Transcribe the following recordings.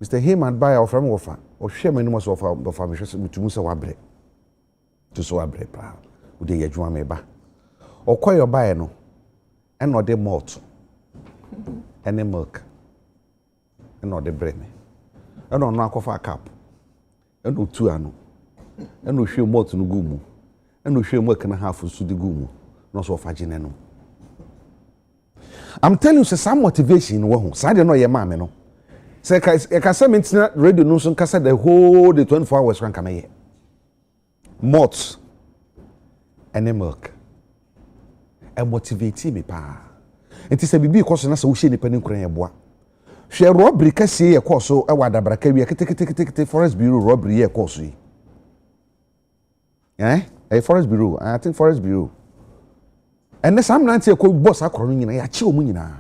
Mr. Heyman buy our from offer or share many must offer the family to Musa Wabre to so abre pa would ye adwuma me ba or call your buy no and not the malt and the milk and not the bread me and on knock off a cup and no two ano and no share malt no gumu and no share milk and a half to the gumu no so for gineno. I'm telling you, some motivation in one. So I don't know your mama, no. Say, I can say, internet radio news and can say the whole the 24 hours can come here. Malt and milk. And motivate me, pa. It is a baby course and as a wish independent Korean boy. Share robbery, can see a course so I want a bracket. We take Forest Bureau robbery, a course. Eh? A Forest Bureau, I think Forest Bureau. And the some nancy ko boss akoro nyina ya che omu nyina.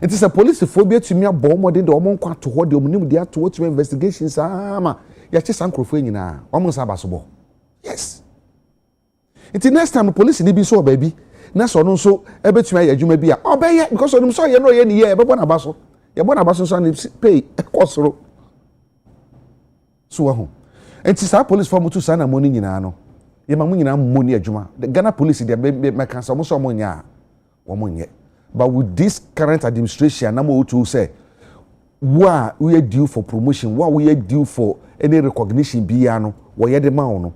It is a police phobia to me abom modern the omon kwa to ho de omunim de ato to investigations ama ya che sankrofo nyina. Omon sa basobo. Yes. It next time the police ni bi so baby. Na so no so e betumi ya adwuma bi a obeye because onum so ye no ye ni ye e bebo na baso. Ye bo na baso so na pay ekosoro. So ho. It is a police form to sana money nyina no. Yema mu nyina money adwuma. The Ghana police dey make can some so monya wo monye. But with this current administration na mo to say we are due for promotion, we are due for any recognition bia no wo ye de ma wo no.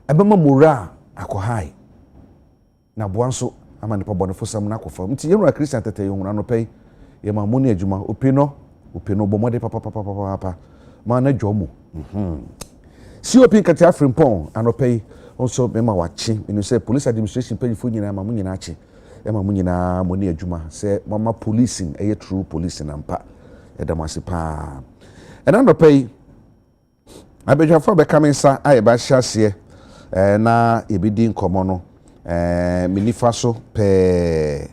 Ebema moral akọ high. Na boanso ama ne pabone fo sam na akọfa. Nti ye no Christian tete ye huna no pay. Yema money adwuma opino bomode papa ma na dwomo. Si opi kati Afrimpon anopay also mema wachi you say police administration pay for nyina ma mu nyina achi e ma mu nyina money adwuma say mama policing e true policing ampa e da mase pa e na pay abedwafo be kamensa aye ba hyase na ebidi nkomo no minifa so pe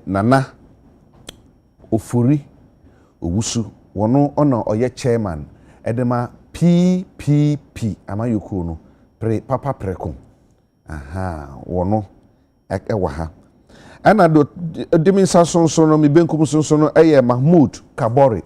nana ofuri owusu wono ono oye chairman edema PPP amayoko no papa preko wono ewa ha ana do diminsa sonso no mi benkum sonso no Mahmoud Kabore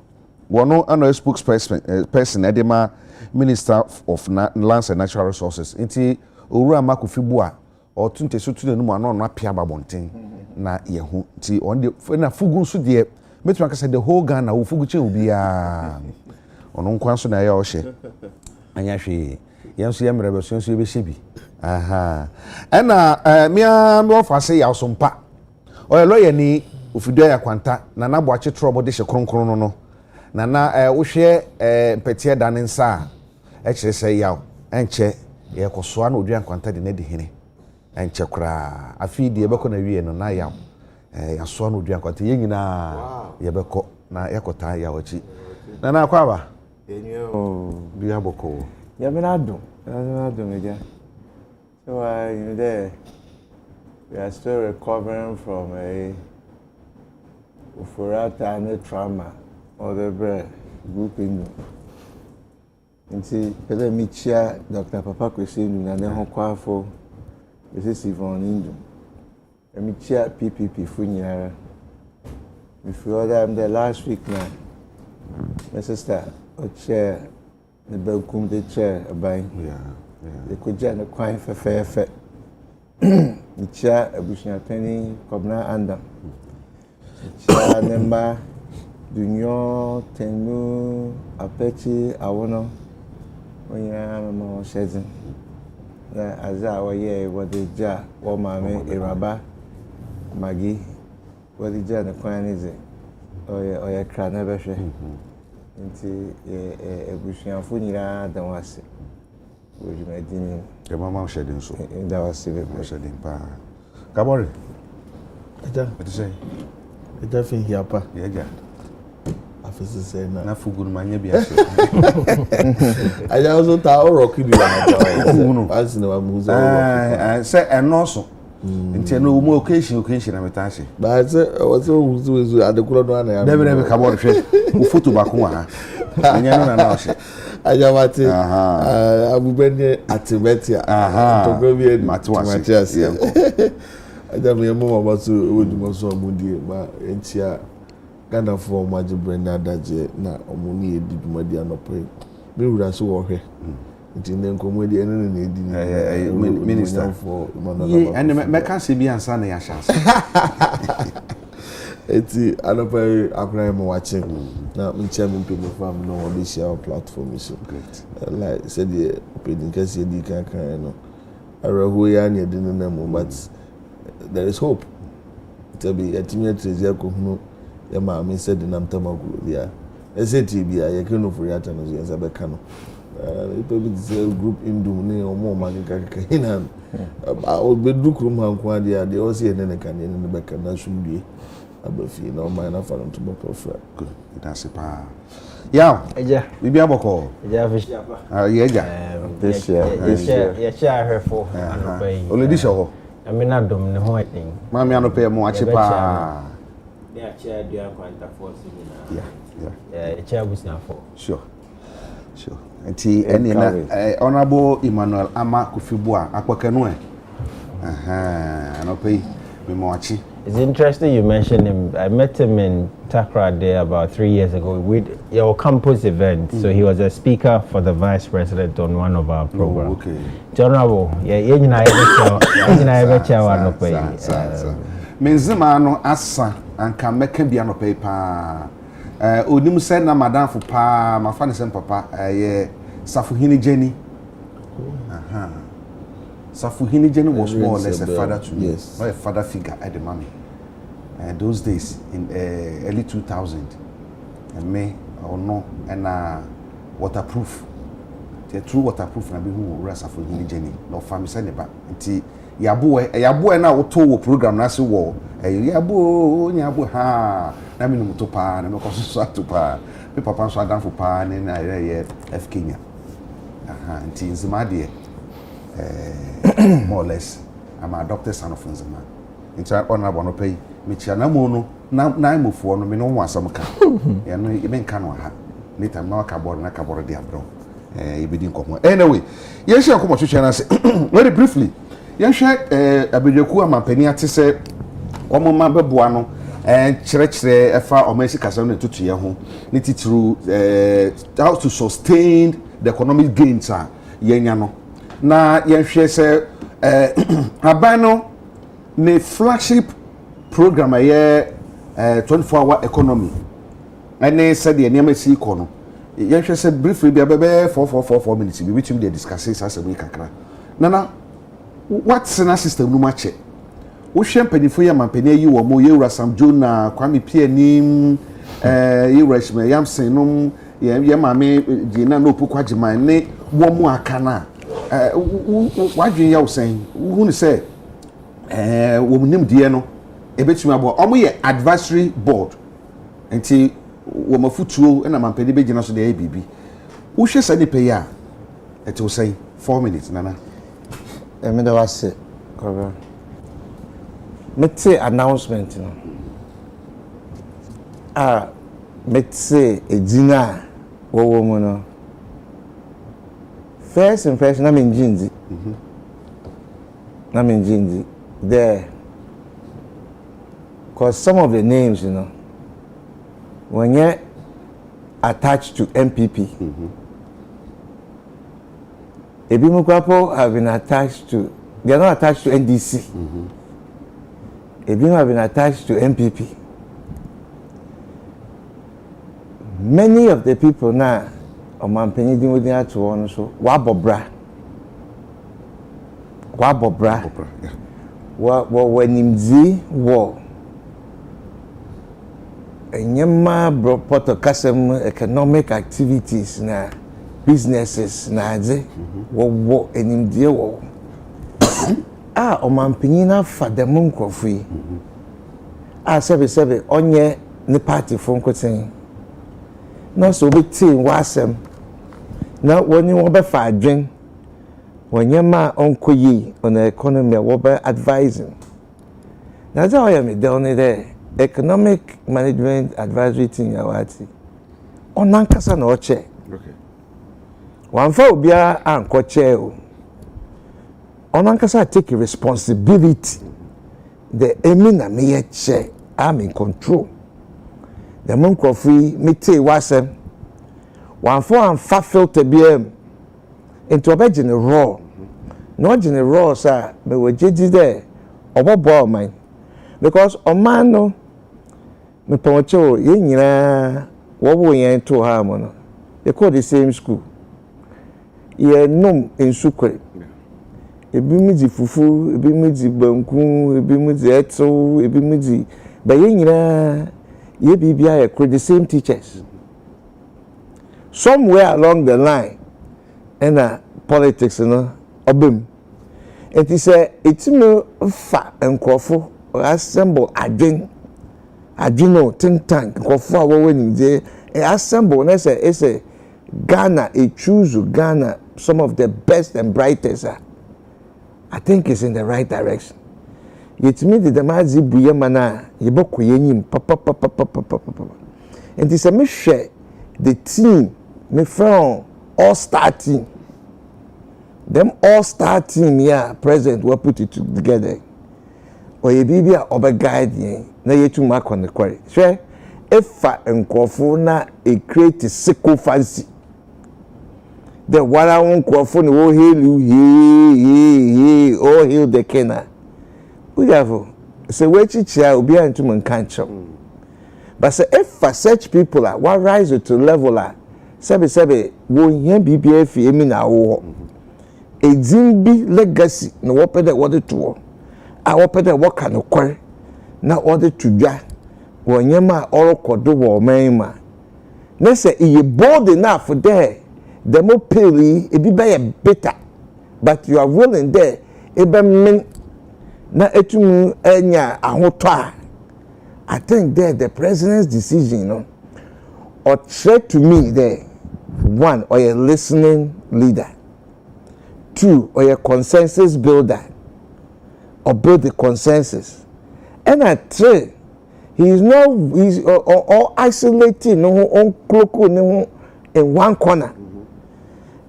wono ana spokesperson edema Minister of Lands and Natural Resources nti owura makofibu a otunte so tunu no ano no apia babonten na yehu nti on de na fugu so de metuma ka say the whole Ghana wo fugu che obi a ono nkwan so na ya ohye anya hwe yenso yemrebe so yenso yebe hyebi ena me ofase ya osompa oye lawyer ni ofido ya kwanta na na boache trouble de hye kronkron no na wo hwe petie da ne nsa e kire se yaw enche ye kosoa na odwan kwanta de na de hene enche kra afi de yebeko na wie no na yaw ya soa na odwan kwanta ye nyina yebeko na yakota ya wachi na akwa ba enyo biya boko ya benado meja so there we are still recovering from a ufurata and trauma or the bread grouping nti pele michia Dr. Papa Kwesenu na ne ho kwafo ese Yvonne Indu michia PPP funyara before that the last week now my sister o chair the belkum the chair by the koja na kwan fefe michia abushia tani kobna andam michia nemba dunyo tenu apechi awono onya mama shezin na aza waye wadeja wo mame iraba magi wadeja na kwan nize oya kra na behwe nti ebusuafo nyira da wase wojuma dini ke mama shedin so da wase be shedin pa Kabore aja what you say aja fin hiapa yeah afisi say na fugu manya bia so aja also ta rock bi na as na muzo say enoso nti no mo occasion na metache ba say waso muzo adekuro no na ya debe Kabore hwe u photo ba ko ha anya no na ohye aja mate abubene atimetia to go bi Matias aja me mo ba so odumo so amudie ba entia Ghana for Maji Brenda Daje na omuni edi dwumadi anope me wura so wo hwe nti ne nkomodi ene ne edi minister for and me can see be answer na ya chance eti anope akura mo wache na mchia me pe fam no we share platform so great like said the opinion case edi kan no arahu ya ne edi na mo but there is hope to be atimi treasure ko hunu ya ma me said na mtamaguru dia eseti bia ye kenu for yata no so yesa be kanu people group indum ne omo ma kaka hina o be dukuru man kwa dia de o se ne kan ne be kana sumdie abafi na o ma na fa no to profile good that's pa yeah Agya bibi aboko Agya fish apa yeah Agya This year. ya cha herfo anopai Judicial amina dom ne ho atin mami anope mo ache pa ya cha dua kwanta force ni yeah ya cha busna for sure nti eni na honorable Emmanuel Ama Kufibua akwakanu anope me mo ache. It's interesting you mentioned him. I met him in Takrady there about 3 years ago with your campus event. So he was a speaker for the vice president on one of our programs. Okay. Honorable, Menzima no asa anka meka bia no pa onim se na madam fo pa mafa ne sem papa ye Safuhini Jenny. Safuhini Jenny was more or less a father to me. Yes. Not a father figure at the mommy. Those days in early 2000, and me or no, and waterproof. The true waterproof na be who Safuhini Jenny. No family send it back. Until yabu na oto program na se wo. Yabu ha. Na me no moto pa na me ko so ato pa. Me papa so adam fo pa na ye F Kenya. Until nzima de more or less I'm a doctor son of Nzema. Into honorable no pay me chia na mo no na imofo no me no wasam ka. Ya no e ben ka no ha. Later na ka board na ka board dey abro. E be din komo. Anyway, yen share komo twetwe na se. Very briefly. Yen share abedwaku amampani ate se omo ma beboa no kire efa omansi kasa no tutu ye ho. Ni titru how to sustain the economic gains yenya no. Na yenhwe se abano ne flagship program 24-hour economy ene said the name si ko no yenhwe se briefly bia bebe 4 minutes bi between the discussions as we kakra nana what's na system no mache wo hwe mpanifo ya mampani yi wo mo yewura Sam Jona Kwame Pianim yewura Shime Yamsen no ye mame Gina no Pukwajiman ne wo mu akana wadwen ya usen hu ne se wo nim die no ebetumi abo omo ye advisory board enti wo mafutuo na mampedi be gina so de ABB wo hwe se ne pe ya eti wo say 4 minutes nana me da wase koba metse announcement no metse ejina wo mu no first impression, I'm in Jinzi. There. Because some of the names, when you're attached to MPP, Ebimukwapo have been attached to, they are not attached to NDC. Ebim have been attached to MPP. Many of the people now, Omampeni din wodi ato won so wabobra wanimzi wo enyema bro poto kasem economic activities na businesses na ade wo enimdie wo Omampeni na fadem nkrofu yi sebe onye ne party fo nkoten no so be team wasem na woni wo be fa adwen wonyema onkoyi on the economy wo be advising na za oya me down there economic management advisory team awati onankasa na oche okay wanfa obia ankoche o onankasa take responsibility the emi na me che I'm in control the monk of free mete wasem one for and fat filter BM into a bed in the raw. Not in the raw, sir, but we're judges there. Or what ball mine? Because a man no me poncho yina what we into harmony. They call the same school. Ye num in sukre. Ebi midi fufu, ebi midi banku, ebi midi eto, ebi midi. But yina ye bibia ye the same teachers. Somewhere along the line, and politics, you know, obim. It is it's me fa and crofo assemble again. Adino think tank crofo when they assemble. And it's a Ghana. It choose Ghana some of the best and brightest. I think it's in the right direction. Yet me the mazi buye mana yeboko yenyim papa. And it's a me share the team. Me from all-star team. Them all-star team, yeah, present, we put it together. Or ye baby or guide ye, na ye to mark on the quarry. Sure, if and Crawford a create a sickle fancy. The one I want Crawford, oh, hail you, oh, hail the kenna. We have say, wait, chair will be into my country. But say, if such people are what rise to level. Sebe wo yen BBF emi na wo Ezimbi legacy na wo pede wo de to a wo pede wo ka no kware na wo de tudwa wo nyema orokodo wo manma na say e bold enough there the mo peli e bi be better but you are willing there e be men na etumu enya ahoto a I think there the president's decision, you know, or threat to me there. One, or a listening leader. Two, or a consensus builder. Or build the consensus. And at three, he's all isolating, no in one corner.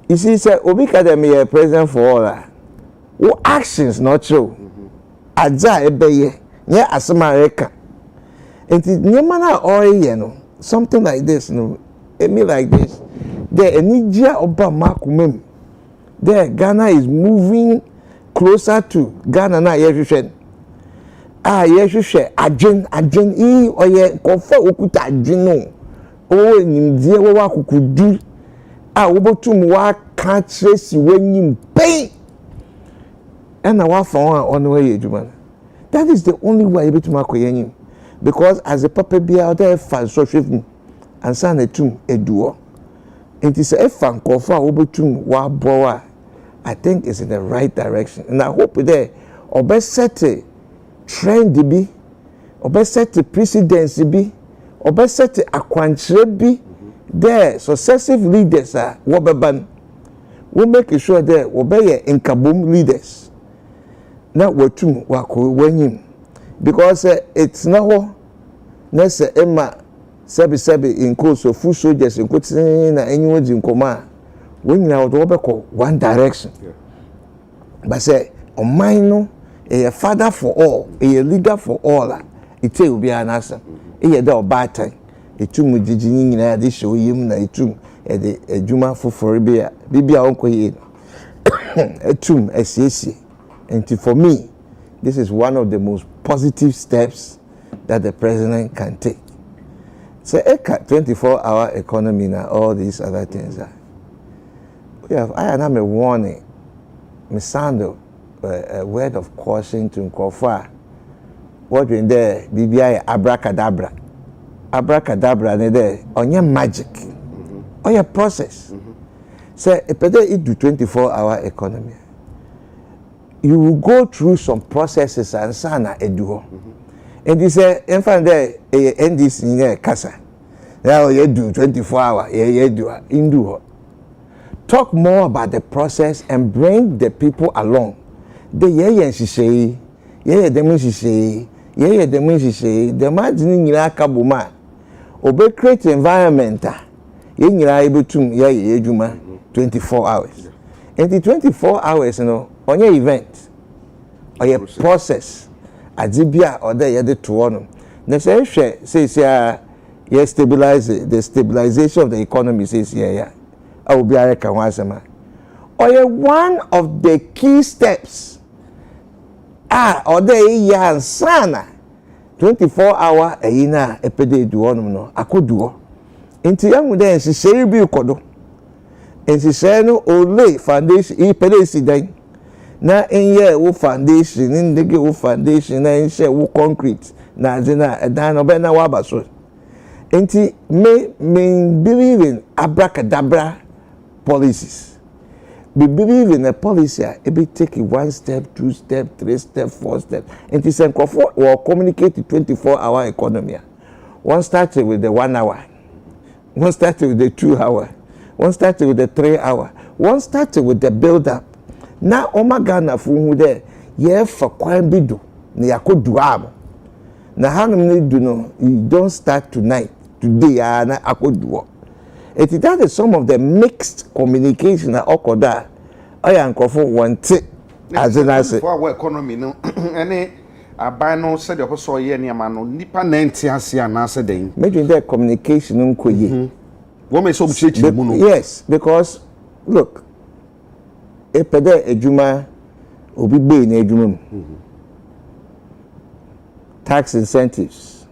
You see, sir, Obi Academy a president for all that. What actions not true? Adza ebeye, yeah, as America. And it's nyamana or you know, something like this, no, me like this. The Nigeria Obama kumem. There, Ghana is moving closer to Ghana na yeshishen. Yeshishe ajen oye kofa okuta ajino. O nimdie wa kukudu. Wobotum wa ka tresi wenyim pay. And na wa fa on the way eduma. That is the only way you betuma koyenyim. Because as a papa bia there fa so hwefum ansa na tum eduo. It is a fan kofa obetum wa boa. I think it's in the right direction. And I hope there obe set a trend be, obe set a precedence be, obe set a akwanchire be. There successive leaders are wobeban. We make sure there obey inkabum leaders. Now wetum wako wenyim. Because it's now nese emma sebi in course of full soldiers in Kutsina and anyone in Koma. When now one direction. Yeah. But say, on mine, a father for all, a leader for all, it will be an answer. A dog bad time. A tomb with Gigi in addition, him, a tomb, a Juma for Bibia, Uncle here. A tomb, a CC. And for me, this is one of the most positive steps that the president can take. So, a 24-hour economy and all these other things. I am a warning. Me sound a word of caution to Nkofa. What in there? BBI abracadabra. Abracadabra ne there. On your magic. On your process. So, if you do 24-hour economy, you will go through some processes and sana eduo. And you say, in fact, there end this in there casa. Now you do 24-hour. You do indu. Talk more about the process and bring the people along. The say, the margin in Kabuma. Obey create environment. You are able to 24 hours. And the 24 hours, you know, on your event, or your process, Adibia or the other two on them. They say, Yes, stabilize it. The stabilization of the economy says yeah. I will be a Kawasama. Or one of the key steps. Or the and sana 24-hour a yina a pede do on no. I could do. Into young then she say be kodo. And she said no only foundation e pede then. Na in year wo foundation in the wo foundation na in share wo concrete na zina a dan obena wabaso. Enti me believe in abracadabra policies. We believe in a policy it be take 1 step, 2 step, 3 step, 4 step. Enti sen crofo or communicate the 24-hour economy. One started with the 1 hour. One started with the 2 hour. One started with the 3 hour. One started with the build up. Na Omagana fu there ye for kwan bi do na yakodu am. Na hanum ne do no you don't start tonight. Today na akodu. That is some of the mixed communication that okoda oya nkofo want as in I say for our economy no any aban no said the so ye niam no nipa na entiase anase den maybe the communication nkoye wo me so church mu no yes because look epede ejuma obi be na ejuma mu tax incentives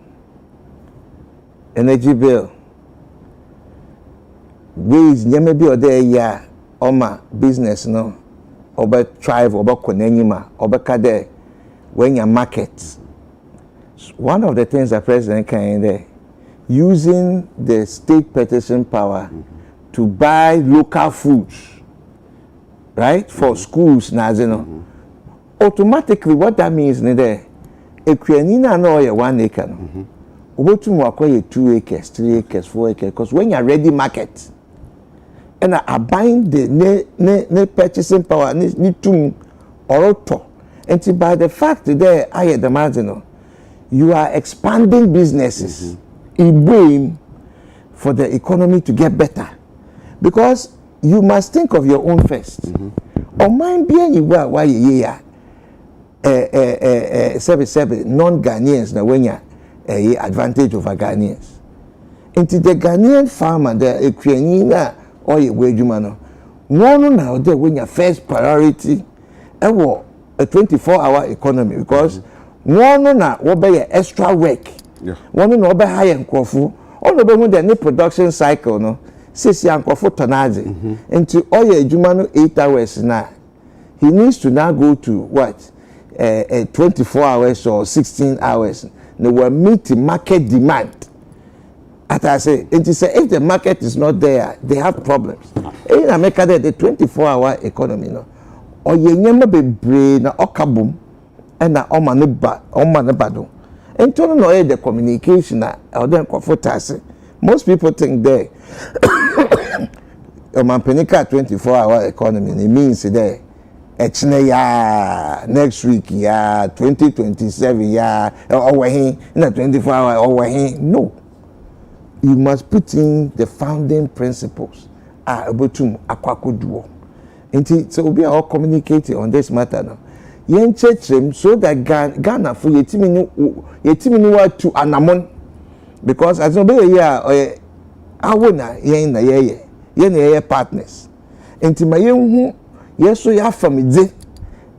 energy bill ways nyame bi ode ya oma business no oba thrive oba konanyima oba kade when your market. One of the things the president can there using the state petition power to buy local foods, right, for schools nazino. Automatically what that means there a kwenina no 1 acre no obotumu akoye 2 acres 3 acres 4 acres because when you're ready market and I bind the ne purchasing power ni tum oroto and by the fact there I had the marginal you are expanding businesses in brain for the economy to get better because you must think of your own first or mind being you why yeah non-Ghanaians na when you advantage over Ghanaians into the Ghanaian farmer the Ukrainian or a wage man. One now there when your first priority a 24-hour economy because one now will be extra work. One no be high and crofo. All the when the production cycle no says young crofo tonnage into all your jumano 8 hours now. He needs to now go to what 24 hours or 16 hours. They will meet the market demand. As I say, if the market is not there, they have problems. In America, the 24-hour economy, no, or you never be brain or okabum, and na omanebado. And to know the communication or then comfortase. Most people think there, Penica 24-hour economy, it means there, next week, 2027, over here, in a 24-hour over here. No. You must put in the founding principles abotum akwakoduo nti so we are all communicating on this matter now yen chechem so that Ghana for yetimi ni wa to anamon because as no be here awona yen na ye partners nti ma yen hu yeso ya famide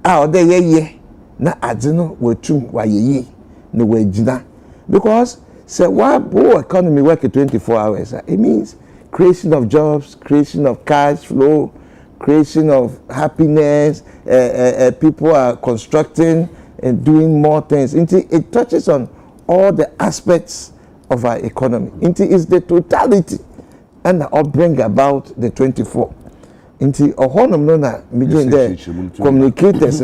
ode ye na ade no watum wa ye na wagina because so why economy work 24 hours? It means creation of jobs, creation of cash flow, creation of happiness. People are constructing and doing more things. It touches on all the aspects of our economy. It's the totality and that bring about the 24. The communicators,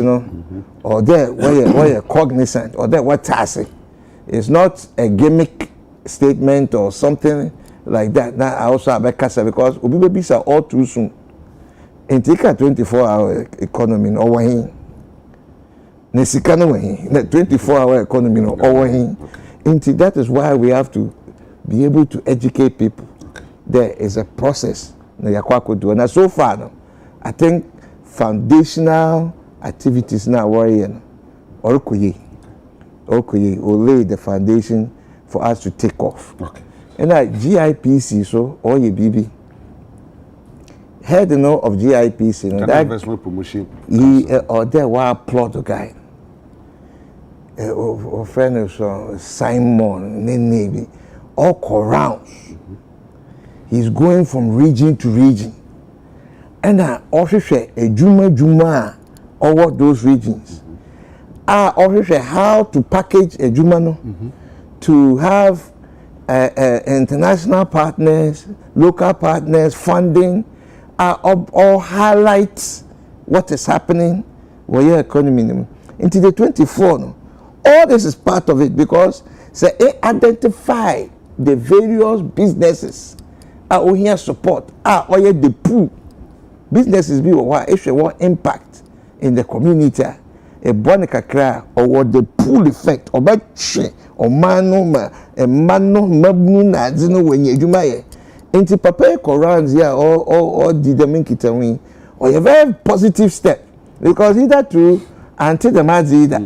or there where you're cognizant, or there what task. It's not a gimmick statement or something like that. Now I also have a casa because babies are all too soon. And take a 24-hour economy over here. Nesikano way, the 24-hour economy over here. And that is why we have to be able to educate people. There is a process. And so far, no, I think foundational activities now worrying or will lay the foundation for us to take off. And GIPC so or ye BB. Head of GIPC, that investment promotion. He or there were plot guy. A friend of Simon, Navy, all around. He's going from region to region. And officer a Juma over those regions. Officer how to package a Juma to have international partners, local partners, funding, all highlight what is happening with your economy. Into the 24, no? All this is part of it because they identify the various businesses are here support or the pool businesses be what if they want impact in the community a bonica cry or what the pool effect or by or mano mabuna zino when you may into papa corans here or did the make it away or a very positive step because either true until the mads either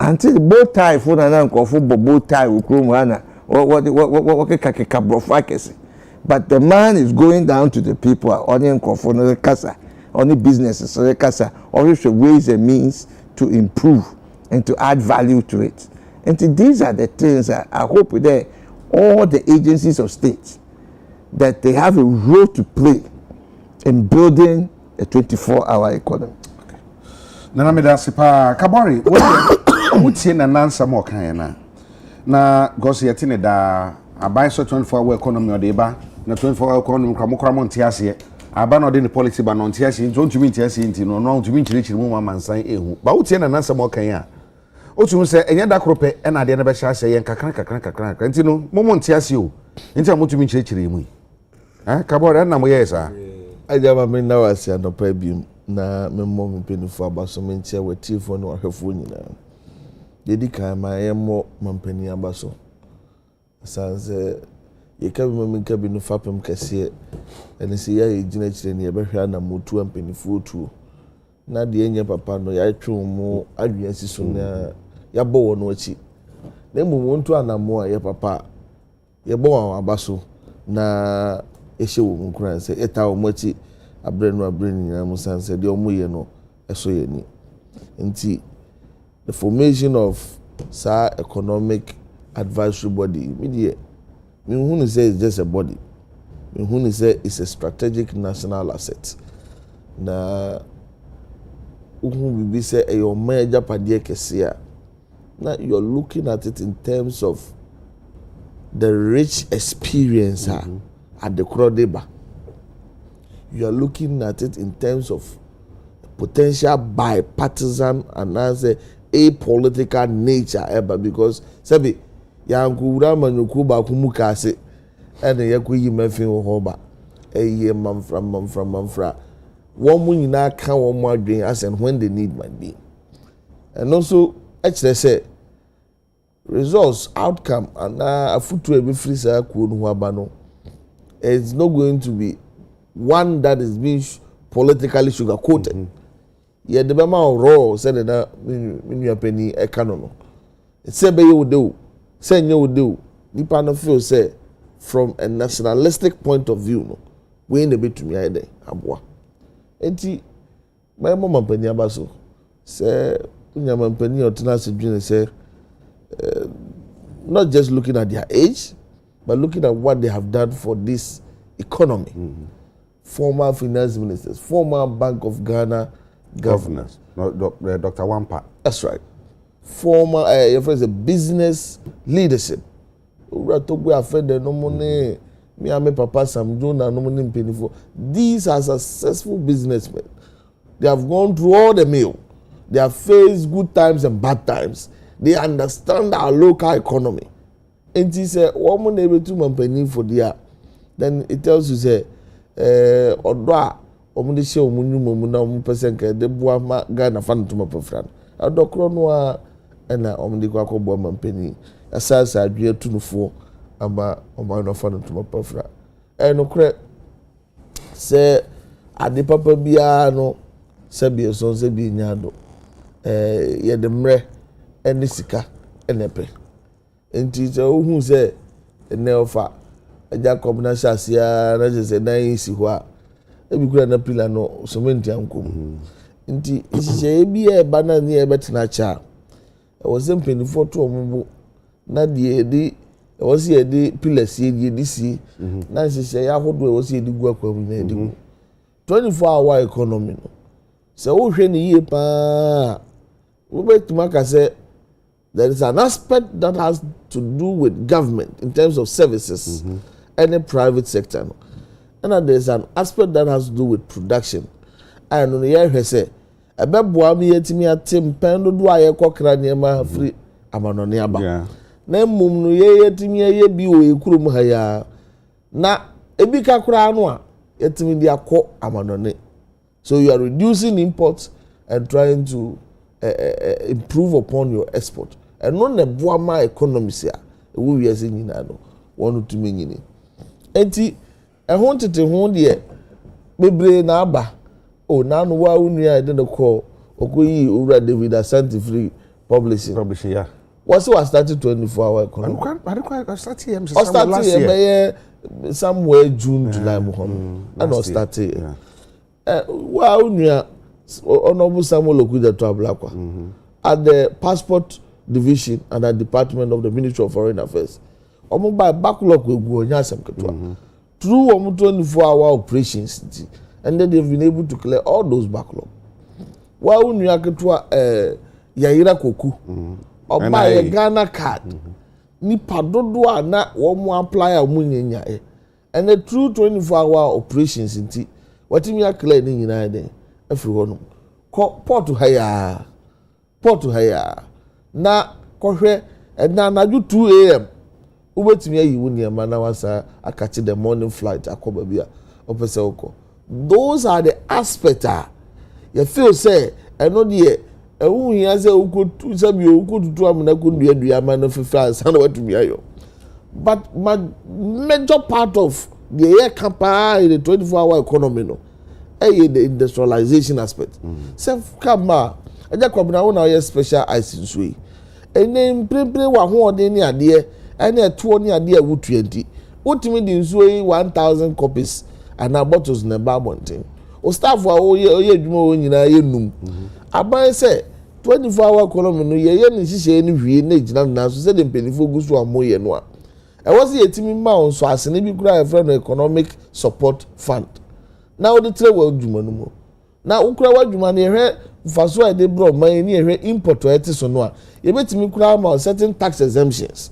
until the bow tie for an uncle for bow tie with chromana or what kabrofakesi. But the man is going down to the people on the casa, on the businesses, so the casa, always ways and means to improve and to add value to it. And these are the things that I hope that all the agencies of state that they have a role to play in building a 24-hour economy. Nana me da sipa Kabori, what na nansa mo kan na. Na gosi yetine da abai so 24-hour economy o de ba na 24-hour economy kramokram ntiase aba no de ne policy ba no ntiase nti ontumi ntiase nti no no ontumi nchirichiri mu mansan ehu ba wotie na nansa mo kan a otum se enya da krope e na de na be hya se yen kakran nti no mo ntiase o nti amotumi nchirichiri mu Kabori na mo yesa Agya ma me na wase anopa bi na me mo me penifo abaso me nche wetifo no ahwefo nyina dedi kan ma yemo mampani abaso sanze ye ka bi me ka bi no fapem kase ene se ya ejina kire ne ye behwa na motu ampenifo otu na de enye papa no ya twon mu adwen asiso na ya bo wo no achi na mu wontu anamo a ye papa ye bo wa abaso na ehye wo nkran se eta wo machi abrenu nyina mu sanse de omoye no eso ye ni nti the formation of economic advisory body media me who say it's just a body me who say it's a strategic national asset na who be say e your major padie kese a na you're looking at it in terms of the rich experience at the Krodeba. You are looking at it in terms of potential bipartisan and as a apolitical nature ever because sabi yankura manuku ba kumuka se ene yakuyi mafin ho ba eye manfra won mu nyina ka won mu adwen as and when the need might be and also actually say results outcome and afutu e be free sa ku no aba no it's not going to be one that is being politically sugar coated. Yeah, the Bama raw said that when you are penny a canon. It said, you would do, say you would do. Nipa no feel say from a nationalistic point of view, no, we in the bit to me ide abwa. Enti my mama penny abaso say unyama penny or tenacity dream say not just looking at their age, but looking at what they have done for this economy. Former finance ministers, former Bank of Ghana governors, Dr. Wampa. That's right. Former, your friends, a business leadership. These are successful businessmen. They have gone through all the mill. They have faced good times and bad times. They understand our local economy. And he said, "Woman able to company for the year." Then it tells you say, "Odwa, omudi she omunyu mumuna omupesenke de boa ma Ghana fan to mapofran." Adokro no a na omudi kwa ko boa mampani. Asasa adwe tunufo ama omano fan to mapofra. No kre se ade papa bia no se bi so se bi nyado. Ye de mre ene sika enepe. Enti se ohun se neofa Agya Kwabena shasia na je say dan si ho a ebi kura na pillar no cement ankom nti ihye bi e ba na ne e betena cha e was mpanyinfo to ombo na de was ye de pillars ye de si na ihye ya hodo e was ye de gu akwam na de 24-hour economy no so wo hwe ne yie pa wo betuma ka say there is an aspect that has to do with government in terms of services and the private sector. And there is an aspect that has to do with production. And on the year, he said, a beboa me yet me a tim pendo do I cockra near my free amanoniaba. Name mum no ye yet me a ye be we kurum haya. Na ebika kranwa yet me dia ko amanone. So you are reducing imports and trying to improve upon your export. And non the boama economies here, we are saying no one to me. Enti I wanted to hold here, maybe na aba. Oh, now no one I didn't call Okoyi Ura David Asante Free Publishing. Publishing, yeah. What's what started 24-hour economy? I started him last year. Somewhere June, July, and I started. Wow, Honorable Samuel Okuda Trablakwa at the Passport Division and at Department of the Ministry of Foreign Affairs. Omo by backlog we go nyasem ketwa. Through 24-hour operations, and then they've been able to clear all those backlog. Wa unua ketwa Yayira Koku. Oba ye Ghana card. Nipa dodo a na wo mo apply a mo nyanya e. And the through 24-hour operations nti watimi clear ni nyina den afiri honum. Port to hire. Na kohwe na anaju 2 AM. Ubetimi ayi wo niam na wasa akachi the morning flight akoba bia opese oko. Those are the aspects you feel say eno de ewu hia say ukotu sabi ukotutu amna ko duadua ma no fefa san watumi ayo. But my major part of the air campa in the 24-hour economy no the industrialization aspect. Self kama Agya Kwabena wona ye special ice nsuyi. Ene mprempre wa ho ode ni ade ene eto ni ade awu 20. Utimi di nsuyi 1000 copies and bottles na ba bonten. O staff wa o ye adwuma o nyina ye num. Aban say 24-hour economy no ye ni hihye ni hwie na gina na so say dem penifo gusu amoye no a. E was ye timi ma on so asene bi kura e friend economic support fund. Now the trade world adwuma no mo. Na ukura wadwuma na ehwe mfaso a de bro man ni ehwe import ete so no a ye betimi kura ma certain tax exemptions.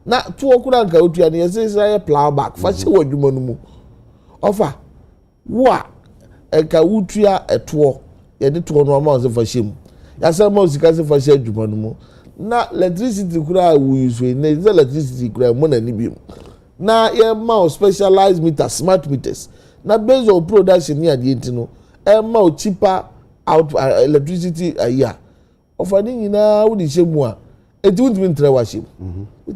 Na to okura nka otua na ye say plow back fa che wadwuma no mu. Offer wa eka wutua eto ye de to no ma o se fa shem. Ya say ma osika se fa she adwuma no mu. Na electricity kura we use we na electricity kura mo na ni bi. Na ye ma specialized meters, smart meters. Na based on production ni ade ntino ma cheaper out electricity a year ofani nyina wo di shemu a eti won't mean trewa shemu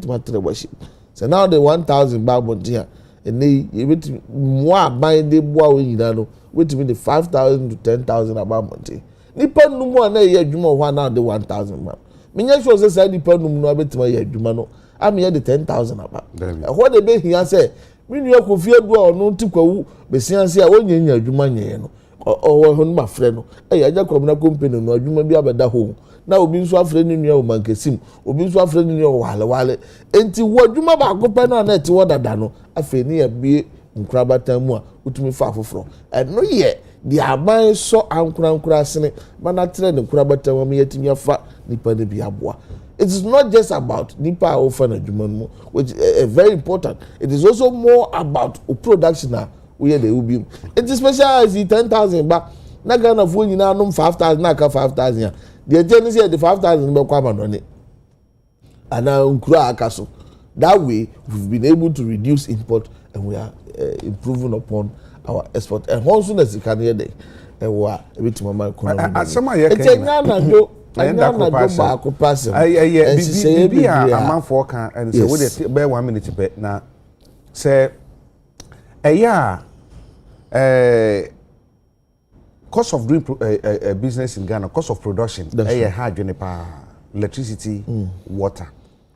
won't trewa shemu. So now the 1000 babon here and you bit more buy the boa we nyina no wait me the 5000 to 10000 abamont nipa numu na ye adwuma ho na the 1000 man menya sure say say nipa numu no abetima ye adwuma no am ye the 10000 aba ho de be hia say minu akofi adu a ono tikwawu besianse a wonyenya adwuma nyeye no o ho ma frɛ no Agya Kwabena company no adwuma bi abeda ho na obi nso afrɛ ni nua o mankesim obi nso afrɛ ni nua o wale enti wo adwuma ba ko pɛ na eti wo dada no afɛ ni abie nkrabatan mu a utumi fa afoforo ɛno yɛ di aban so ankurankura asene bana trɛ ne nkrabatan mu yɛtimi afa nipa ne bi aboa. It is not just about nipa offer na adwuma no which is very important. It is also more about production we the ubi. It is special as 10,000 but na Ghana fo nyina no 5,000 na ka 5,000 ya. The agent say the 5,000 be kwa manone. Ana nkura akaso. That way we've been able to reduce import and we are improving upon our export. And also na sikane dey e wa e bitima ma economy. Asema ye kan. Etenya na do anya na do ba ko pass. Bibi a amanfo kan and say we dey be 1 minute be na say cost of doing business in Ghana, cost of production, hard pa electricity, water.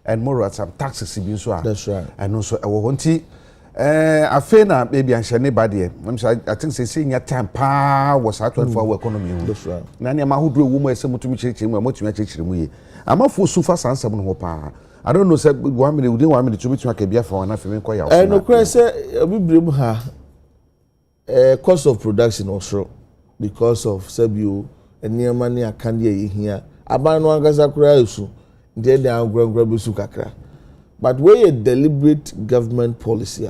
and more at some taxes bi nso That's right. And also ɛwɔ hɔ nti afei na maybe anhyɛ ne ba deɛ I think say nya time pa was saa 24-hour economy ho. That's right. Na nneɛma ahodoɔ wɔ mu a ɛsɛ motumi kyerɛkyerɛ mu a motumi akyerɛkyerɛ mu yie amafo so fa saa nsɛm no ho paa I don't know say 1 minute within 1 minute to between akabia for na afei nkɔ yaw No cry say obibrem ha cost of production also because of sabio nneɛma ne akande a yehia aban no angasa kura esu ntia de angrangra besu kakra but where a deliberate government policy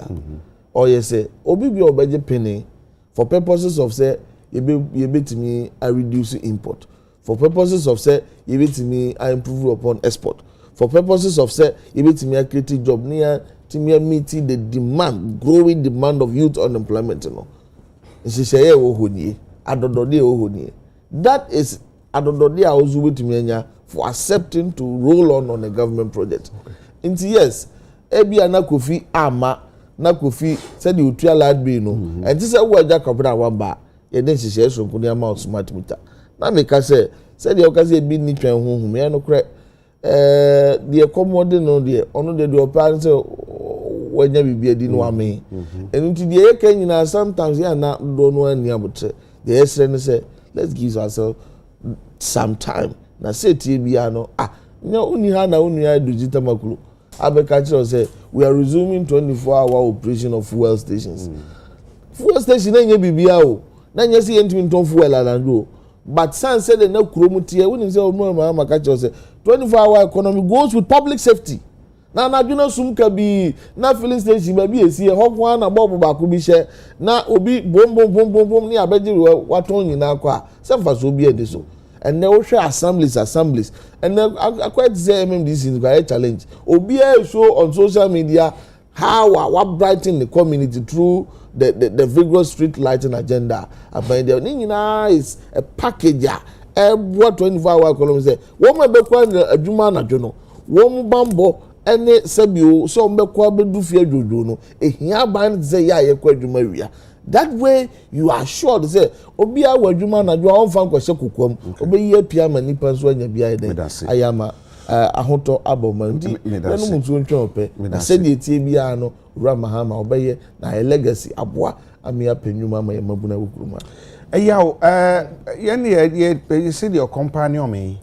or you say obi bi obeje penny for purposes of say you betimi reduce import for purposes of say you betimi improve upon export for purposes of say you betimi create job near to meet the demand growing demand of youth unemployment no nsese wo honie adodode wo honie that is adodode a ozu betimi anya for accepting to roll on a government project nti yes ebi ana kofi ama na kofi said the utua lad be no enti say wo Agya Kwabena wamba ye den nsese sonko ni ama smart meter na me ka say said the okase ebi ni twan honhum ye no kre the commode no de ono de opa say wanya bibia di no ame enti de ye kan nyina sometimes ya na do no ani abotre the esre no say let's give ourselves some time na say tie bia no nya uni ha na unu ya digital makulu abeka chiro say we are resuming 24-hour operation of fuel stations fuel station na nya bibia o na nya say entimi ton fuel alando but san say na kurom tie uni say o ma maka chiro say 24-hour economy goes with public safety na adwuna sum ka bi na filling station ba bi esi ho kwa na bob ba ko bi hye na obi bom ni abegiri waton nyina kwa say fa so bi ede so and then we share assemblies and then I quite say MMDC is quite a challenge obi show on social media how what brighten the community through the vigorous street lighting agenda about the nyina is a package what 24-hour economy say wo mo be kwa adwuma na dwo no wo mo bambo ene sabio so mo be kwa be du fie dwodo no ehia ban say ya ye kwa adwuma wia that way you are sure to say obi a wadwuma na dwo on fan kwose kokom obi ye pia ma nipa so anya bia ide ayama ahoto aboma ndi nanu mutu ntwe ope na se die tie bia no ura mahama obeye na legacy aboa amia penwuma ma ye mabuna wukuruma yaw ye ne ye se the companion me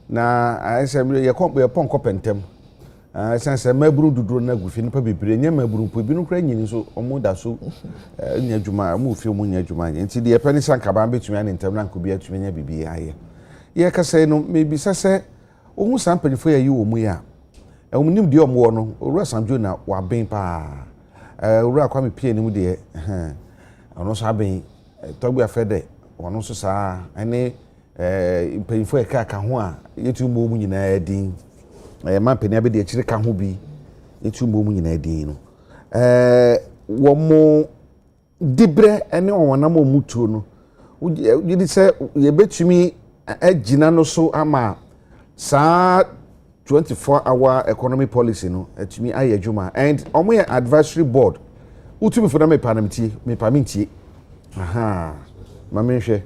na I say ye pon kopentem sense maburu duduro na gufi nipa bibire nya maburu po bi no kra nyini so omo da so nya dwuma mu fi omo nya dwuma nti de peni sanka ba betumi an ntem na nkobi atumi nya bibi aye ye ka say no maybe sase ohu sampanifo ya yi wo mu ya omunim de omo no owura samjo na wa ben pa owura kwa me pie ni mu de ono so aben togbe afede ono so saa ene mpanifo e ka ho a yetu mo mu nyina din man peni abedi akire ka ho bi etu mbom nyina din no wo mo dibre ene wonam omutuo no yidi se ye betumi agina no so ama sa 24-hour economy policy no atumi aye adwuma and omo ye advisory board utumi fo na me panamtie me pamintie mama hwe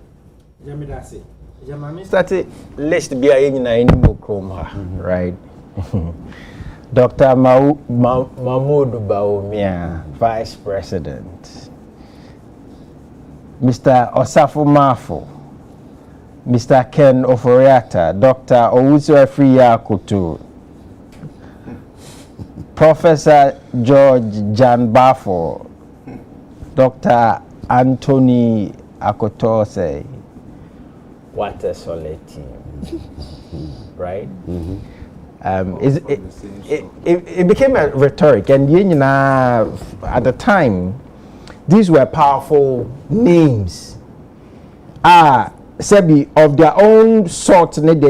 yami dase yama start list bia ye nyina eni mo krom ha right Dr. Mahmoud Bawumia, Vice President. Mr. Osafo Mafo, Mr. Ken Oforiata, Dr. Owusu Afriya Kutu, Professor George Jan Bafo, Dr. Anthony Akotose. What a solid team, right? It became a rhetoric, and at the time, these were powerful names. Sebi of their own sort, and that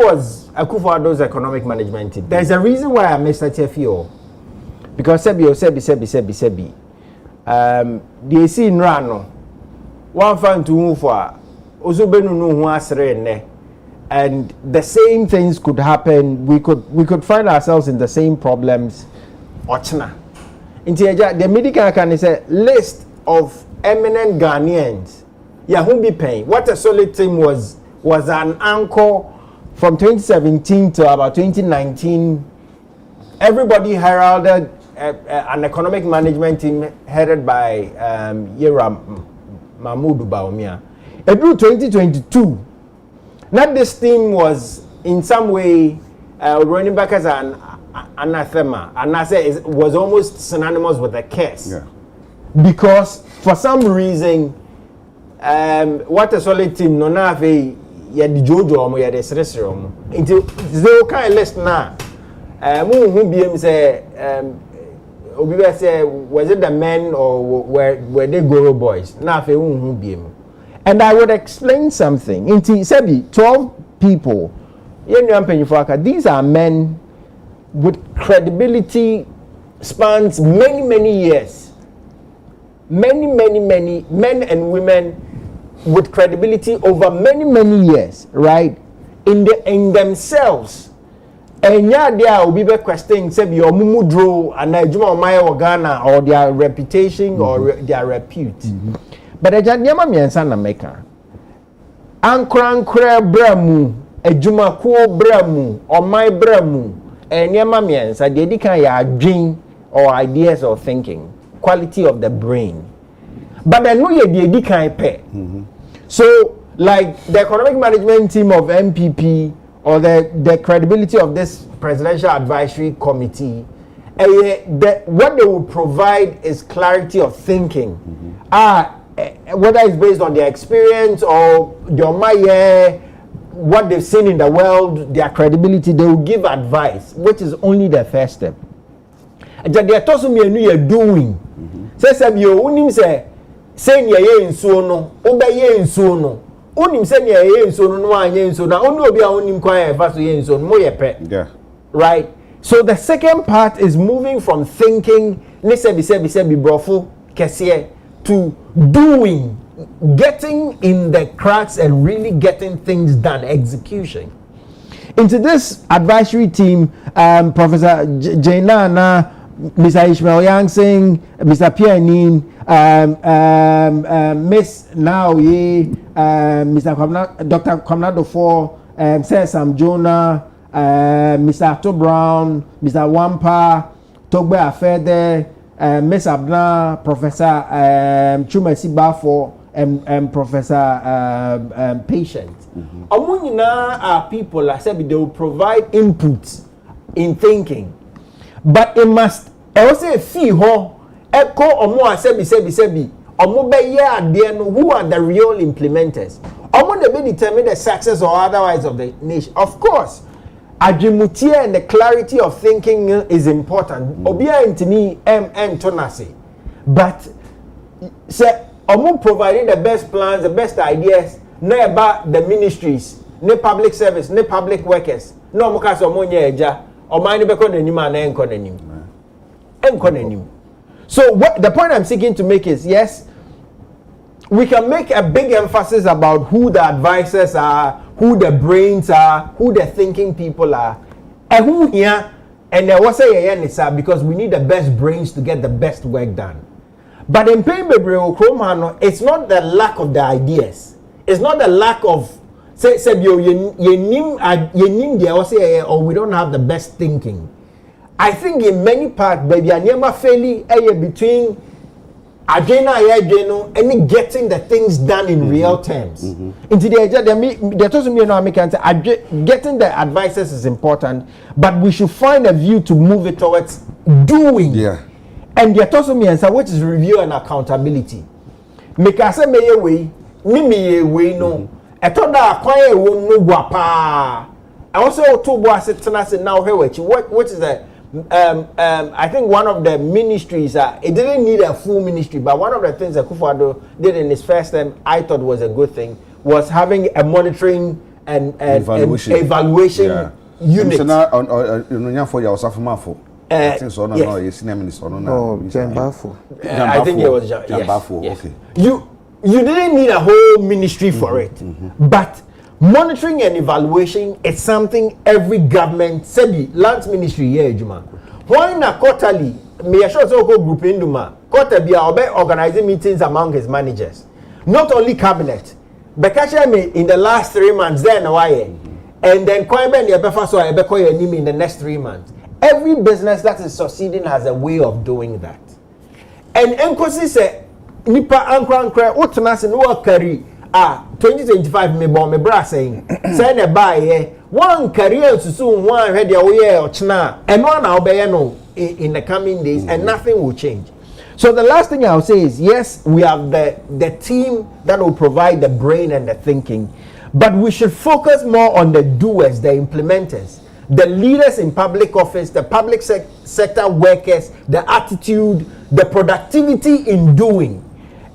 was Akufo-Addo's economic management team. There's a reason why I missed that FEO, because Sebi. The see in Rano, one fan to move for Ozubenu no who asre. And the same things could happen. We could find ourselves in the same problems. Ochna. The medical can say list of eminent Ghanaians. Yeah, who be paying? What a solid team was an anchor from 2017 to about 2019, everybody heralded an economic management team headed by Yera Mahmoud Baumia. Through 2022, now this team was in some way running back as an anathema, and I say it was almost synonymous with a curse. Yeah. Because for some reason, what a solid team no na fe ya di jojo omo ya de sresre omo until zero kind list na who biem say obi be say was it the men or were they Goro boys na fe who biem. And I would explain something into sebi 12 people these are men with credibility spans many years. Many men and women with credibility over many years, right? In themselves. And yeah, there will be question say your mumudro and Najuma Maya Ghana or their reputation or their repute. But a Janyama Miansana maker. Ankran Bramu, a Juma Ko Bramu, or my Bramu, and Yamamians, I dedicate your dream or ideas or thinking. Quality of the brain. But I know you dedicate pay. So, like the economic management team of MPP or the credibility of this presidential advisory committee, what they will provide is clarity of thinking. Whether it's based on their experience or their what they've seen in the world, their credibility, they will give advice, which is only the first step. They are telling me you're doing. Say you unim say ye in so no, obey in so no. Unim say ye in so no, in so now only be unim kwaya fast ye in so mo ye pe. Yeah. Right. So the second part is moving from thinking, be brofo kesiye, to doing, getting in the cracks and really getting things done, execution. Into this advisory team, Professor Jainana, Mr. Ishmael Yangsing, Mr. Pianin, Miss Naoye, Mr. Dr. Kwabena Dofo, Sir Sam Jonah, Mr. Arthur Brown, Mr. Wampa, Togbe Afede, Miss Abna, Professor Chumesi Bafo, and Professor Patient. Amunina are people, I said, they will provide input in thinking. But it must also fee ho echo omo sebi omo be here there no who are the real implementers. Omo they be determine the success or otherwise of the nation. Of course, agrimutie and the clarity of thinking is important. Obia intini tonasi. But say omo providing the best plans, the best ideas, no about the ministries, no public service, no public workers. No omo ka so omo nya eja. So what the point I'm seeking to make is, yes, we can make a big emphasis about who the advisors are, who the brains are, who the thinking people are, and who here, and there was a because we need the best brains to get the best work done. But in it's not the lack of the ideas, it's not the lack of or we don't have the best thinking. I think in many parts, baby, I never fairly between and getting the things done in real terms. Into the getting the advices is important, but we should find a view to move it towards doing. Yeah. And the autonomy answer, which is review and accountability. Make us say way, me no. I thought that quiet won't move guapa. I also told boys now what is that? I think one of the ministries it didn't need a full ministry, but one of the things that Akufo-Addo did in his first term I thought was a good thing was having a monitoring and evaluation unit. So now I think so. No, you senior minister. No, Jambafo. I think it was Jambafo. Yes. Okay. You didn't need a whole ministry for it, but monitoring and evaluation is something every government, say land ministry here, Juma. Why not quarterly? Me assure so group in Duma. Quarterly, organizing meetings among his managers, not only cabinet, but in the last 3 months, then why and then kwan ben ye befa so e be call your name in the next 3 months. Every business that is succeeding has a way of doing that. And enkosi say nipa ankra wotena se no carry 2025 me bon me bra saying say na buy here one career susu one hwe de wo ye ochna eno na obeye no in the coming days and nothing will change. So the last thing I'll say is yes, we have the team that will provide the brain and the thinking, but we should focus more on the doers, the implementers, the leaders in public office, the public sector workers, the attitude, the productivity in doing.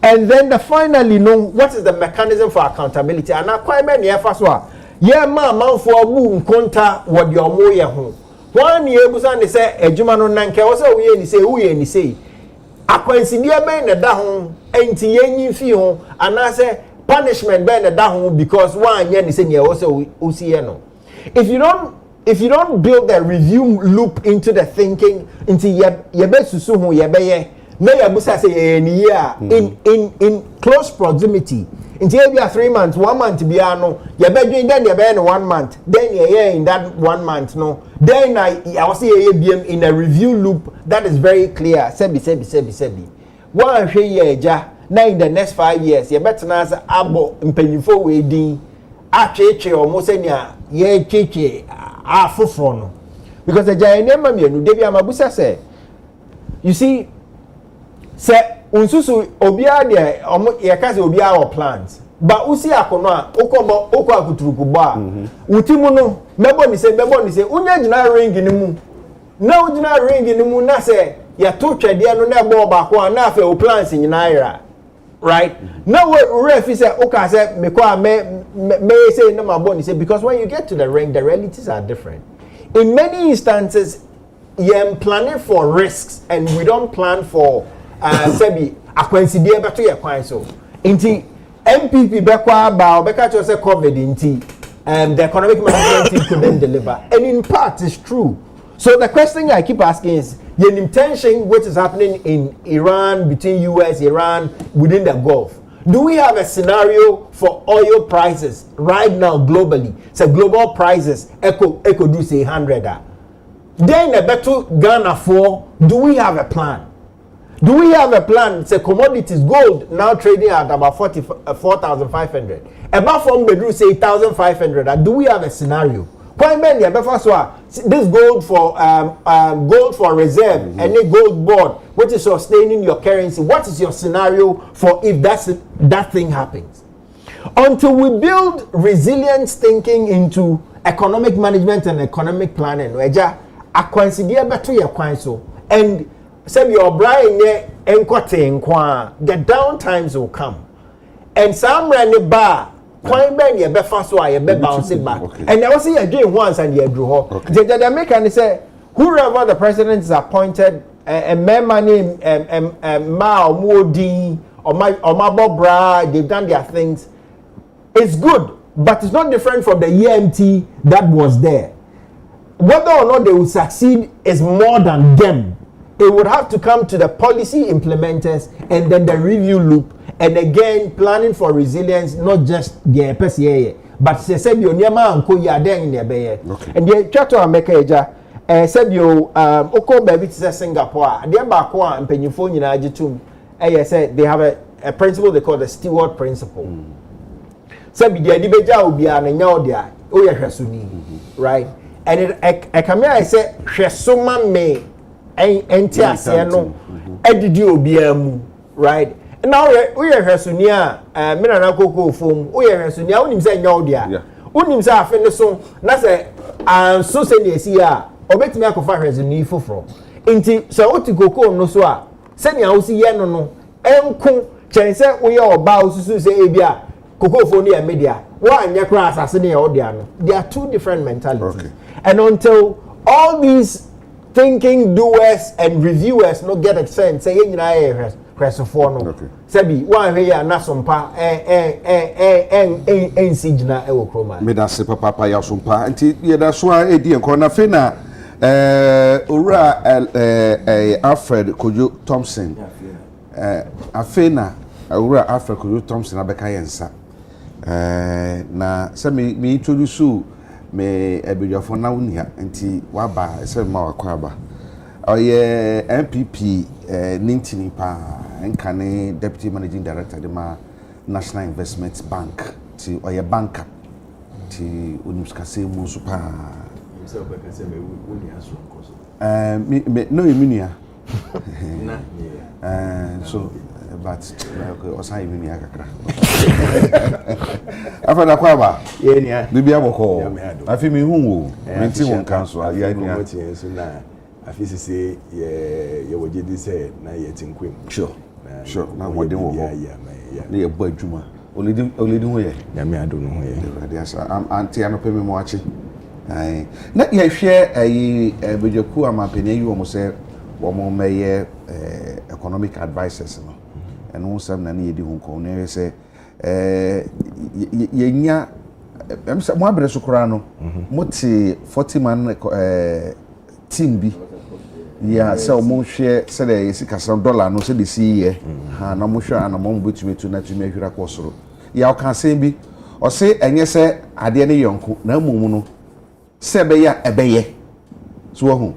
And then finally know what is the mechanism for accountability. And I quite many first one. Yeah, man for boom conta what your moye home. 1 year busan they say ejuma no nanke wo say we ni say who ye ni say. Akwansidia ben na da ho enti yenyi fi ho ana say punishment ben na da ho because one year ni say ne wo say o see no. If you don't build the review loop into the thinking into ye be susu ho ye be ye na ya busa say ni year in close proximity into ye 3 months 1 month bia no ye be dwen then ye be in 1 month then ye in that 1 month no then I was say ye biem in a review loop that is very clear sebi one hwe ye eja na in the next 5 years ye betena as abo mpanyimfo we din atweetwe omo se nia ye twetwe afofo no because eja enema mienu de bia mabusa say you see say unsusu obia de omo ye ka say obia our plans ba usi akono a okọ akuturukubo a utimu no mebo ni se unya gina ring ni mu na ugina ring ni mu na say ya to twede no na ebo ba ko na afa o plans nyina ira right now we refi say oka say me ko me say na mabo ni say because when you get to the ring the realities are different. In many instances you planning for risks and we don't plan for sebi akwansidie beto ye kwan so nti MPP bekwa ba obeka cho say COVID nti the economic management team couldn't deliver, and in part it's true. So the question I keep asking is the intention which is happening in Iran, between US, Iran, within the Gulf. Do we have a scenario for oil prices right now globally? So global prices echo do say 100. Then the better Ghana for, do we have a plan? Do we have a plan? Say commodities, gold now trading at about 4,500. Above from Bedru say 1,500. Do we have a scenario? Quite many. This gold for reserve and a gold board, which is sustaining your currency. What is your scenario for if that thing happens? Until we build resilience thinking into economic management and economic planning, and say your brain the down times will come, and some ran bar. Quite many a fast so I bounce it back. And I was see again once and you drew her. The American say whoever the president is appointed and money Ma or Modi or my Bobra, they've done their things. It's good, but it's not different from the EMT that was there. Whether or not they will succeed is more than them. It would have to come to the policy implementers and then the review loop. And again, planning for resilience, not just the PCA, but said you near man, Koya, then in their bay. And the Chato America, said you, Oko baby to Singapore, the Bakwa and Penifon in Ajitum. I said they have a principle they call the steward principle. Said the Adibeja will be an Anyodia, Oya Hasuni, right? And a camera I said, Shesuma may, and Tiasiano, Edidio Biamu, right? Now we are Hasunia, Mirana Coco Foam, we are Hasunia, unim say Yodia. Unim say Fenderson, Nasa, and so say Sia, or bet me I could find as a new from. Inti, so to go no so. Send your house yano no, Enco, Chense, we are about to say Abia, Coco Fonia media. One your class as any audiano. They are two different mentalities. Okay. And until all these thinking doers and reviewers no get a sense, say in I Cresofono. Sebi, one here, Nasompa, and Signa Eocroma. Medase Papa Yasumpa, and that's why Eddie Corner Fena, Ura Alfred Koyo Thompson, Afena, Ura Alfred Koyo Thompson, Abekayensa. Na, send me introduce you, me ebedwafo na unia nti waba ese ma wakwaba oye MPP nintini pa nkane deputy managing director de ma National Investment Bank ti oye banker ti uniskase mu so pa so be ka se me unia so nkoso no eminia na so but osan eminia kakra afana kwaba ye nia bibi aboko afi mi hu wo menti won kanso ya nia so na afi sisi ye wogedi se na ye tinkwem sure na modern wo na ye bo adwuma oledi ho ye na me ado no ho ye ade asa anti anope me mo achi na ye hwe ayi bejaku amapene yi wo mo se wo mo meye economic advisors no eno sam na ye di hu ko na se ye nya mo abre so kura no mo ti 40 man team bi ya se o mo hwe se de yesika $1 no se de si ye ha na mo hwe ana mo betumi tu na tumi ahwira ko soro ya o kan se bi o se enye se ade ne yonko na mumu no se be ya ebeye so ho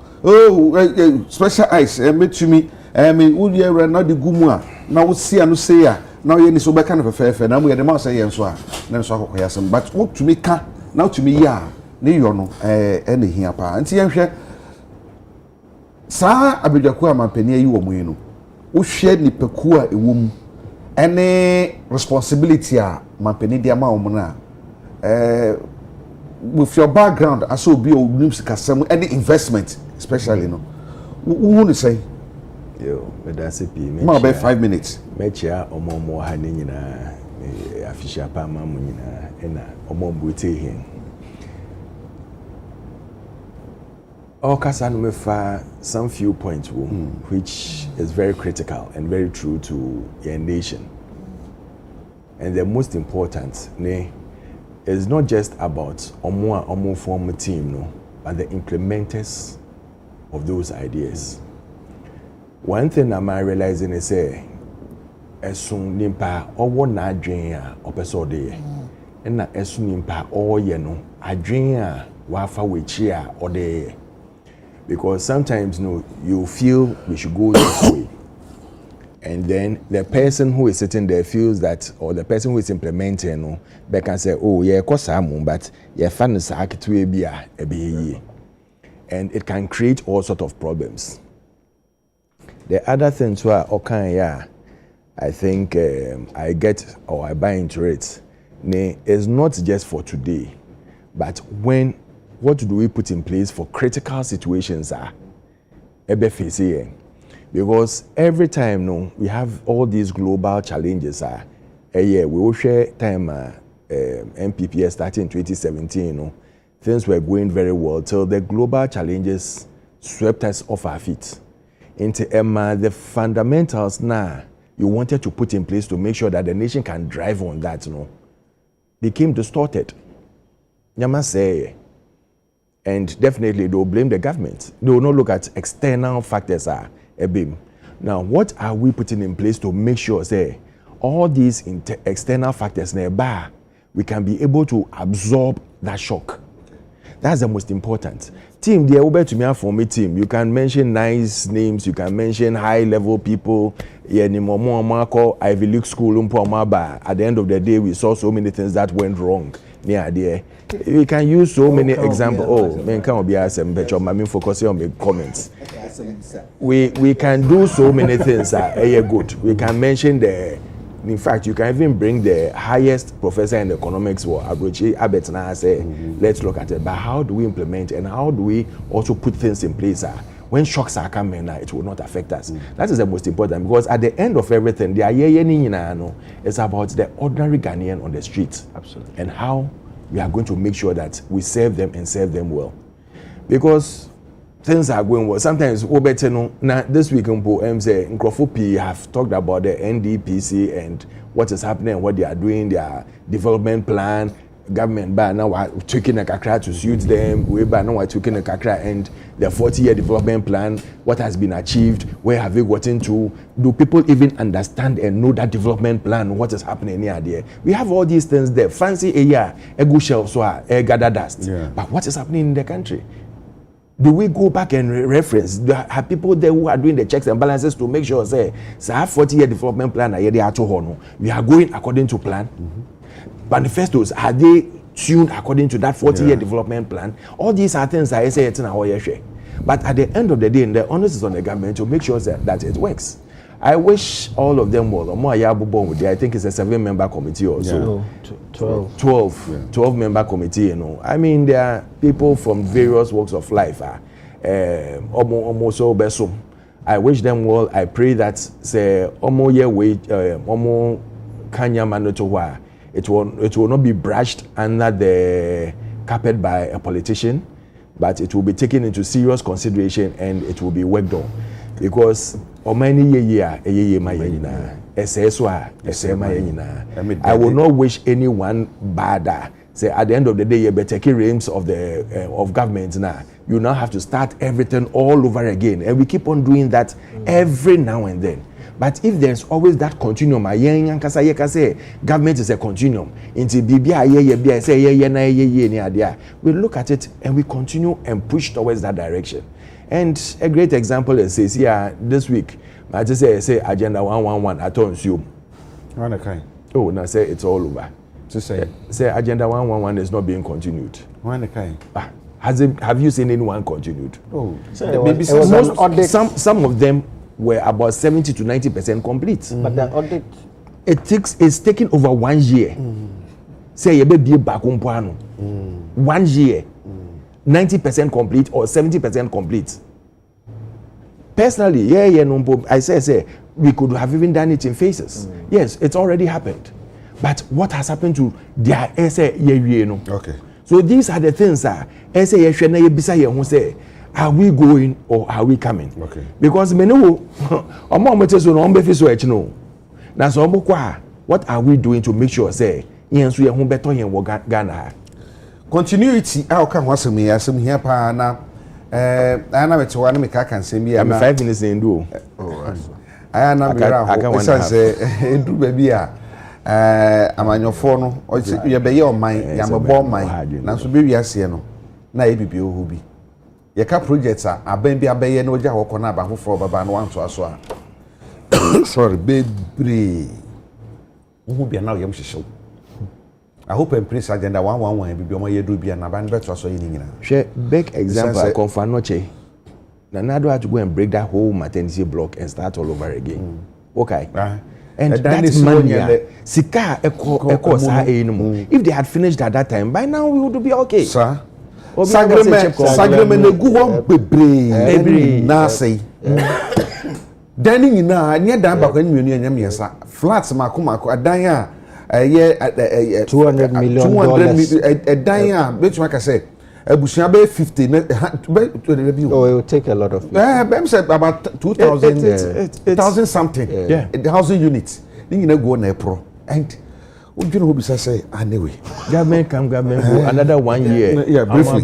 special ice betumi me wudi awra na de gumu a na wo sia no se ya na ye ni so be kan fefefe na mo ye de ma se ye nso a na nso akokoya sem but wo tumi ka na tumi ya ne yo no ene hia pa nti ye hwe saa abedwaku amampani yi wo mu yi no wo hwe nipaku a ewom ene responsibility a mampani dia ma wo mu na with your background as obi o nims kasam any investment especially no who ni say yo me da se pi me ma be 5 minutes me chia omomo ha ne nyina official pa ma mu nyina ena omombo te hin Okasa no me fa some few points which is very critical and very true to your nation. And the most important is not just about omo form team no, but the implementers of those ideas. One thing I'm realizing is esun nimpa owo na adwen a opeso de na esun nimpa oye no adwen a wa fa wechi a ode. Because sometimes you feel we should go this way. And then the person who is sitting there feels that, or the person who is implementing, they can say, oh, yeah, but and it can create all sorts of problems. The other thing too, I think I get or I buy into it, is not just for today, but what do we put in place for critical situations because every time we have all these global challenges we will share time MPPS starting in 2017 things were going very well till the global challenges swept us off our feet into the fundamentals now you wanted to put in place to make sure that the nation can drive on that became distorted. Nyama say. And definitely they will blame the government. They will not look at external factors. Now, what are we putting in place to make sure, all these external factors nearby, we can be able to absorb that shock? That's the most important. Team, the Uber to me for me team. You can mention nice names. You can mention high-level people. Ivy League school. At the end of the day, we saw so many things that went wrong. We can use so many examples. Focusing on the comments. We can do so many things. Good. We can mention in fact, you can even bring the highest professor in economics, or Abrochi Abetna, say, let's look at it. But how do we implement and how do we also put things in place? When shocks are coming, it will not affect us. That is the most important, because at the end of everything, it's about the ordinary Ghanaian on the street. Absolutely. And how we are going to make sure that we serve them and serve them well. Because things are going well. Sometimes, this week, Nkrofopi have talked about the NDPC and what is happening and what they are doing, their development plan, government by now we're taking a kakra to suit them, way by now we're taking a kakra, and the 40-year development plan, what has been achieved, where have we gotten to? Do people even understand and know that development plan, what is happening here there? We have all these things there. Fancy a year, a good shelf, so a gather dust. Yeah. But what is happening in the country? Do we go back and reference? Have people there who are doing the checks and balances to make sure, say, 40-year development plan, we are going according to plan? Manifestos, are they tuned according to that 40-year development plan? All these are things I say it's in our share. But at the end of the day, the onus is on the government to make sure that it works. I wish all of them well. I think it's a 7-member committee also. 12-member committee, you know. I mean, there are people from various walks of life. I wish them well. I pray that say it will not be brushed under the carpet by a politician, but it will be taken into serious consideration and it will be worked on. Because I will not wish anyone bad. Say at the end of the day, you better take reins of the of government now. You now have to start everything all over again, and we keep on doing that every now and then. But if there's always that continuum, government is a continuum. We look at it and we continue and push towards that direction. And a great example is says here this week, I just say Agenda 111 at Onsium. Oh, now say it's all over. To say Agenda 111 is not being continued. Have you seen anyone continued? Oh, maybe some of them were about 70 to 90% complete. But the audit, it's taken over 1 year. Say you be back 1 year. 90% complete or 70% complete. Personally, I say we could have even done it in phases. Yes, it's already happened. But what has happened to their essay? Okay. So these are the things that say, are we going or are we coming? Okay. Because many what are we doing to make sure say Ghana? Continuity can was me as some here pa na ana betwa na me ka kan sem bia I'm 5 minutes in do. I na be ra say edu ba bia amanyofo no ye be ye oman ya mebo man na so be wiase no na ye bibie ohu bi ye ka projects aban bi abaye na oja hokọ na aba foforo baba na wanto aso a sorry baby ohu bia na yem hyehyew. I hope and praise Agenda 111 be omo yedu bia na ban beto aso yin nyina. Share big example I confirm noche. Na Nado had to go and break that whole maternity block and start all over again. Okay. And that money sika eko sa enum. If they had finished at that time, by now we would be okay. Sir. Sagremen egu ho bebre na say. Dan nyina anya dan ba kwa nwenu anyam yesa. Flats mako adan a 200 million a dan betuma ka say abusia be 50 oh, it will take a lot of people. Said about 2,000 something. Yeah. The housing units. Nyina go na pro and you know who say anyway. Government go another 1 year. Yeah, briefly.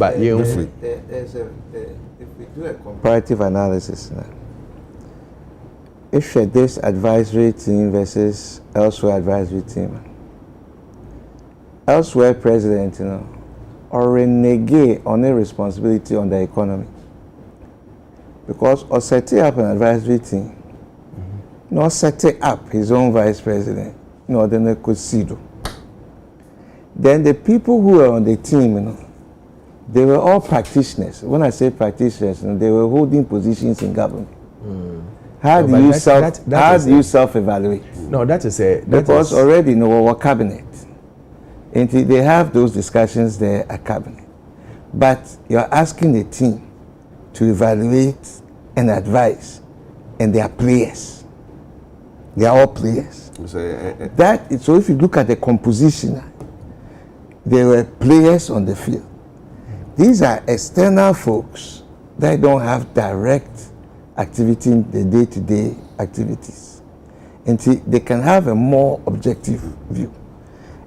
If we do a comparative analysis now, if this advisory team versus elsewhere advisory team, elsewhere president, or renege on a responsibility on the economy, because or setting up an advisory team, not setting up his own vice president, then they could see. Then the people who were on the team, they were all practitioners. When I say practitioners, they were holding positions in government. How do you self-evaluate? No, because already in our cabinet, and they have those discussions there at cabinet. But you're asking the team to evaluate and advise, and they are players. They are all players. So if you look at the composition, they were players on the field. These are external folks that don't have direct activity in the day-to-day activities. And they can have a more objective view.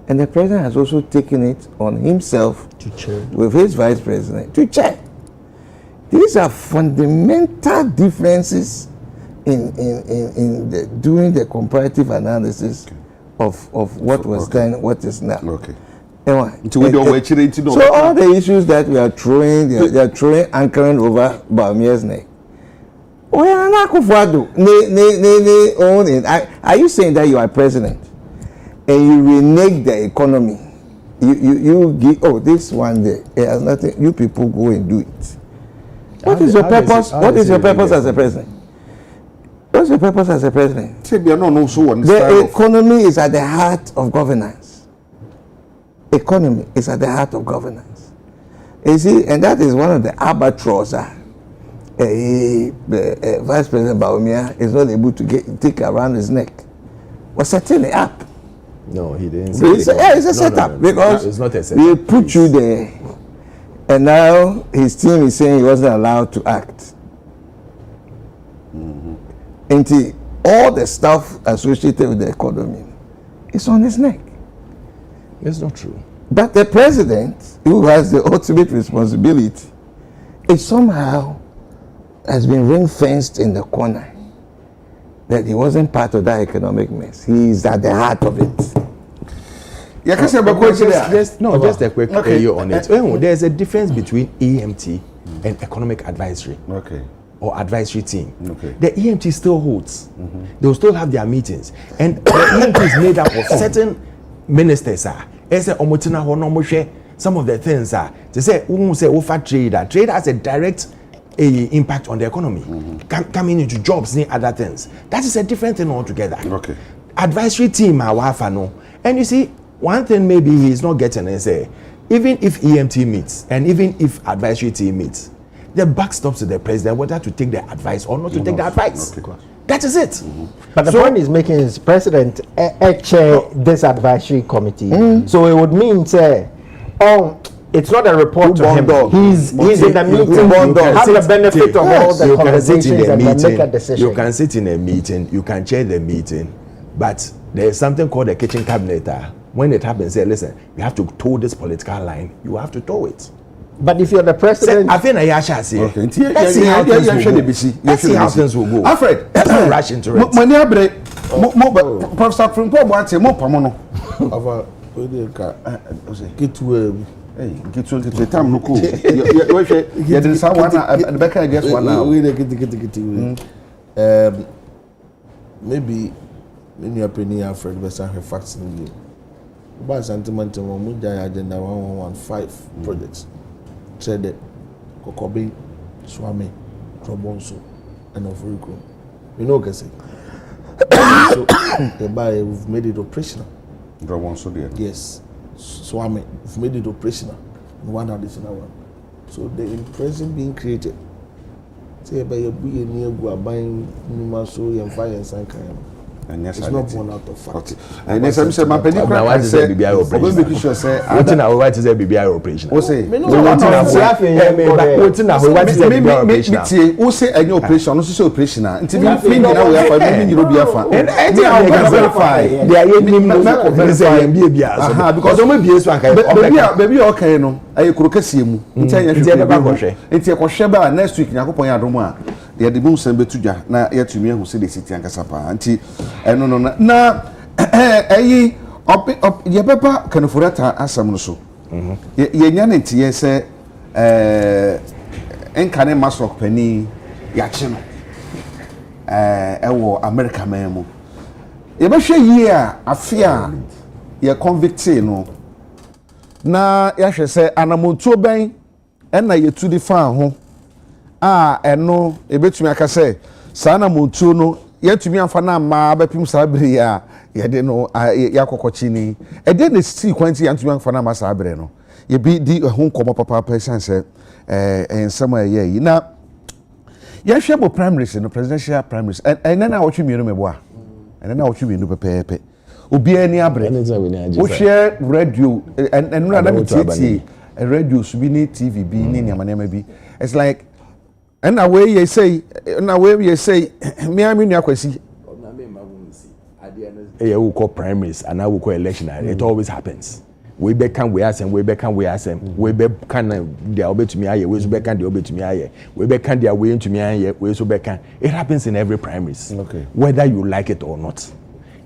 And the president has also taken it on himself to chair with his vice president to chair. These are fundamental differences in doing the comparative analysis of what was then, what is now. Okay. So all the issues that we are throwing, they are throwing anchoring over Baumia's neck. Are you saying that you are president and you renege the economy? You give, this one day, it has nothing, you people go and do it. What is your purpose? What is your purpose as a president? What's your purpose as a president? The economy is at the heart of governance. Economy is at the heart of governance. You see, and that is one of the albatross. Vice President Bawumia is not able to take around his neck. We're setting it up. No, he didn't. It's a setup because it's not a setup. We put you there, and now his team is saying he wasn't allowed to act. Until all the stuff associated with the economy is on his neck. It's not true. But the president, who has the ultimate responsibility, is somehow has been ring-fenced in the corner. That he wasn't part of that economic mess. He is at the heart of it. Just a quick on it. There's a difference between EMT and economic advisory. Okay. Or advisory team. Okay. The EMT still holds. They will still have their meetings. And the EMT is made up of certain ministers. Some of the things are to say, trade has a direct impact on the economy. Coming into jobs and other things. That is a different thing altogether. Okay. Advisory team and you see, one thing maybe he's not getting is even if EMT meets and even if advisory team meets, the buck stops to the president whether to take the advice or not to take the advice. Okay. That is it. But the point he's making is president chair this advisory committee. So it would mean say, it's not a report to him. He's in the meeting. Have the benefit of all the conversations and then make a decision. You can sit in a meeting. You can chair the meeting, but there is something called the kitchen cabinet. When it happens, say, listen, you have to toe this political line. You have to toe it. But if you're the president, I think I shall say. Okay. Let's see how things will go. Alfred, let's not rush into it. Professor Frimpo wants a more pamono. Get well. Hey, get the time no cool. You didn't say one at the back. I guess one now. Maybe in your opinion, Alfred, best have facts in you. But sentiment on Muja agenda 1115 projects. Said Kokobe, Swami, Trobonso, and Ofuriko. You know, Cassie. So, we've made it operational. Trobonso, dear. Yes. Swami, we've made it operational. One additional one. So the impression being created. Say, by your being near buying Numaso and fire and Sankai. And yes, it's not born out of fact. And yes, I'm saying, my penny crack. I said, BBI operation. What in our right is a BBI operation? Who say? What in our right is a BBI operation? Who say any operation? Who say operation? Until we have 5 million euro. And I verify. They are because only BS baby okay no. I could kesi mu. Nti ekwohwe ba next week nyakopon ya adomu a de de bu nsem betudwa na yatumi ehu se de city ankasa pa. Nti eno no na eyi ye pepa kanforata asam no so. Ye nya nti ye se enkane masok pani ya che no. Ewo America man mu. Ye be hwe yi a afia ye convicted no. Na yahwe se anamontuo ben na yetudi fa ho eno ebetumi aka se sa anamontuo no yetumi afa na ma bepim sa bere ya yede no yakokochi ni ede na si kwanti yantumi afa na ma sa bere no ye bi di ho nkomo papa person se ensema ye yi na yahwe bo primaries no presidential primaries na na wotwe mienu mebo na wotwe mienu pepepe obi ani abre o share radio and no na me radio so bi ni TV bi ni nyama bi it's like and away you say me nua kwasi na me ma bu si ade we call primaries and now we call election. It always happens. We can we ask them, we can we ask them, we can the obey to me aye, we can the obey to me aye, we can the way to me aye, we can. It happens in every primaries. Okay. Whether you like it or not.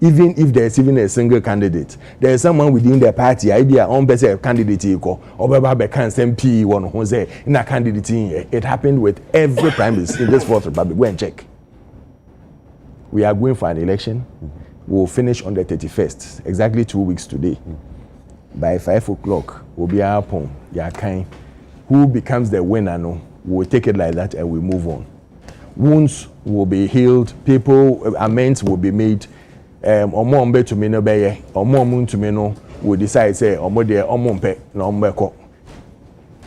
Even if there's even a single candidate, there is someone within the party, idea on better candidate equal, or Baba can send P one who say in a candidate. It happened with every primaries in this Fourth Republic. Go and check. We are going for an election. We'll finish on the 31st, exactly 2 weeks today. By 5 o'clock, we'll be up on Yakai. Who becomes the winner? No, we'll take it like that and we move on. Wounds will be healed. People, amends will be made. Omo mbe to me no beye. Omo mun to me no. Will decide say omo de omo mpe na omo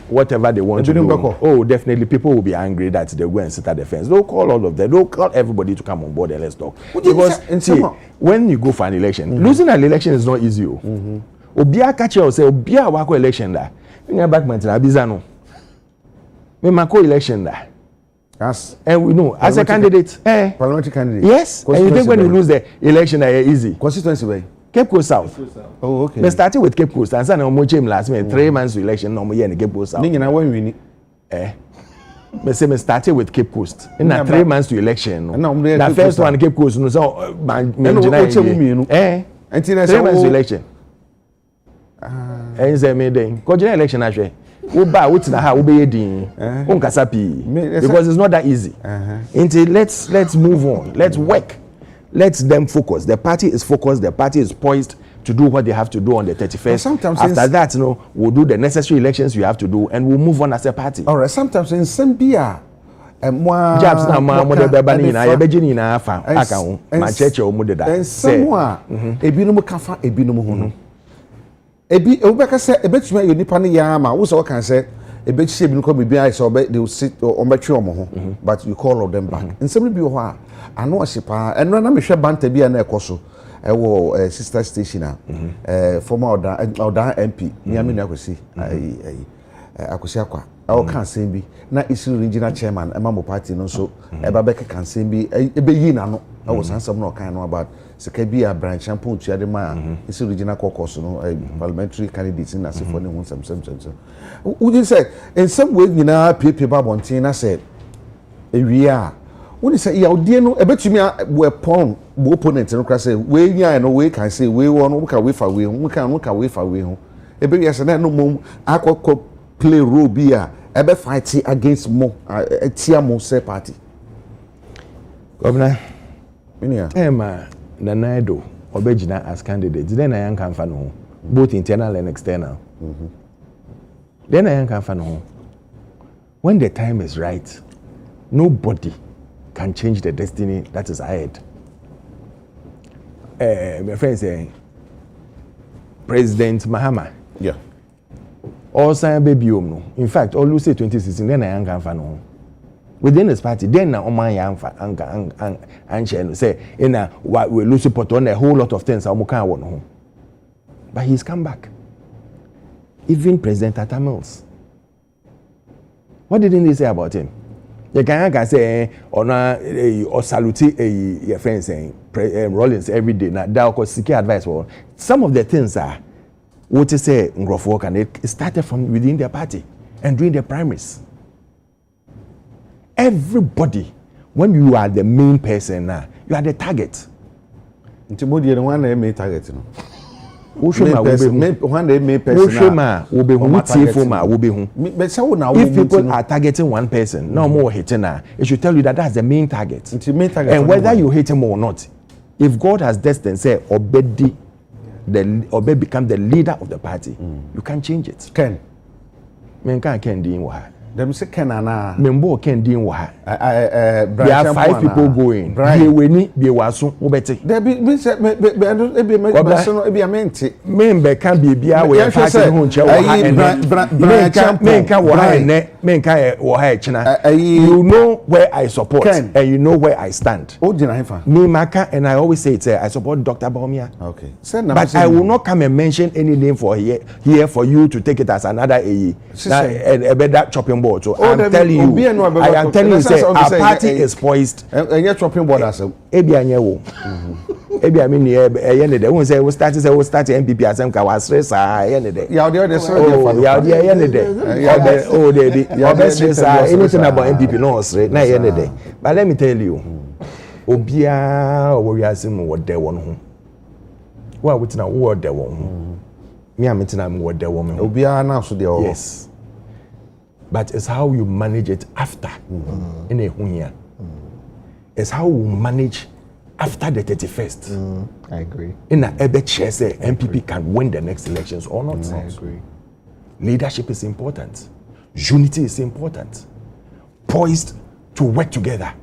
whatever they want to do. Oh, definitely people will be angry that they go and sit at the fence. They'll call all of them. They'll call everybody to come on board and let's talk. Because see, when you go for an election, losing an election is not easy. Obia catch you say obia wako election da. You backman na bizano. Me mako election da. Yes. And we know as a candidate, parliamentary candidate. Yes. And you think when you lose the election easy. Constituency way. Cape Coast South. Oh, okay. We started with Cape Coast and then we came last minute 3 months to election no more in Cape Coast South. Ninyi na when win. Me say me started with Cape Coast. In 3 months to election. No. The first one Cape Coast no so man Until 3 months to election. And say me then. Ko general election ahwe. Wo ba wo tina ha wo be din. Won kasa pi. Because it's not that easy. Until let's move on. Let's work. Let them focus. The party is focused. The party is poised to do what they have to do on the 31st. Sometimes after that, we'll do the necessary elections we have to do, and we'll move on as a party. All right. Sometimes in Zambia, jobs now, ma de bebani na yebejini na afa aka ho ma cheche o mu de da. And somewhere, ebinom kafa ebinom ho no. Ebi obeka say ebetuma yo nipa ne ya ma wo so kan say ebechi ebinom ko bibi ai so they will sit on betwe omo ho, but you call all them back. And some bi ho a ano osipa eno na mehwe banta bi na ekoso ewo sister station former oda MP Miami na akosi akosi akwa o kan sen bi na isi regional chairman emamo party no so eba be kan sen bi ebe yi na no ewo sansam no kan no about sika bi a branch champion tuade ma isi regional caucus no parliamentary candidates na se for ne hu sam would you say in some way nyina pepe babontin na say ewia when you say ya odie no ebetumi weapon bo opponent no kra say we nya no we can say we won we can we fa we we can we fa we ho ebe yes na no mom akoko play role bi a ebe fight against mo etia mo say party Governor minia Nanaido obejina as candidate then I can fa no both internal and external then I can fa no when the time is right nobody can change the destiny that is ahead. My friend saying President Mahama. Yeah. All sign baby no. In fact, all you say 2016, then I am fan no. Within his party, then na Oman Yang and say in a we lose support on a whole lot of things. But he's come back. Even President Tata Mills. What didn't they say about him? You can say or salute your friends saying Rollins every day. Now that was seeking advice for some of the things are what to say Ngrofo and it started from within their party and during the primaries. Everybody, when you are the main person now, you are the target. Ntimodi the one main target no. If people are targeting one person, no more hitting her, it should tell you that that's the main target. And whether you hate him or not, if God has destined, say, Obedi become the leader of the party, you can't change it. Ken. Men can't do what. Them say Kenana. Membo can do what. There are 5 people going. They will need be wasu ubeti. There be Member can be away party home you know where I support and you know where I stand. Me Maka and I always say it I support Dr. Baumia. Okay. But I will not come and mention any name for here for you to take it as another AE. That chopping board. So I'm telling you, I am telling you, say our party is poised. And you're chopping board as a Ebianyewo. Ebi I mean ye ne say we start MPP asem ka wa stress ye ne de. Yeah, the sorry ye ne de. Oh dey be stress anything about MPP no stress na ye ne de. But let me tell you. Obia wo wi asem wo de wo no ho. Wo a wetina wo de wo ho. Me am wetina wo de wo me ho. Obia na so de wo. Yes. But it's how you manage it after. In a hunya. It's how we manage after the 31st. I agree. In a ebe chair say MPP can win the next elections or not. I agree. Leadership is important. Unity is important. Poised to work together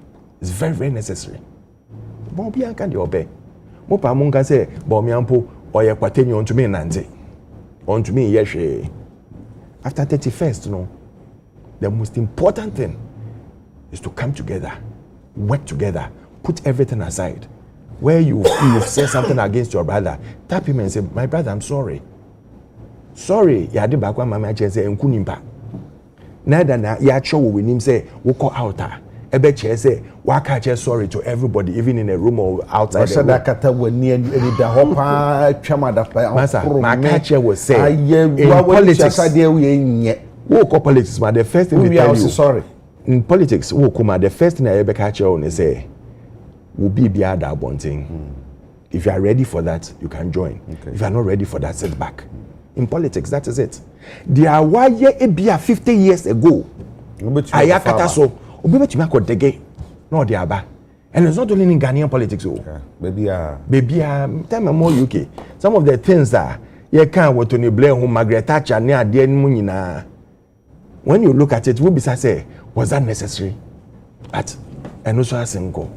is very, very necessary. But obi an kan de obey. Mo pa mo nka say bo mi ampo oye kwatenyi onto me nante. Onto me yehwe. After 31st no, the most important thing is to come together, work together, put everything aside. Where you say something against your brother, tap him and say, my brother, I'm sorry. Sorry, ya de bakwa mama che say enku nimpa. Neither na ya cho we nim say we call outer. Ebe che say waka che sorry to everybody, even in a room or outside the room. That kata wani any da hopa chama da pa. Masa, my catcher will say in politics. Who call politics, man? The first thing we tell are you. Sorry. In politics, who come the first thing I ever catch you on say, will be beyond that one thing. If you are ready for that, you can join. Okay. If you are not ready for that, sit back. In politics, that is it. There are why ye 50 years ago. Ayakata so obi to make dege no dey aba. And it's not only in Ghanaian politics. Baby time more UK. Some of the things that you can't what Tony Blair who Margaret Thatcher near the end. When you look at it, we be say, was that necessary? But and also as go.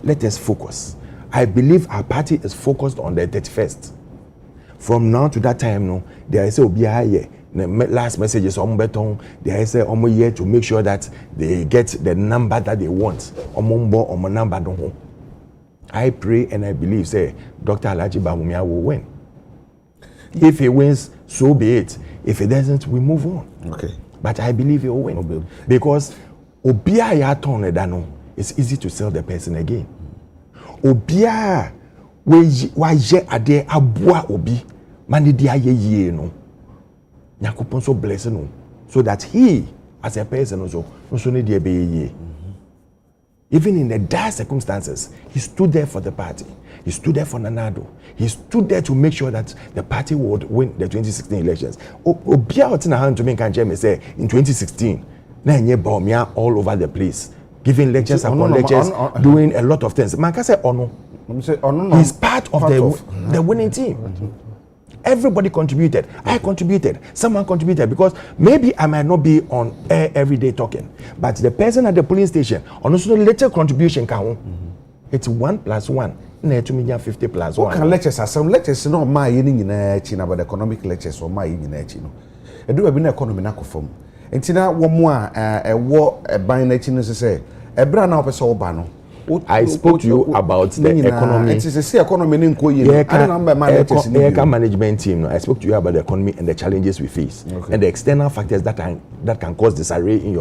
Let us focus. I believe our party is focused on the 31st. From now to that time, no, there is a OBI. The last message is on beton. There is a year to make sure that they get the number that they want. Number don't. I pray and I believe, say, Dr. Alhaji Bawumia will win. If he wins, so be it. If he doesn't, we move on. Okay. But I believe he will win. Because Obia ya turn edano, it's easy to sell the person again. Obia wa je ade abua obi mani dia ye no. Nyakopon so bless no so that he as a person also no need to be ye. Even in the dire circumstances, he stood there for the party. He stood there for Nanado. He stood there to make sure that the party would win the 2016 elections. Obia otina hand to me can say in 2016, na nye baumia all over the place, giving lectures upon lectures, doing a lot of things. Man can say ono. He's part of the winning team. Everybody contributed. I contributed. Someone contributed because maybe I might not be on air every day talking, but the person at the polling station, also little contribution can. It's 1 + 1. Na 2 50 + 1. Can lectures are some lectures no ma ye ni na chi na about economic lectures or ma ye ni na chi no. Edu be na economy na kofom. Enti na wo mo a ewo ban na chi no say e bra na opese oba no. I spoke to you about the economy. It is a economy in Koye. I remember my management team. No, I spoke to you about the economy and the challenges we face, and the external factors that can cause disarray in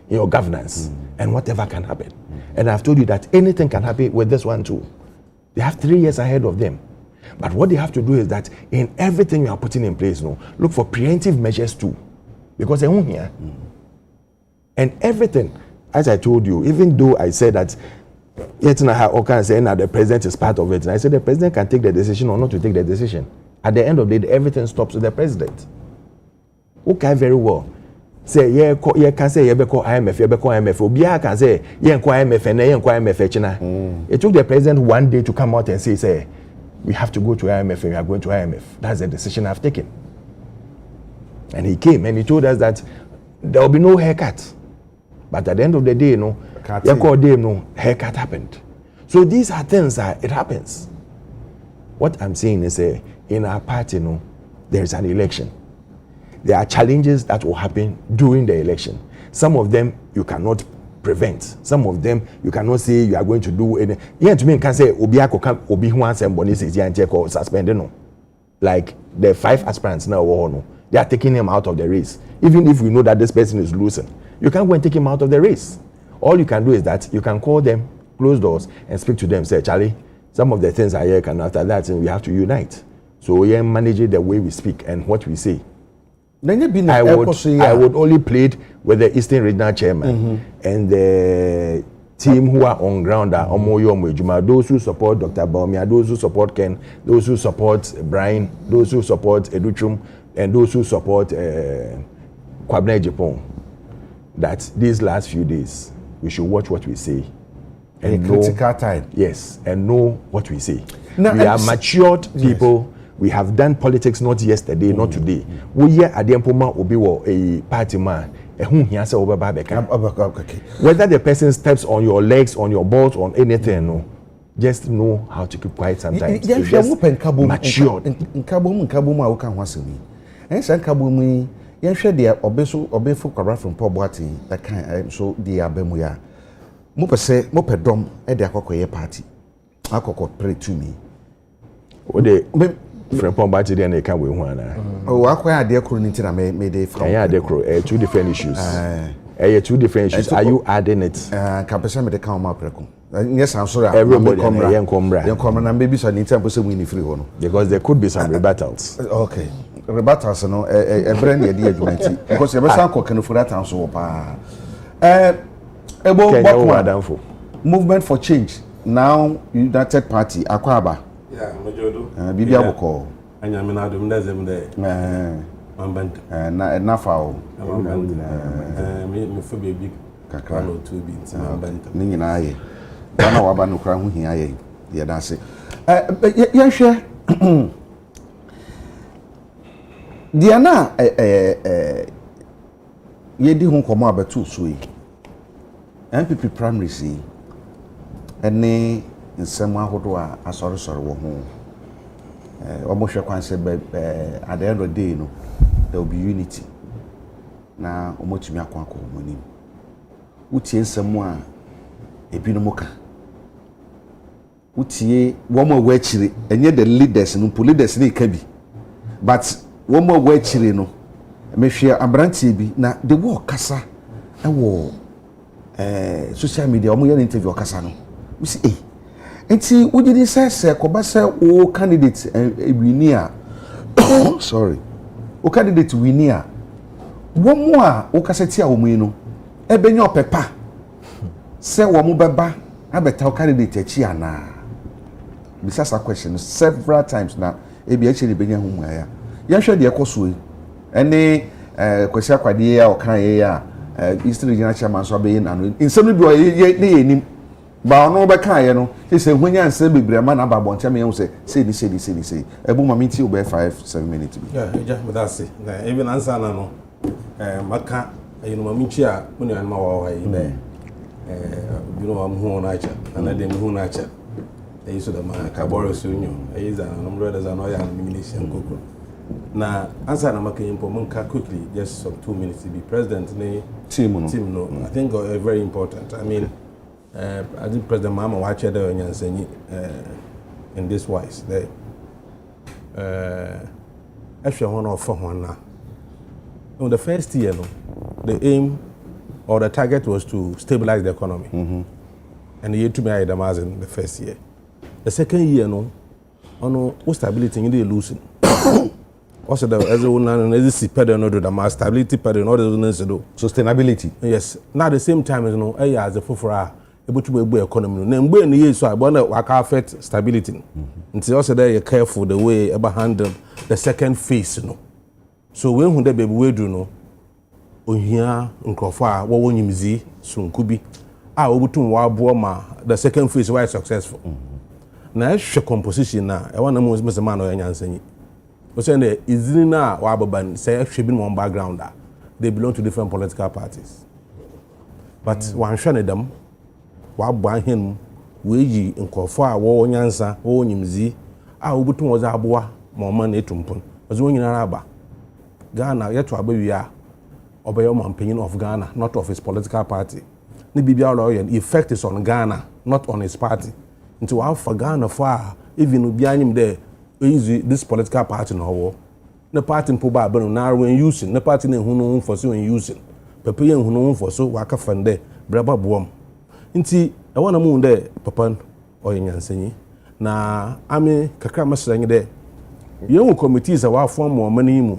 your governance, and whatever can happen. And I've told you that anything can happen with this one too. They have 3 years ahead of them, but what they have to do is that in everything you are putting in place, no, look for preemptive measures too, because they won't hear. And everything, as I told you, even though I said that. Yet now can say now the president is part of it. And I said the president can take the decision or not to take the decision. At the end of the day, everything stops with the president. Okay, very well. Say yeah can say be call IMF, be call IMF. Obia can say yeah call IMF and yeah call IMF China. It took the president one day to come out and say we have to go to IMF and we are going to IMF. That's the decision I've taken. And he came and he told us that there will be no haircut. But at the end of the day, haircut happened. So these are things that it happens. What I'm saying is, in our party, there is an election. There are challenges that will happen during the election. Some of them you cannot prevent. Some of them you cannot say you are going to do any. Yeah, to me, can say obi who answer bonus suspended. No, like the 5 aspirants now, they are taking him out of the race. Even if we know that this person is losing, you can't go and take him out of the race. All you can do is that you can call them, close doors, and speak to them. Say, Charlie, some of the things I hear can after that we have to unite. So we are managing the way we speak and what we say. I would only plead with the Eastern Regional Chairman and the team who are on ground are those who support Dr. Baumia, those who support Ken, those who support Brian, those who support Educhum, and those who support Kwabena Japan, that these last few days we should watch what we say and know, critical time. Yes, and know what we say. Now, we are matured people. Yes. We have done politics not yesterday, not today. We hear Adiempoma Obi wo a party man. Whether the person steps on your legs, on your balls, on anything, no, just know how to keep quiet sometimes. Just matured. Nkabom a woka ho asemi. Ensa nkabom yi, yen hwe de obefu kwabra from Pobwati that kind so the abemu ya. Mo pedom e de akokoye party. Akokọ pray to me. O de from Pobwati dey na kan we hu ana. Oh, akoya ade kro ni tina me dey from. Yeah, ade kro two different issues. Two different issues. Are you adding it? Can person me dey kan ma preko. Yes, I'm sorry. Everybody come na maybe so ni time person we ni free ho no. Because there could be some rebuttals. Okay. Rebuttals no brand dey adwumenti because you be san ko kan for that time so pa. Movement for change. Now United Party Akwaba. Yeah, Majodo. Bibi aboko. Anya me na dum na zem de. Mambant. Na fawo. Me for baby kakra no 2 beats mambant. Ni nyina aye. Bana waba no kra ho hia aye. Ye da se. Ye hwe dia na ye di ho komo abetu so yi. MPP primaries yi. Ene nsɛm ahodo a asɔresɔre wɔ ho ɔmo hwɛ kwan sɛ at the end of the day no there will be unity na ɔmo tumi akɔ ɔmo nim wotie nsɛm a ebinom ka wotie wɔn a wɔ akyire ɛnyɛ the leaders no leaders ne ka bi but wɔn a wɔ akyire no mehwɛ abranteɛ bi na de wɔ kasa ɛwɔ social media ɔmo yɛ interview ɔkasa no we see enti wugidi sɛ koba sɛ o candidate wini a sorry o candidate wini a womu a o kaseti a womu yi no ebenye opepa sɛ womu beba abeta o candidate achi ana bisa question several times na ebi achi ne benya hu ya hwɛ de ekoso yi ene kwasi akwade ya o kan ya Eastern Regional Chairman so abeyi na no nsɛm bi o ye ne yenim ba ono be kan ye no se hwanya nsɛm bebre ma na ba boncha me hu se sei ebu ma minti o be 5-7 minutes bi ja but that's it na even answer na no maka you know ma minti a munu an ma wa wa yi na you know am hu na acha na dem hu na acha e so da ma ka boro so nyu e za na no brothers and oya nomination kokoro na answer na maka yimpo mun ka quickly just some 2 minutes to be president ne team no I think very important. I mean I think President Mahama watched the Nyansenyi in this wise. Actually, one of one now. In the first year, the aim or the target was to stabilize the economy. And the year to me, I in the first year. The second year, no stability in the losing. Also, as a woman, as a pattern, no do the stability pattern, all the do sustainability. Yes. Now at the same time, as a fufura. Able to be economy. Na mgbe na yeso abona waka affect stability. Until also there you careful the way able handle the second phase no. So when hu dey baby we do no ohia nkrofo a wo wonyimzi sunkubi a obutum wa abo ma the second phase why successful. Na hwe composition na e wana mo mesema na yansanyi. We say na izini na wa ababan say hwe bi no background they belong to different political parties. But one hwe them wabɔ ahen weyi nkɔfo a wɔwɔ nyansa wɔwɔ nyimzi a obutum wɔdze aboa ma ɔma na etumpon ɔdze wɔn nyinaa aba Ghana yɛto aba wi a ɔbɛyɛ ɔmampanyin of Ghana not of his political party ne bibia ɔyɛ effect is on Ghana not on his party nti wafa Ghana for a even obi anyim dɛ eyi this political party na ɔwɔ ne party mpo ba abɛn na when using ne party na ehunu ho for so when using pepe yɛ ehunu ho for so waka fande braba boam nti I want to move there, Papa or Yansenyi. na ame kakra masranye de yɛn committees a wa form mo mani mu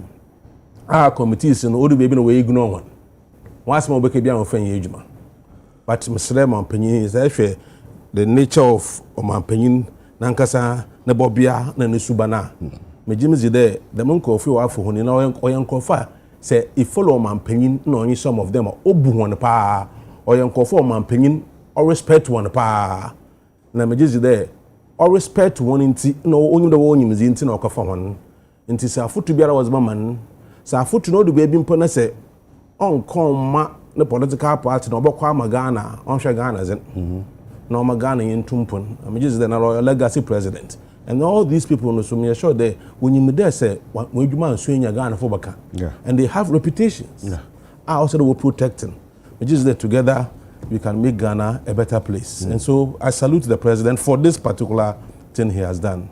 committees no odu baby no we ignore one asɛm obeka bia wɔfa yɛ adwuma but mesrɛ mampanyin is ehwe the nature of mampanyin nankasa na bobia na ne suba na megimzi de the monkofi wa afo honi na oyankofa say if follow mampanyin na only some of them obu hon pa oyankofa mampanyin or respect one pa na megimzi de or respect one nti na onyim de wonyimzi nti na okofa hon nti sa afotu biara was man sa afotu no do baby mpo na say on ma the political party no bokwa magana on hwe Ghana zen no magana yentumpon I'm just the legacy president and all these people no so me sure they when you there say when you man so nya Ghana for baka and they have reputations I also will protecting we just there together we can make Ghana a better place and so I salute the president for this particular thing he has done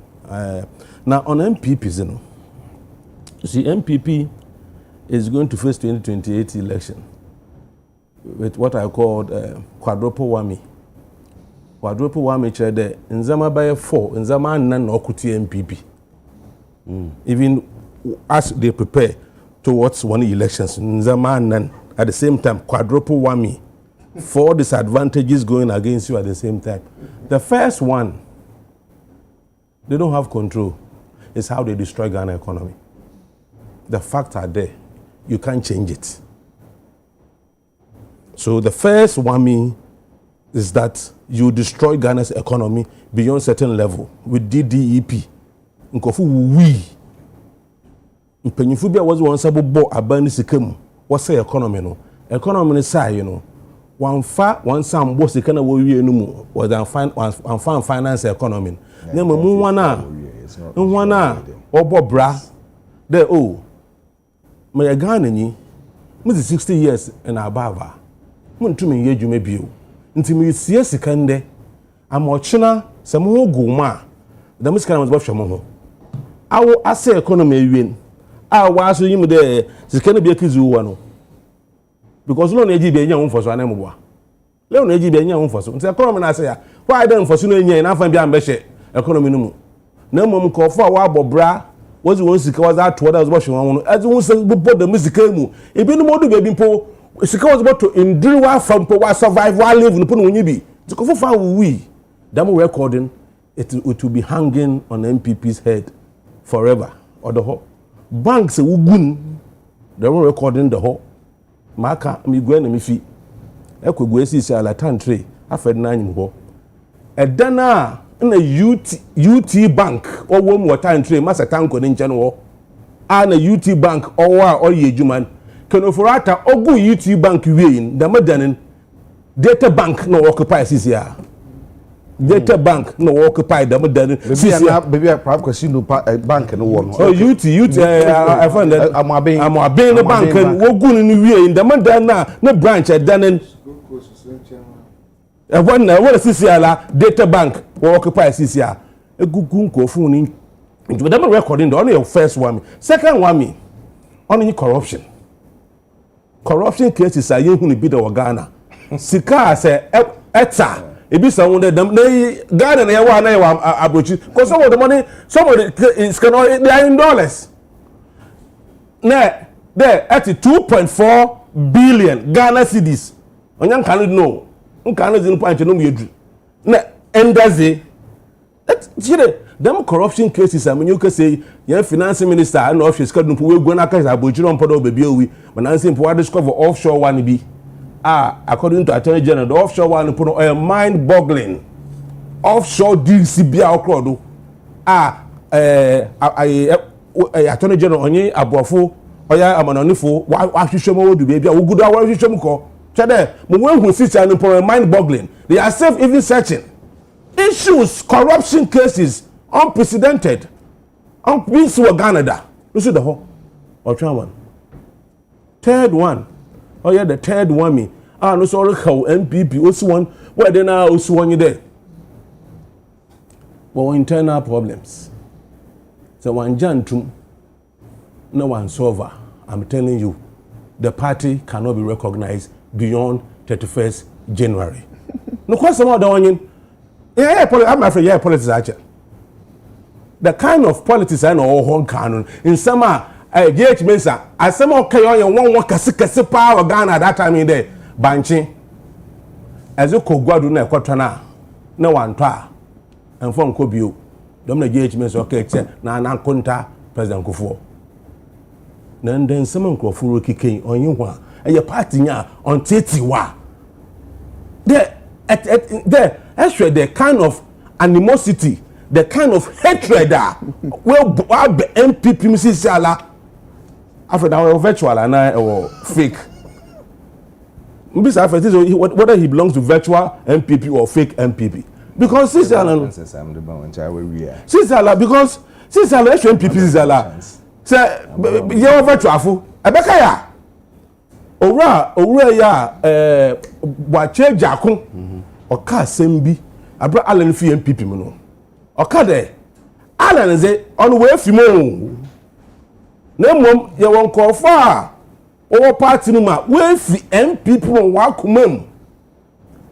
now on MPPs you see MPP is going to face 2028 election with what I called quadruple whammy. Quadruple whammy chair there. Nzama by 4, Nzama nan okuti MPP. Even as they prepare towards one elections, Nzama nan at the same time quadruple whammy. 4 disadvantages going against you at the same time. The first one, they don't have control. It's how they destroy Ghana economy. The facts are there. You can't change it. So the first whammy is that you destroy Ghana's economy beyond certain level with DDEP. Nkofu we. Mpenyinfu bia was one sabo bo abani sikemu. What say economy no? Economy ni say you know. One sam bo sikana wo wie no mu. Was and finance economy. Then mu wana obo bra. There my Ghana ni. Muzi 60 years and above. Muntumi ye dwuma bio nti mi sie sika nde amochena se mo guma da musika na mo bafhwe mo ho awo ase economy awien awo aso yim de sika na bia kizu wa no because no na eji bia nya wo mfoso ana mo boa le no eji bia nya wo mfoso nti economy na ase ya why dem mfoso no nya na afa bia ambehye economy no mu na mom ko fo awo abobra wozi won sika was ato da was bafhwe wo no ezi won se bo da musika mu ebi no modu bia bi mpo sika was about to endure from power survive while live no put no nyibi to go for we that recording it will be hanging on MPP's head forever or the whole banks ugun the recording the whole maka mi gwe na mi fi ekogwe sisi ala tantry afed na anyim ho edana na UT bank owo mu tantry masa tanko ne nche no ho na UT bank owo a oye adwuma Kenoforata ogu UT bank wein the madanin data bank no occupy CCR data bank no occupy the madanin CCR baby private casino bank no one UT I find that I'm a bank and wogu ni wein the madana na branch danin one CCR la data bank will occupy CCR egugu nkofu ni but them recording the only your first one second one only corruption cases are you be the Ghana. Sika say eta ebi sa won dem na Ghana na yawa na yawa abrochi because some of the money some of the is they are in dollars. Na there at 2.4 billion Ghana cedis. Onyan kan no. Nkan no point no yedu. Na endaze them corruption cases I mean you can say your finance minister and office card no we go na ka abrochi no podo baby owi but na say we discover offshore one be according to Attorney General the offshore one put a mind boggling offshore deals bia okrodo Attorney General onye abofo oya amanonifo wa hwehwe mo wodu bia wo gudu wa hwehwe mo ko chede mo wen sit and put a mind boggling they are self even searching issues corruption cases unprecedented unprecedented in Canada. You see the whole or one third one the third one me no sorry how MPP also one where they now also one you there but internal problems so one jantum no one solver I'm telling you the party cannot be recognized beyond 31st January no question about the onion. Yeah, I'm afraid politics actually. the kind of politics I know Hong Kong in summer DH Mensa as some okay on one kasi power Ghana at that time in there banching as you could go to na kwatana na wantwa and from Kobio dom na DH Mensa okay na konta President Kufuor then some Nkrofo kike on you one and your party nya on tetiwa there actually the kind of animosity, the kind of hatred that will be MPP Mrs. Sala after that were virtual and or fake. Whether he belongs to virtual MPP or fake MPP. Because Sala because Sala MPP Sala say you virtual abekaya owura ya wache jako oka sembi abra Allen fi MPP mu no oka de Allen ze on we fi mu na mom ye won ko fa o party no ma we fi MPP won wa komam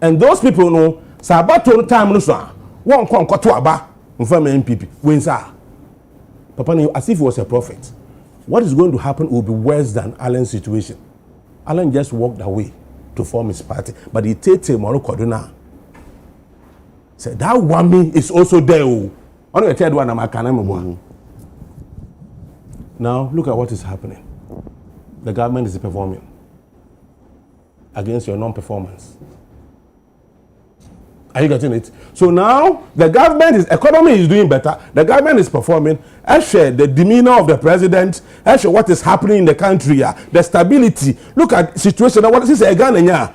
and those people no sabato time no so won ko nkoto aba mfa ma MPP when sir papa no as if he was a prophet. What is going to happen will be worse than Allen's situation. Allen just walked away to form his party, but he takes a Moro Koduna. Said that Wami is also there. Only the third one I'm a Now look at what is happening. The government is performing against your non-performance. Are you getting it? So now the government economy is doing better. The government is performing. I share the demeanor of the president. I share what is happening in the country. The stability. Look at the situation. What is this Ghana?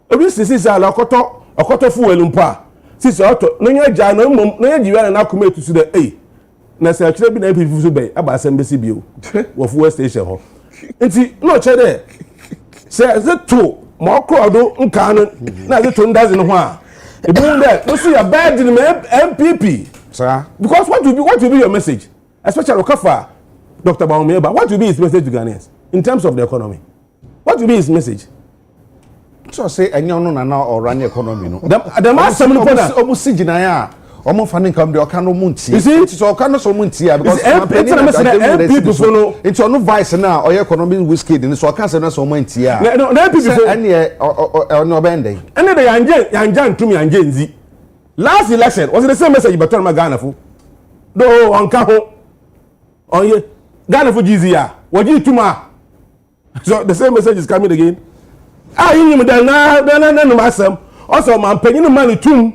This is a lokoto fu elumpa. This auto. No nya no jiwa na kuma to the eh. Na se akire bi na people so be aba assembly bio. Wo fu station ho. Nti no che there. Say to mo crowd nka no na ze to ndazi no ho a. Even there, you see a bad in MPP, sir. Because what will be your message, especially Okafor, Dr. Bawumia? What will be his message to Ghanaians in terms of the economy? What will be his message? So say, and you know now or run the economy. No, the master almost Sijinaya, almost funding come the Okano Munti. You see, it's Okano so Munti because MPP it's no vice now or your economy whiskey in the so can't say no so Munti. No, MPP and no bending. And then Yanjan to me and Genzi. Last election was the same message but turn Ghana for. No, on Kaho. Oh, yeah, Ghana for GZA. What you tuma? So the same message is coming again. Ah, you know, then also, man, paying the money to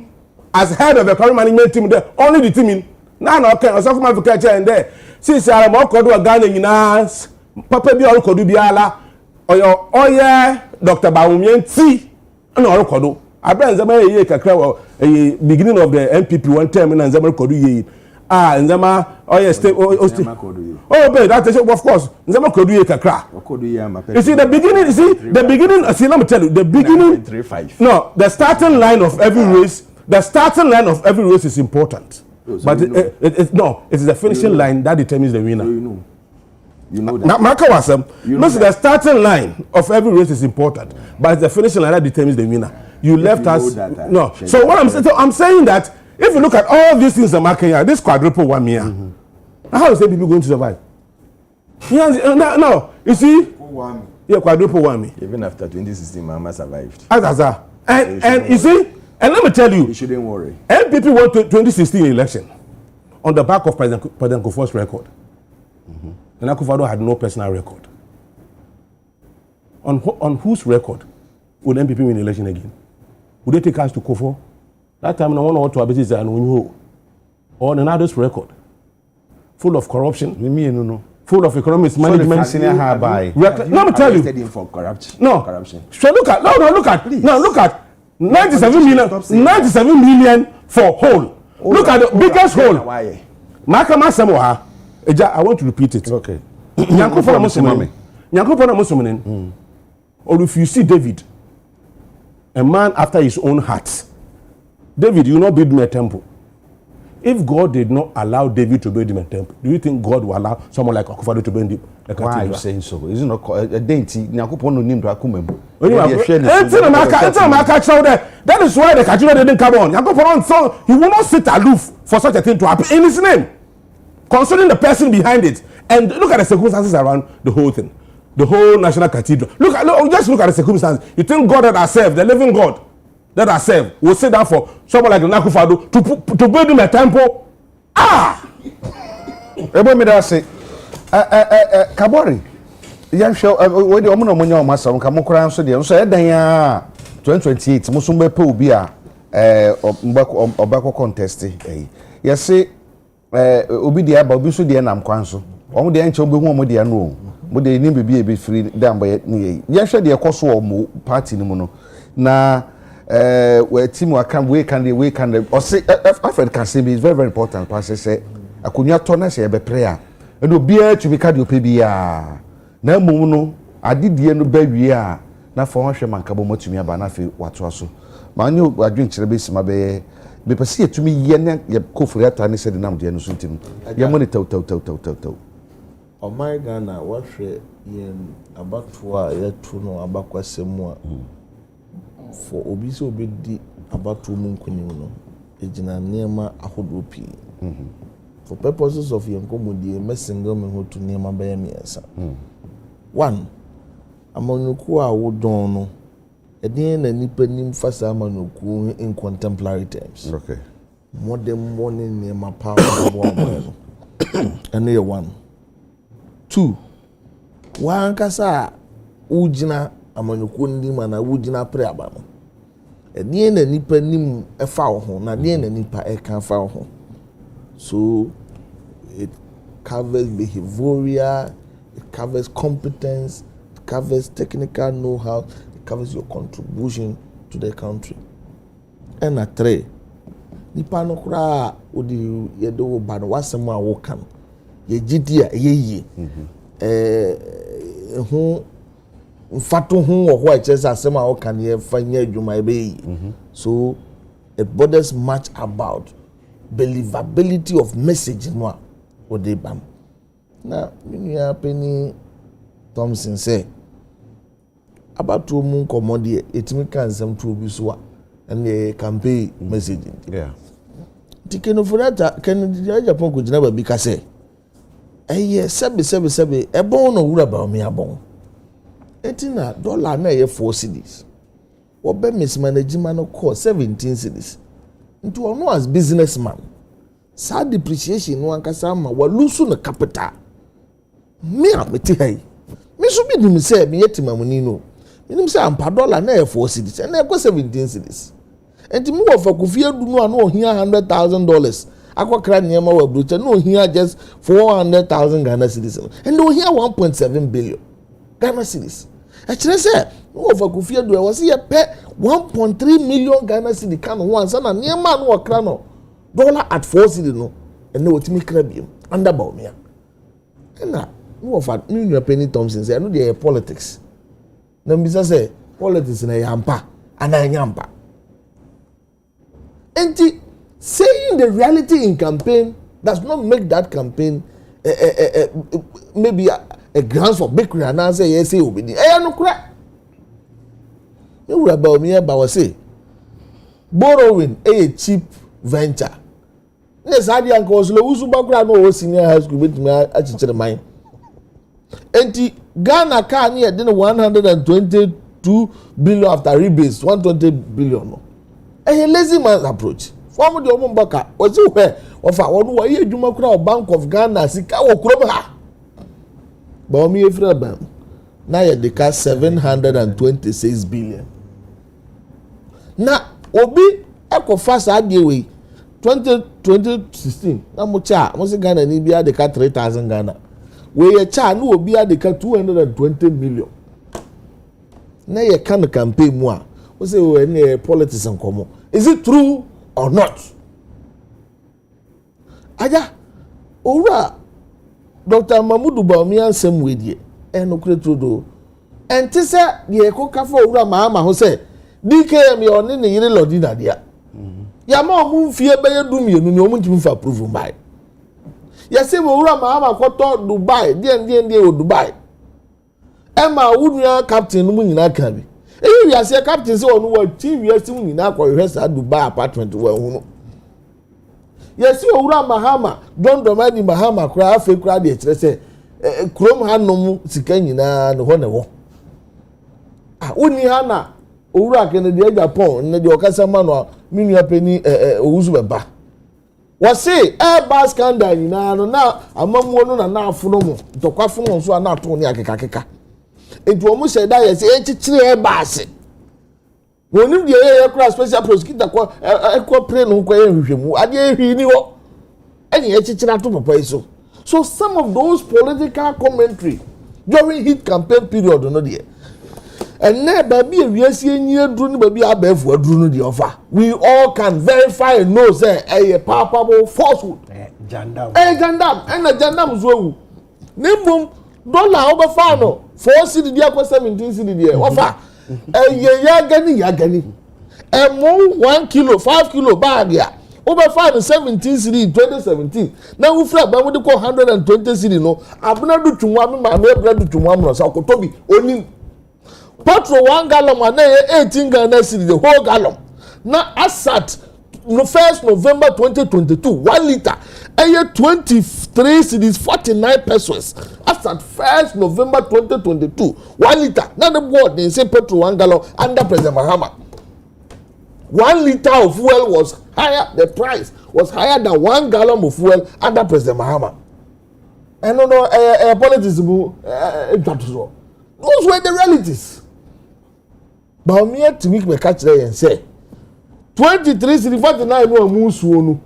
as head of the current management team there, only the team in. Now, okay, I saw my catcher and there. Since I am all called a Ghana in us, Papa be all could be ala, or your yeah, Dr. Bawumia T, and all could. I bring them a beginning of the MPP one term and Zama could ye. Ah, and Zama, oh yes, oh, but that is of course, Zama could ye kakra. You see, the beginning, see, let me tell you, the beginning, no, the starting line of every race. The starting line of every race is important, but it's the finishing line that determines the winner. You know that. The starting line of every race is important, but it's the finishing line that determines the winner. You left us no. So what I'm saying that if you look at all these things, this quadruple 1 year, how is people going to survive? No, you see, yeah, quadruple 1 year. Even after 2016, Mama survived. And you see. And let me tell you, shouldn't worry. MPP won 2016 election on the back of President Kufuor's record. And Akufo-Addo had no personal record. On whose record would MPP win the election again? Would they take us to Kufuor? That time, no one or two abuses and win on another's record, full of corruption. Full of economic management. Let me tell you. For corruption. So look at. 97 million for whole. Look at the biggest hole. Makama Samoa. I want to repeat it. Okay. Nyankopona Muslimin. Or if you see David, a man after his own heart. David, you not build me a temple. If God did not allow David to build him a temple, do you think God will allow someone like Akufo-Addo to build him a cathedral? Why are you saying so? Isn't it a dainty? Nyankopon no nim to akumem. That is why the cathedral didn't come on. Nyankopon, so he will not sit aloof for such a thing to happen in his name. concerning the person behind it, and look at the circumstances around the whole thing, the whole national cathedral. Just look at the circumstances. You think God that I serve, the living God that I serve, will sit down for someone like Nana Akufo-Addo to build him a temple? Ebo me da say Kabori yan show we dey omo na omo nya o masam ka mokora nso dey nso edan ya 2028 mo so mbepe obi a obako contest ye say obi dey aba obi so dey nam kwan so omo dey nche obi hu omo dey no mo dey ni bibi e be free dan boy ni ye hwe dey koso omo party ni mu no na we team we can or say Alfred can say is very important pass say akonya to na say be prayer and obia to be card your pebia na mum no adidie no ba wie a na fo hwe mankabo motumi aba na fe wato aso ma nyu adwen kire be sima be pese yetumi ye na ye kofuri ata ne se de nam de no so ntim ye mo ne taw oh my Ghana what hwe yen abatu a yetu no abakwasemu a for obi so obi di abatu mu nkunim no ejina niema ahodo pi for purposes of yenkomodie mesingle me ho to niema ba ya miensa one amanoku a wodon no edin na nipa nim fasa amanoku in contemporary terms okay modern morning niema power no and ye one two wan kasa ujina amanoku ndim na ujina pre aba no edin na nipa nim efa wo ho na edin na nipa e kan fa wo ho. So it covers behavioral, it covers competence, it covers technical know-how, it covers your contribution to the country. And a three, nipa no kura odi yedo ba no wasem a wo kan ye gidi a ye ho mfato ho wo ho a chese asem a wo kan ye fanya adwuma be yi. So it borders much about believability of message no o dey bam na minia Penny Thompson say about to mun komode etimi kan sam to obi so a and the campaign message tikeno furata kan Japan ko jina ba bi ka say sebe ebon no wura ba me abon etina dollar na ye 4 cedis wo be mismanagement no cost 17 cedis into ono as businessman sa depreciation no ankasa ma wa lose no capital me ameti hai me so bi dim say me yetima muni no nim say ampa dollar na e 4 cedis and e go 17 cedis enti me wo fa kufie du no ano ohia $100,000 akokra niema wa brucha no ohia just 400,000 Ghana cedis and ohia 1.7 billion Ghana cedis e kire say wo fa kufie du e wo se ye pe 1.3 million Ghana cedi kan once na niema no okra no dollar at 4 cedi no and no otimi kra biem under baumia na no of new Penny Thompson say no dey politics na mbisa say politics na yampa ana yampa and saying the reality in campaign does not make that campaign maybe a grounds for victory and say yes say obedi no kra you were about me about say borrowing a cheap venture. Yes, I didn't cause Losu background no senior high school with me at mine. And Ghana can near 122 billion after rebates, 120 billion. A lazy man's approach. Former the Omo Baka was you where of our one way Jumakra Bank of Ghana, Sikawa Kroba. Baumi Efrabam. Now they cast 726 billion. Now, Obi Eco Fast Agya 2016 na mo cha mo se Ghana ni bia de ka 3,000 Ghana we ye cha no obi a de ka 220 million na ye kan campaign mu a o se we na politics nkomo is it true or not aja owura Dr. Mamudu Baumi ansem we die no kure do enti se ye ko ka fo owura ma ho se DKM ye oni ne yire lodi na dia yama omu fie beye dumienu ni omu ntimi fa approve by yase wo wura ma koto Dubai die o Dubai ema wunua captain mu nyina ka bi eyi yase captain se onu wa team yase mu nyina kwa hwesa Dubai apartment wa hu no yesi owura mahama don domadi mahama kura afi kura de kyerɛ sɛ krom ha nom sika nyinaa ne hɔ ne wɔ woni ha na owura Kennedy Japan ne de okasa ma no minua pani owusu beba wɔse airbus scandal nyinaa no na amamuo no na afono mu ntɔkwafo no nso na ato ne akekakeka enti wɔn hyɛ da yɛ sɛ ɛkyekyere airbus wɔnim deɛ yɛ kura special prosecutor kɔ pray no kɔ yɛ hwehwɛmu adeɛ hwi ni hɔ ɛne ɛkyekyere ato papa yi so some of those political commentary during heat campaign period no deɛ and now baby ewiase enyi duru ni baby abefu aduru no the offer we all can verify and know say a palpable falsehood jandam and a jandam zo nimbum dollar obefa no 4 cedi dia ko 17 cedi dia offer ya gani mo 1 kilo 5 kilo bag ya obefa no 17 cedi in 2017 na we fra ba mo de ko 120 cedi no abuna du tunwa me ma me bra du tunwa mo so kotobi oni petrol 1 gallon and 18 Ghana cedis the whole gallon. Now asat no 1st November 2022 1 liter and 23 cedis 49 pesos. Asat 1st November 2022 1 liter. Now the board they say petrol 1 gallon under President Mahama. 1 liter of fuel was higher. The price was higher than 1 gallon of fuel under President Mahama. And no politics those were the realities. But me to make me catch there and say 23 cedi 49 no amusuo no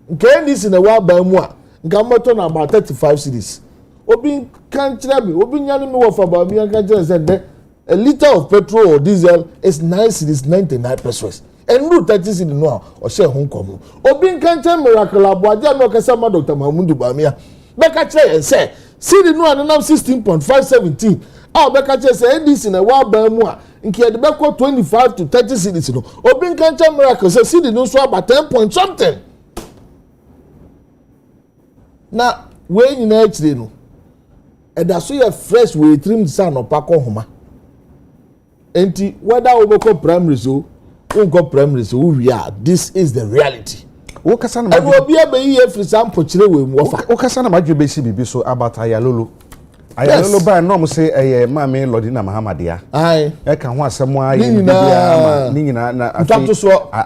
nke this in a while by mo nka moto na about 35 cedis obi kan kire bi obi nyane me wo fa ba mi kan kire say a liter of petrol or diesel is 9 cedis 99 pesos and no 30 cedi no o share ho nkom obi kan kire miracle aboaje no kasa ma Dr. Mahmudu Bamia be ka kire and say cedi no anam 16.517 be ka kire say this in a while by mo nke de be ko 25 to 30 cedis no obi nkan cha miracle say cedi no so about 10 point something na we nyina akire no da so ye fresh we trim san no pa ko homa enti whether we go primaries o go primaries o we are this is the reality wo kasa na ma obi abayi ye free sample kire we mu ofa wo kasa na ma dwe be si bibi so about ayalolo ayalolo ba no mo say maame Lordina Mahamadia ai e ka ho asem ayi bibia ni nyina na afi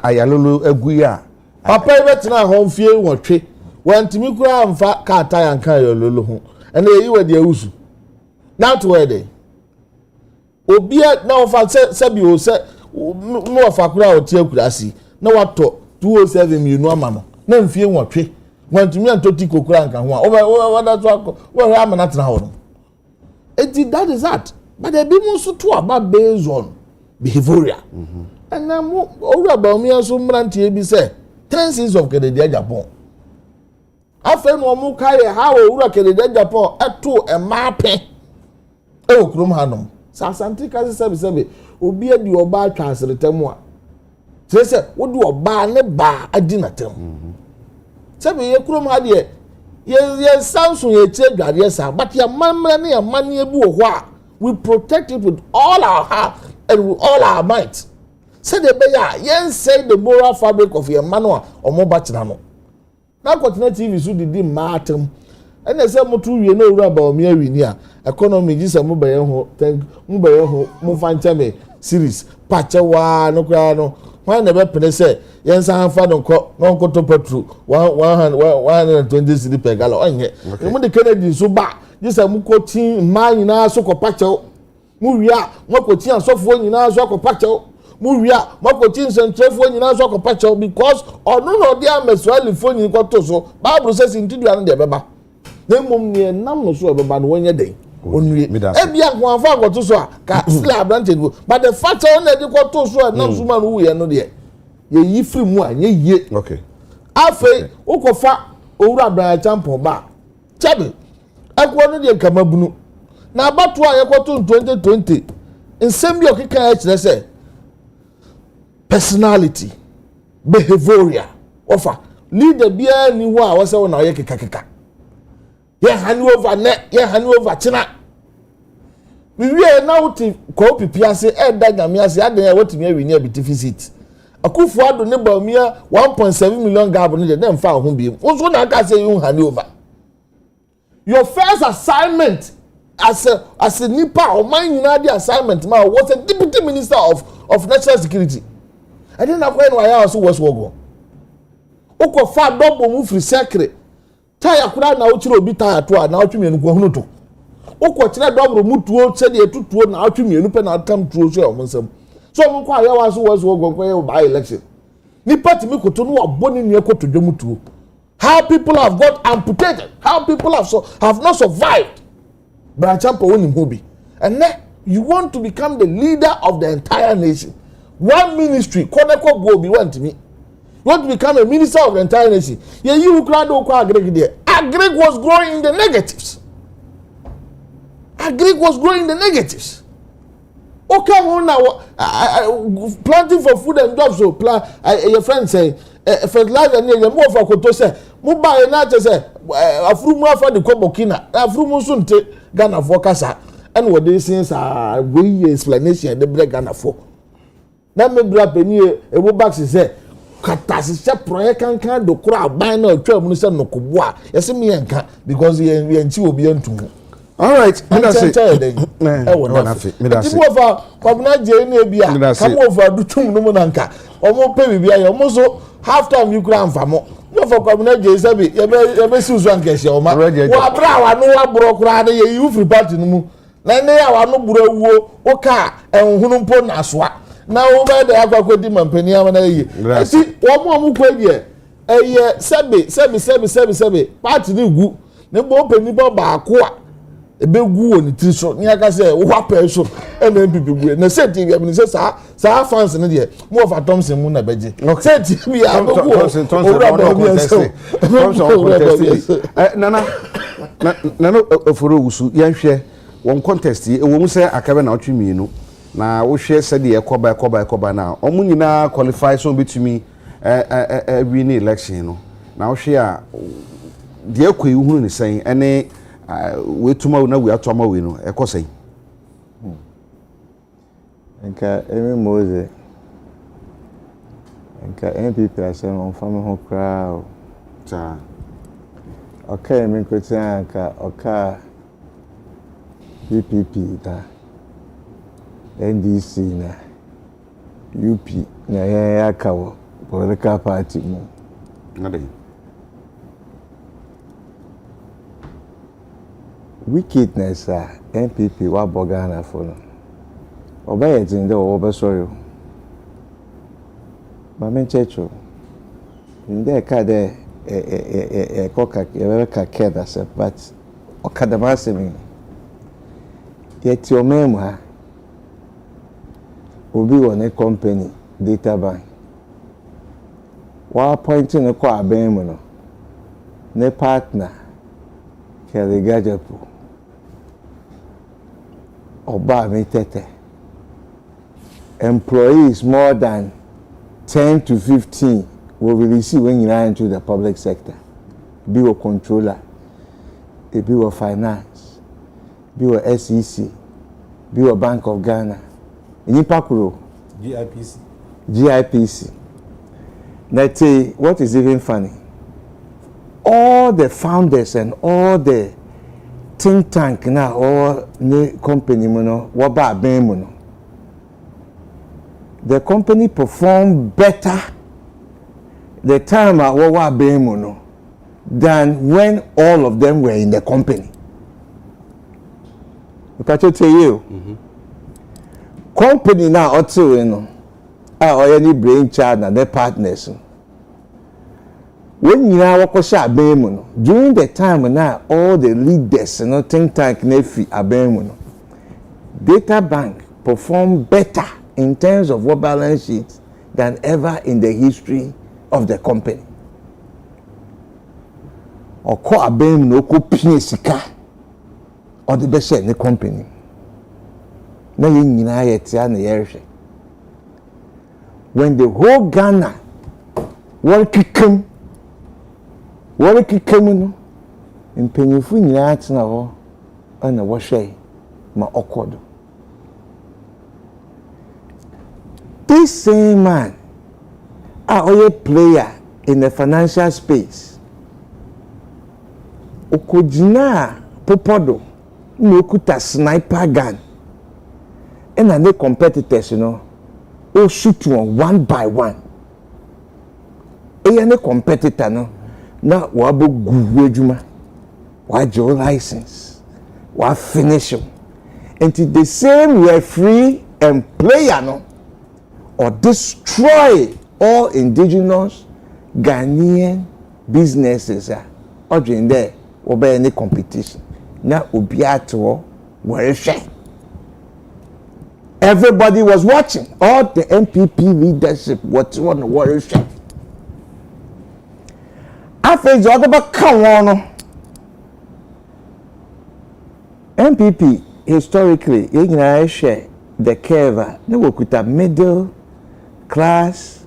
ayalolo aguya papa betina ho fie wotwe wantimi kura amfa ka ataya nka ayalolo ho ena eyi wade awusu that way dey obia na ofa se bi o se no ofa kura o tie kura si na wato 207 minu ama no na mfie wotwe wantimi antoti kokura nka ho a wada to akọ we amana tena ho no that is that. But the people so too about based on behavioral. And now, all about me, so many be say 10 cents of Kennedy Japan. After no more carry how we Kennedy Japan at 2 a mapping. Oh, Krum Hanum. Santi Casa Sabi, Obi a do bar translate more. Say, what do a bar ne bar a dinner term? Sabi, Krum had ye. Yes, Samsung ye check that yes, but your money and money we protect it with all our heart and with all our might. Say the bear, yes, say the moral fabric of your manual or more bachelor. Now, continue TV so did matter. And they say, Motu, you know, about me, near economy, this a mobile move find time series, Pachawa, no crano. Why never penny say, yes, I have found no to petrol 120 cedi per gallon. When the Kennedy so bad, this a mukotin, mine in our so pacho, Muria, Mokotin, and so forth in our so pacho, Muria, Mokotins and Trephone in our so pacho, because or no, dear Miss Wally phone in Cotoso, Bible says in Tidu and the Baba. Then mum near none so about 1 day. Only Ebia one for go to so ka slab branches but the fact on the go to so na suman who ye no de ye free mu anye ye okay afa ukofa owura bra champion ba chabe akwo no de kamabunu na abatu a ye kwato 2020 nsem bi okika ya kire say personality behavioral offer leader bia ni ho a wo se wo na ye keka ye hand over china we now to ko pipia say e da nyame ase adan ya wotimi awi ni deficit Akufo-Addo ne Bawumia 1.7 million gap no je dem fa ho bi. Wo na aka say you hand over. Your first assignment as a nipa or man unadi assignment was a deputy minister of national security. I didn't know when I also was wogo. Oko fa double move free secret. Tire kura na ochiro obi tire to na otwemi enu hunu to. Oko kire double mutuo se de etutuo na otwemi enu pe na come true so omonsam. So mo kwa ya was wogo kwa by election. Nipa timi koto no aboni ne koto dwomutuo. How people have got amputated, how people have not survived. Brachampo won him. And then you want to become the leader of the entire nation. One ministry, Koneko Gobi went to me. You want to become a minister of the entire nation. Yeah, you Agreg there. Agreg was growing in the negatives. Agreg was growing in the negatives. Okay, now planting for food and jobs. So, your friend say, fertilizer near your more for Koto say, Mobile na say, Afrumu for the Kobokina, Afrumu sunte Ghana for Kasa, and what they say are way explanation the break Ghana for. Now, me bra penny a box say, Katasi project can do crowd by no 12 minutes no kubwa. Yes, me and can because we and she will be on to. All right, me da say. Kwabena je bia come over do tum no nanka. Omo pe bibia ye omo so half time you kura mfamo. No for Kwabena je say be ye be si usu anke se oma. Wa bra wa no wa bro kura na ye you free party no mu. Na ne ya wa no bro wuo o ka enhunu mpo na soa. Na wo be da akwakodi mampani amana ye. Eti omo kwedie eye sebe party ni gu. Ne bo pani ba ko a ebe gu woni ti so ni aka say wo pa so e na bibi gu na say ti bi ni say sa fans ne de mo of Thompson mu na beje say ti bi a go Thompson nana oforo wusu yan hwe won contest e wo mu say akabe na otwe mienu na wo hwe say de ekoba na omu nyina qualify so betumi win election no na wo hwe a de akoi hunu ni sen ene we tuma na we atoma we no ekosai nka emi moze nka NPP asem on fam ho kra ta okay emi kwetia nka oka PPP da NDC na UP na ya kawo political party mu ngade wickedness NPP wa bogana for no obaye tin de wo sorry ma men checho inde ka de koka ka keda se but okada masemi yeti omemu ha obi won company data bank wa appointing ko abemu no ne partner Keligajapu Oba Metete employees more than 10 to 15 will be received when you enter into the public sector. Be a controller, be a finance, be a SEC, be a Bank of Ghana. Nipakuro GIPC. Now, what is even funny? All the founders and all the think tank now, all the company, the company performed better the time than when all of them were in the company. If I tell you, company now also, or any brain child and their partners. When you are during the time now, all the leaders, think tank nefi abemuno, data bank performed better in terms of what balance sheet than ever in the history of the company. Or call abemuno ko piesika or the best in the company. Na yina yetia na yershe. When the whole Ghana What came in mpanyinfo nyina atena ho ana wohwe ma okodo. This same man a player in the financial space. Okojina popodo no kuta sniper gun. And the competitors, all shoot one by one. Any competitor, now wabo guwejuma, wajo license, wa finish them. And the same referee and player, or destroy all indigenous Ghanaian businesses, or during there, or by any competition. Now, ubiato, where is she? Everybody was watching. All the MPP leadership was on the warrior ship. After the other come on. MPP historically, you share the curve. They work with a middle class,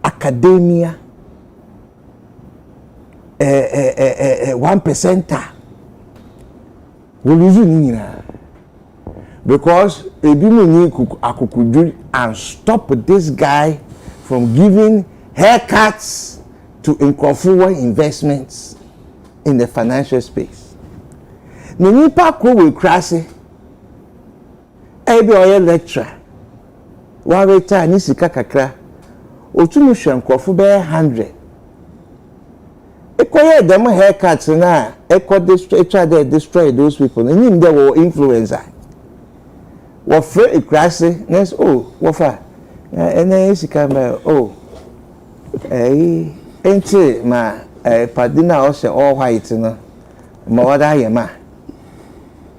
academia, 1%. We lose because and stop this guy from giving haircuts to incorporate investments in the financial space. Nipa ko we krase ebe oye lecturer wa reta ni sika kakra otunu hwenkrofo be 100 ekoye dem haircuts na destroy those people and him there were influencer what free krase next what for ene sika me enti ma padina o se all white no ma wada yema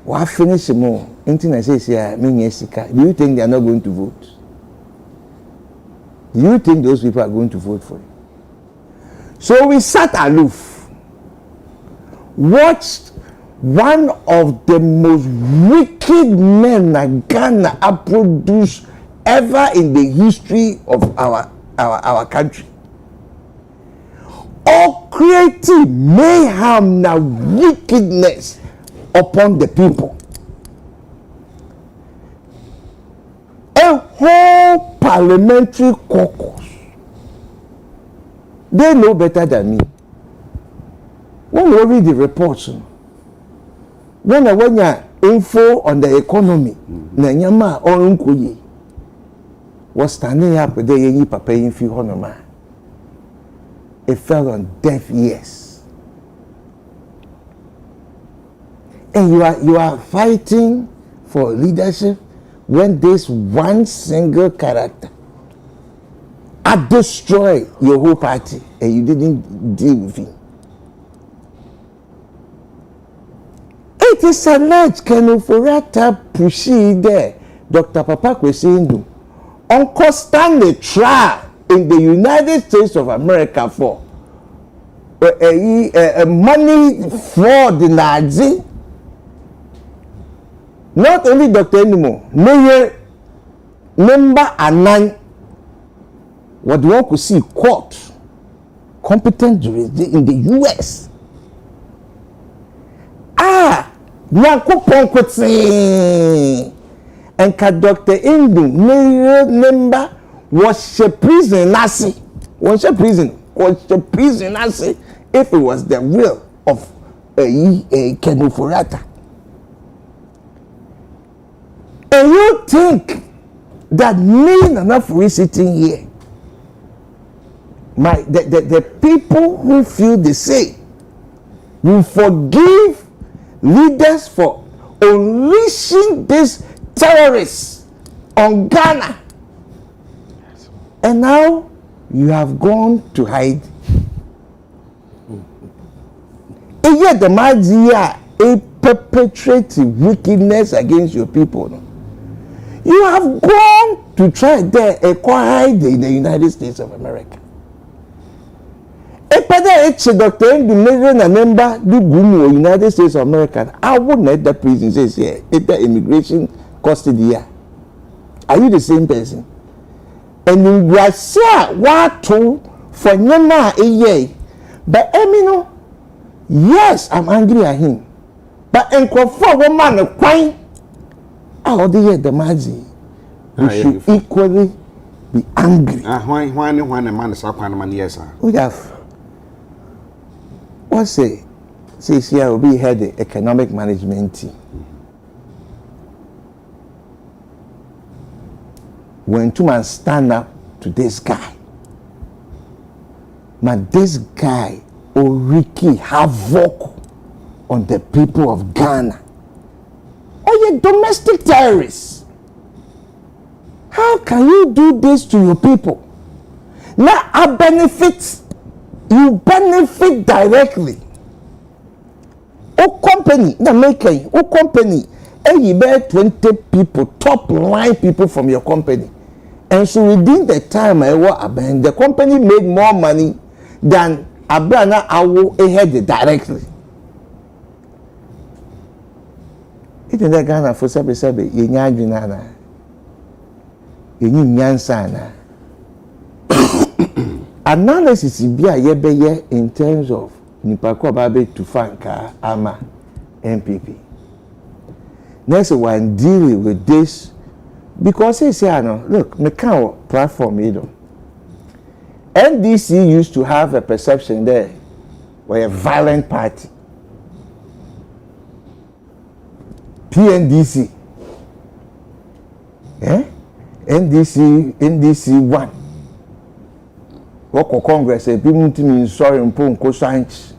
wa finish mo enti na say me sika. Do you think they are not going to vote? Do you think those people are going to vote for you? So we sat aloof, watched one of the most wicked men that Ghana have produced ever in the history of our country. All creating mayhem and wickedness upon the people. A whole parliamentary caucus. They know better than me. When we read the reports, when you info on the economy, Nanyama or Unkuyi was standing up with the papa in few honor. It fell on deaf ears. And you are fighting for leadership when this one single character had destroyed your whole party and you didn't deal with him. It is alleged Colonel Forata Pushi there, Dr. Papa Kwesi Uncle Stanley trial in the United States of America for money fraud in Nazi. Not only Dr. Enimo, Mayor number and 9. What do you want to see? Court, competent jurisdiction in the U.S. Nyankopon kwetsi. And Dr. Indu, Mayor number was a prison nasi. Was a prison nasi if it was the will of Kenu Forata. And you think that me enough we sitting here, the people who feel the same will forgive leaders for unleashing these terrorists on Ghana. And now you have gone to hide. And yet the Mazia perpetrating wickedness against your people. No? You have gone to try there hide in the United States of America. Dr. Ndu member do gumu United States of America. I wouldn't let the prison says here. The immigration custody. Are you the same person? And in Brazil, what to for Nema a year. But Emino, yes, I'm angry at him. But in Kofa woman a quine. How do you the Mazi? We should equally be angry. Why man is up and man, yes, sir. We have, what's it? Says here, we had the economic management team. When two men stand up to this guy, man, this guy wreaking havoc on the people of Ghana. Oh, you domestic terrorists. How can you do this to your people? Now, you benefit directly. O company, the making, O company, and you bear 20 people, top line people from your company. And so within the time the company made more money than Abrana Awo ahead directly. It in the Ghana for Sabi, Yenya Junana, Nyansana. Analysis be a yebeye in terms of Nipako Babe to Fanka Ama MPP. Next one dealing with this because they say, look, me can't platform either. NDC used to have a perception there, we're a violent party. PNDC, NDC 1. Wako Congress, people to sorry and Ponko Sanch.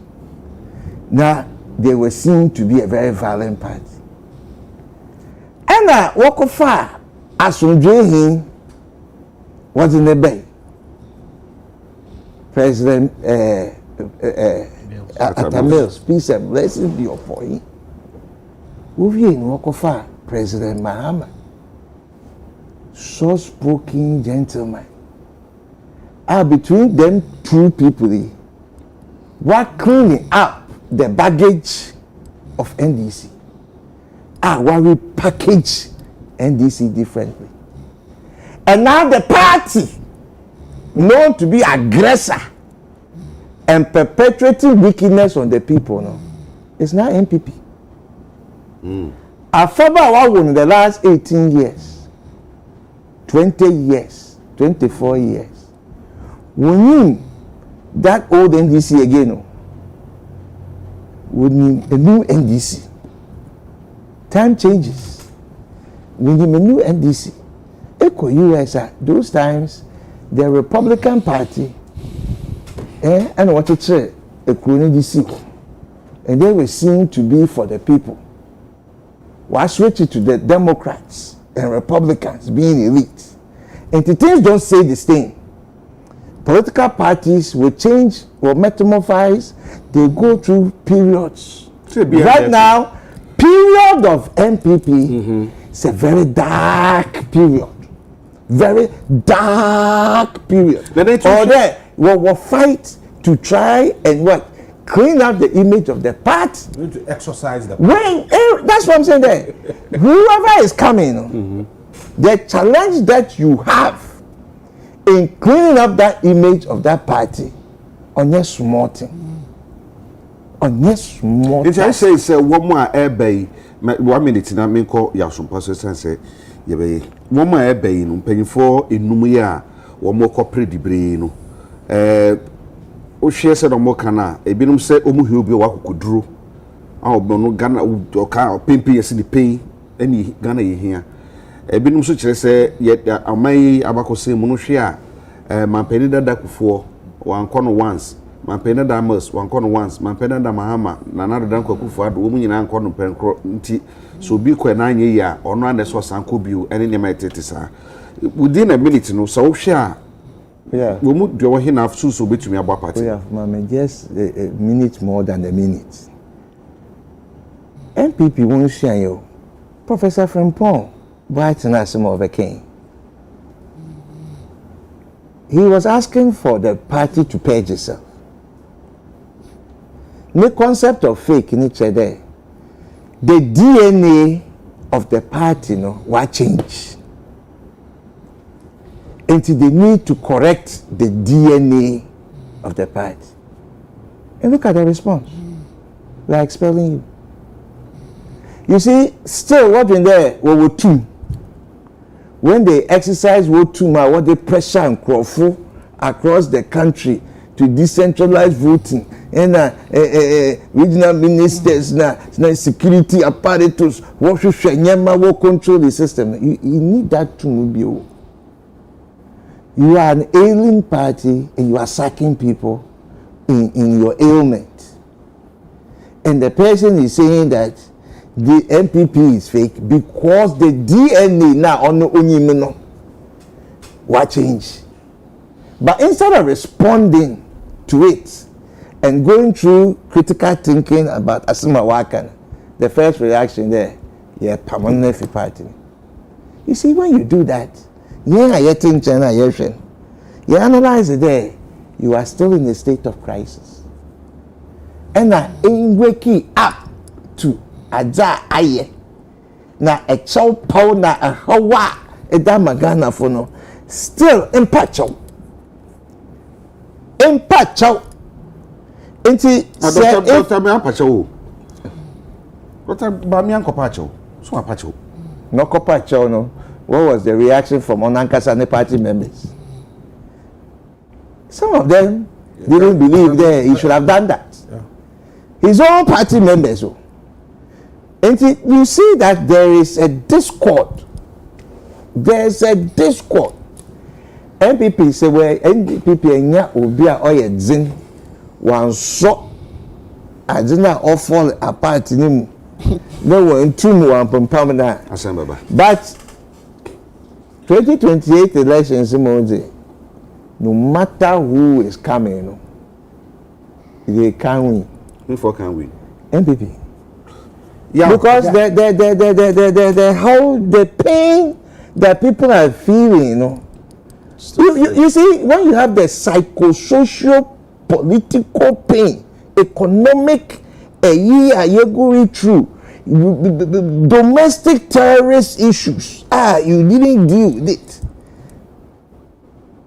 Now they were seen to be a very violent party. And Wako Far, Asunjehin was in the bay. President Atamils, peace and blessings be upon him. Uvi in Wako Far, President Mahama, soft-spoken gentleman. Between them two people, were cleaning up the baggage of NDC. Why we package NDC differently. And now the party, known to be aggressor and perpetuating wickedness on the people, no, it's now MPP. Afaba in the last 18 years, 20 years, 24 years. When you that old NDC again, we need a new NDC. Time changes. We need a new NDC. Echo US, those times, the Republican Party, and what to say, a NDC, and they were seen to be for the people. Why switch it to the Democrats and Republicans being elite? And the things don't say the same. Political parties will change, will metamorphose, they go through periods. Right now, period of MPP is a very dark period. Very dark period. Or there, we'll fight to try and what? Clean up the image of the party. We need to exercise the when that's what I'm saying there. Whoever is coming, the challenge that you have in cleaning up that image of that party on your small thing. On your small thing. I say one more airbay 1 minute na me call ya so paso say ye be one more airbay no penifo enum ya wo mo corporate dibre no o hwe se no mo kana ebinum se omu hwe obi wa kokoduro a obo no Ghana o ka pempe yesi ni pay ani Ghana ye hia ebinum so kire se ye amai abakose mu no hwe a mampeni dada kufuo wankɔ no once mampeni dada amos wankɔ no once mampeni dada mahama na na dada kwakufuo ado mu nyina ankɔ no penkro nti so bi kɔ na anye ya ɔno ande so sanko biu ene ne metete sa within a minute no so hwe a we mu do wo hina afsu so betumi abo party just a minute more than a minute. MPP won share you Professor Frimpong Brighton as some of a king. He was asking for the party to purge itself. The concept of fake in each other, the DNA of the party, will change. Until they need to correct the DNA of the party. And look at the response. We are expelling you. You see, still what in there, we were two. when they exercise what they pressure and crowdful across the country to decentralize voting and regional ministers na security apparatus what should control the system. You need that to move you. You are an ailing party and you are sacking people in your ailment. And the person is saying that the MPP is fake because the DNA now on the Onyimino what change. But instead of responding to it and going through critical thinking about Asima Wakan, the first reaction there, yeah, permanent party. You see, when you do that, you analyze it there, you are still in a state of crisis. And in waking up to Adza Aye, na a chow pow na a hawa, a damagana for no, still in pacho. Inti Dr. Pacho. Dr. Bamian Copacho. So Pacho. No Copacho, no. What was the reaction from Onankasane party members? Some of them didn't believe that he should have done that. Yeah. His own party members. And you see that there is a discord. There's a discord. MPP say well MPP enya obi a oye dzin wan so adina all fall apart ni mu no one two wan pampam na asan baba. But 2028 elections no matter who is coming, no, they can win. Who for can win? MPP. Yeah. Because the how the pain that people are feeling, you know. You see, when you have the psychosocial, political pain, economic, you're going through domestic terrorist issues. You didn't deal with it.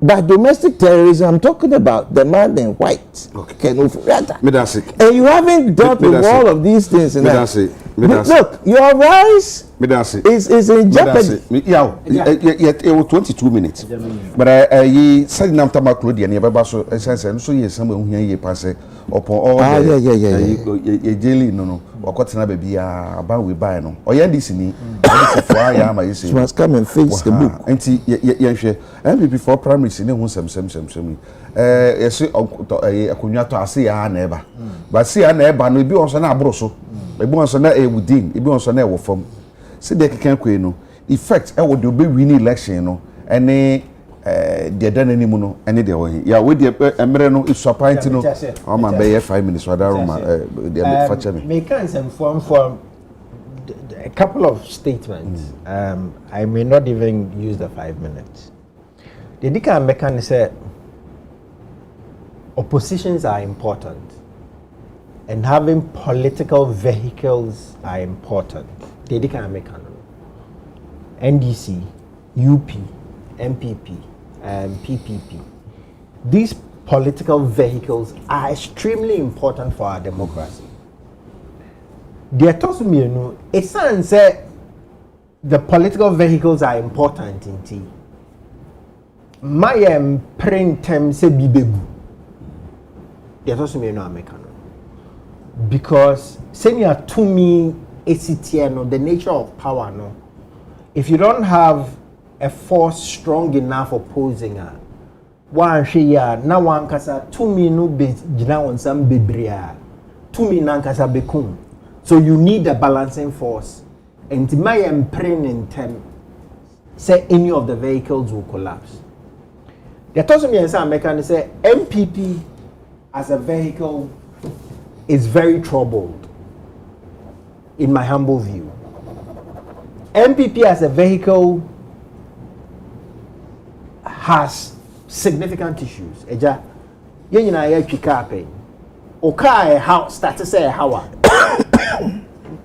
But domestic terrorism, I'm talking about the man in white. Okay. And you haven't dealt with all of these things. Look, your rise is in jeopardy. It was 22 minutes. But I said, I'm talking about Claudia, never so so yes, someone who here pass upon all the daily no, or what's another baby about we buy no. Or yeah, this in you must come and face the book. And see, and before primaries in the same. Yes, I couldn't say I never. But see, I never no be on Sana Broso. Maybe on Sana within, maybe on Sana will form. See, they can't no effect. I would be winning election, no, and they done any mono, any day. Yeah, with the Emerano is surprising. No, I'm a bay 5 minutes. So I don't me can inform for a couple of statements. I may not even use the 5 minutes. The Dika Mekan said oppositions are important and having political vehicles are important. The Dika Mekan NDC, UP, MPP, and PPP. These political vehicles are extremely important for our democracy. They told me, you know, it's say the political vehicles are important in T. My printem se bibegu. They told me, you know, because senior to me, ACTN, the nature of power, no. If you don't have a force strong enough opposing her, one share na one kasa to me no be jina on some bebrea to me nan kasa bekum. So you need a balancing force. And my imprint in term say any of the vehicles will collapse. They told me and say MPP as a vehicle is very troubled in my humble view. MPP as a vehicle has significant issues. Eja, yen na ya twika pe. Oka e how start say how.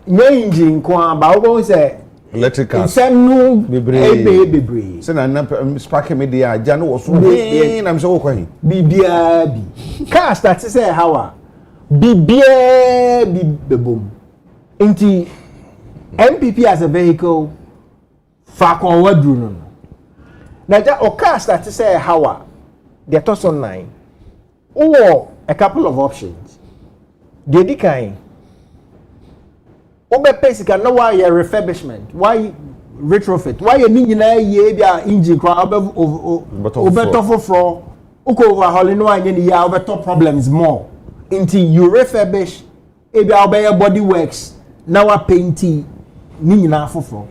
Nye engine kwa ba wo say electric cars. Nsenu bebre. Say na spark me dey aja no wo so na me say wo kwan. Bibia bi. Car start say how. Bibia bi bebom. Nti MPP as a vehicle fa kon wadru no. Naja oka start to say how they toss online. Or a couple of options. The decline. Obe pesika no why a refurbishment, why retrofit, why a nina ye be engine cra obe tofo fro uko overhauling no any ya obe top problems more until you refurbish e be obe body works now a painting nina fofro.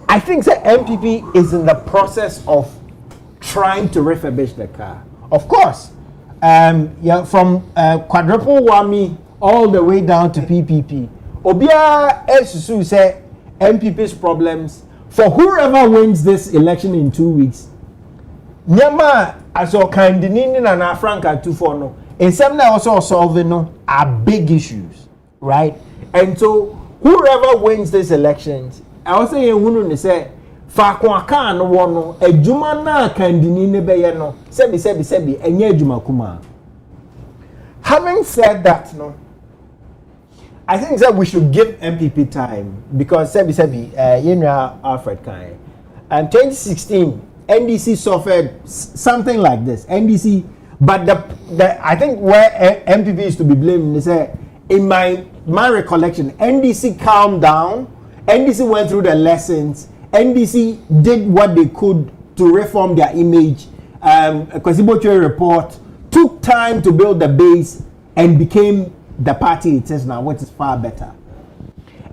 I think the MPP is in the process of trying to refurbish the car. Of course, yeah, from quadruple whammy all the way down to PPP. Obia Esusu say MPP's problems for whoever wins this election in 2 weeks. Nyama aso kandinini na na franka 24 no. And some now also solving no are big issues, right? And so whoever wins this elections, I was saying who say fa kwa kan no wono adwuma na kandinini be ye no sebi enye adwuma kuma. Having said that, no, I think that we should give MPP time because Alfred Kai. And 2016, NDC suffered something like this. NDC, but I think where MPP is to be blamed is in my recollection, NDC calmed down. NDC went through the lessons. NDC did what they could to reform their image. A Kwasiboche report took time to build the base and became the party it is now, which is far better.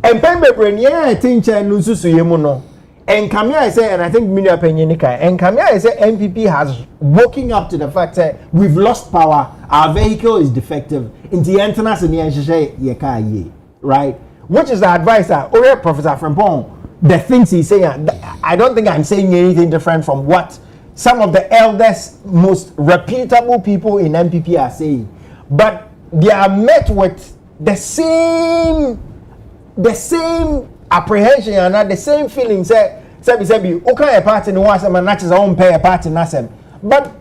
And Pembe Brenier, I think, Nususu Yemuno. And Kamia say, and I think Mini Penyenika, and Kamia say MPP has woken up to the fact that we've lost power, our vehicle is defective, in the antennas in the right? Which is the advice that Professor Frimpong, the things he's saying, I don't think I'm saying anything different from what some of the eldest, most reputable people in MPP are saying. But they are met with the same apprehension and the same feeling. Say, okay, a party no was a man not his own pay a party nasem. But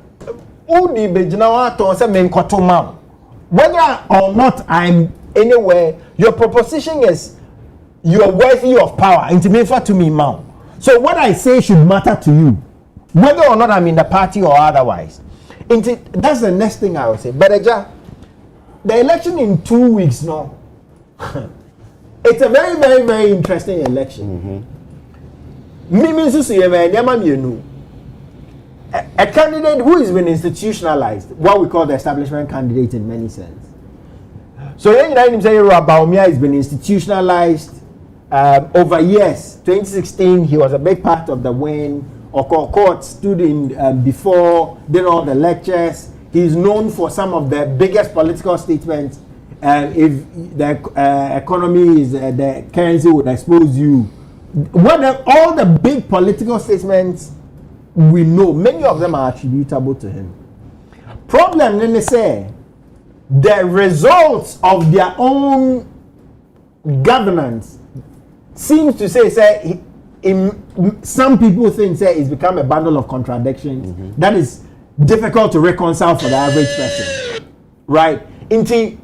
Udi Bejinawa to say men kotomam. Whether or not I'm anywhere, your proposition is you are worthy of power. Intimate to me, mount. So what I say should matter to you, whether or not I'm in the party or otherwise. That's the next thing I would say. But the election in 2 weeks now, it's a very, very, very interesting election. A candidate who has been institutionalized, what we call the establishment candidate in many sense. So Baumia has been institutionalized over years. 2016, he was a big part of the win. Court stood in before, did all the lectures. He's known for some of the biggest political statements. If the economy is the currency would expose you. All the big political statements we know, many of them are attributable to him. Problem, then they say, the results of their own governance seems to say some people think it's become a bundle of contradictions that is difficult to reconcile for the average person, right? Inti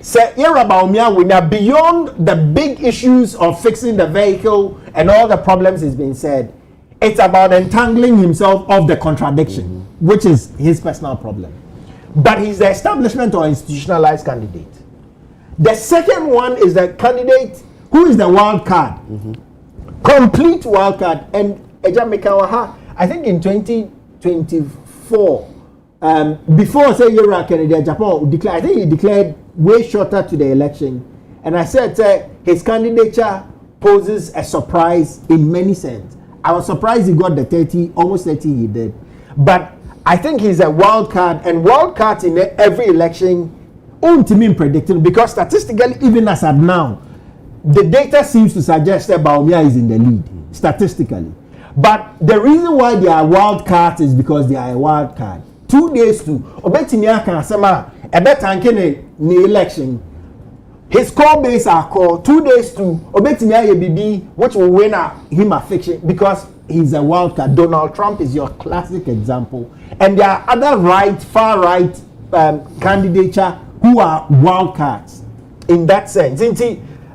say beyond the big issues of fixing the vehicle and all the problems is being said, it's about entangling himself of the contradiction, which is his personal problem. But he's the establishment or institutionalized candidate. The second one is the candidate who is the wild card, complete wild card. And I think in 2024, before say Yura Kennedy, Japan declared, I think he declared way shorter to the election. And I said his candidature poses a surprise in many sense. I was surprised he got the almost 30 he did. But I think he's a wild card, and wild cards in every election aren't predictable because statistically, even as of now, the data seems to suggest that Baumia is in the lead statistically. But the reason why they are wild cards is because they are a wild card. 2 days to Obetimiya can say a better ni election. His core base are called 2 days to Obetimiya BB, which will win him a fiction because he's a wild card. Donald Trump is your classic example, and there are other far right candidature who are wild cards in that sense.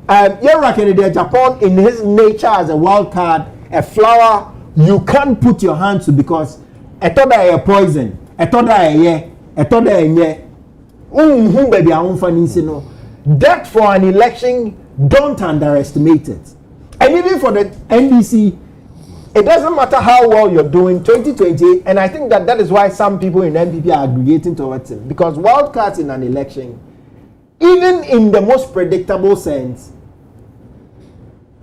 Yara Kennedy Japan, in his nature as a wild card, a flower you can't put your hand to because I thought that a poison, I thought that baby no. That for an election, don't underestimate it. And even for the NDC, it doesn't matter how well you're doing 2028, and I think that is why some people in NPP are aggregating towards it, because wildcards in an election, even in the most predictable sense,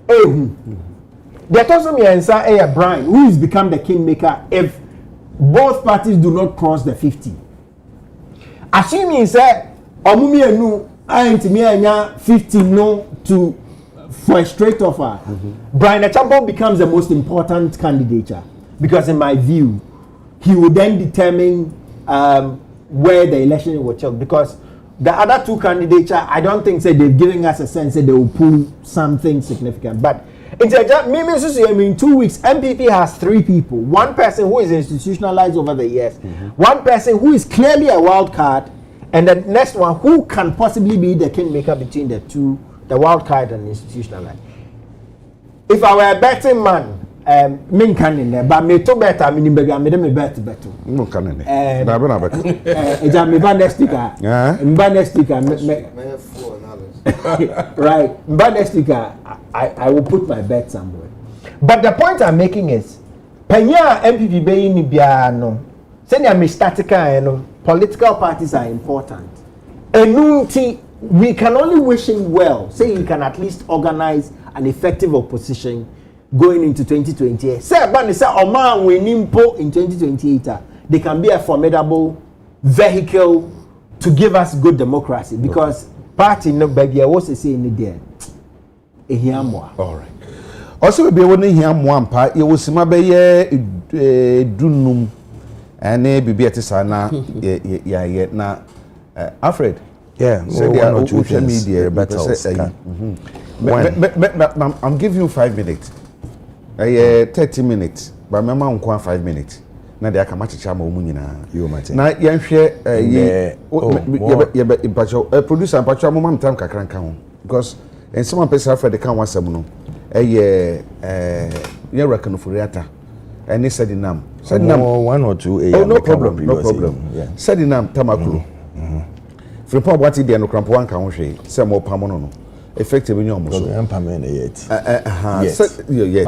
there also me answer Brian, who has become the kingmaker if both parties do not cross the 50. Assuming say omumi enu ain't me anya 50 no to for a straight offer, Brian Echampo becomes the most important candidature because in my view he will then determine where the election will choke, because the other two candidature I don't think say they're giving us a sense that they will pull something significant. But in 2 weeks MPP has 3 people, one person who is institutionalized over the years, one person who is clearly a wild card, and the next one who can possibly be the kingmaker between the two, the wild card and institutionalized. If I were a betting man, me can in there, but me to bet I mean baby I made me bet better. No can in there. Na be na bet. Me ban next sticker. Me ban next sticker. Right. Ban next sticker. I will put my bet somewhere. But the point I'm making is, Penya MPP be ni bia no. Send me statica no. Political parties are important. Enunti, we can only wish him well. Say he can at least organize an effective opposition going into 2028. Say Abani say Oman Wenimpo in 2028. They can be a formidable vehicle to give us good democracy, because party no baby was say in there. All right. Also be woni hia moampa ye wosima be ye dunum ane bibi etisa na ye na Alfred. Yeah, so one or two social things, media rebuttals. I'm giving you 5 minutes. 30 minutes. But mama unko 5 minutes. Na de aka machicha ma omu nyina. You mate. Na ye producer pacho mo mam time kakranka ho, because and some person Alfred the kan wasem no. Ye reckon for reata. And he said nam. Said nam 1 or 2 Oh, no problem. No problem. Yeah. Said nam tamakuru. Fripo what dey no crampo wan kan ho hwe. Say mo pamono no. Effective in your muscle. Yet. Yes.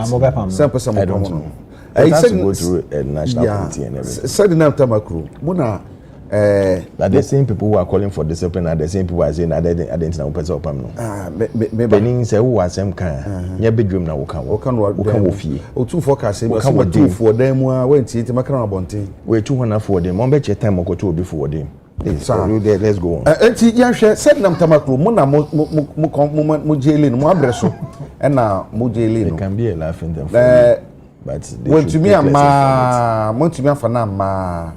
Some person mo pamono. It has to go through a national committee and everything. Said nam tamakuru. Mona but the same people who are calling for discipline are the same people who are saying I didn't know person opam no. Benin say who was them kan. Nya bedroom na wo kan wo fie. O two forecast say so two for them we ntie ti makran abonten. We 200 for them. Mon be che time ko to obi for them. Let's go on. Enti yan hwe said nam tamakuru mo na mo jeli no mo abreso e na mo jeli no. It can be a laughing them. But when to me ama mo to me afa na ma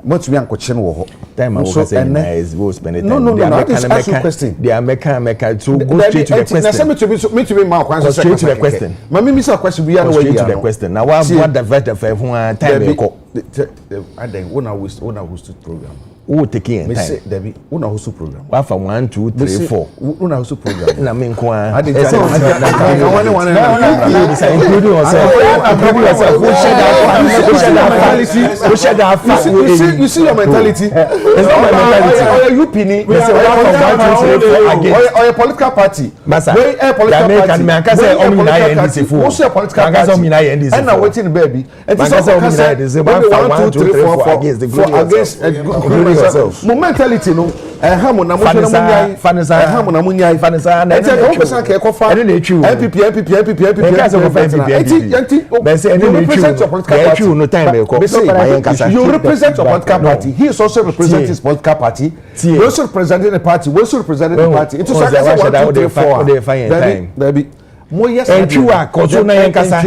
what we are coaching wo time I will say nice go spend it. No, ask you question. They are meka so go straight to the question. Na say me to be ma kwan so straight to the question. Ma me say question we are no way to the question. Now what divert the five one time e go. I then una host program. Who taking time? Say Debbie, una host program. What for 1 2 3 4. Una host program. Na me nko a. I including yourself. You see your mentality. It's not my mentality. Or you pini. Or a political party. Masa. Where a political party. Me can say what's your political party? And now waiting baby. And this is 1 2 3 4 against mentality no hamo na mo hamo na munyai fanisa na enti ko san ke ko fa MPP you represent your political party. He is also representing his political party. He also representing the party. We also representing the party. It is like 1 2 3 4 baby mo yes entwa koso na yen kasa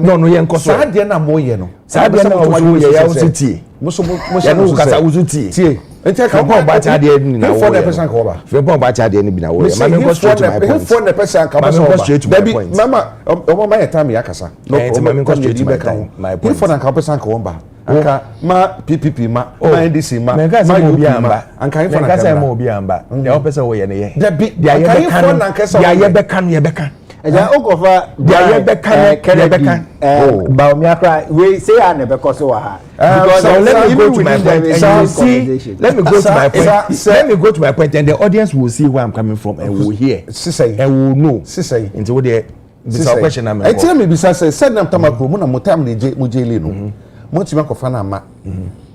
no yen koso sa de na mo ye no sa de na wo ye ya wo tie mo kasa wo tie enti ka ko ba cha de ni na wo for the person ko ba fe bon ba cha de ni bi na wo ma me ko straight to my point for the person ka ba so baby mama o ma ya time ya kasa no ma me ko straight to my point for the person ka won ba anka ma PPP ma NDC ma ma obi amba anka ifo na ka ma obi amba de o person wo ye ne ye de bi anka ifo na ka so ye be kan Eja okofa dia Rebecca ba omiakra we say I never cause wa ha. Because So let me go to my within point the and you conversation. see, let me go to my point. Let me go to my point, and the audience will see where I'm coming from and will hear Sisay. and will know. Sisay. Into what this question I'm I tell me bisa say said nam tamako mu na motam ne je mujeli no. Mo tima kofa na ma.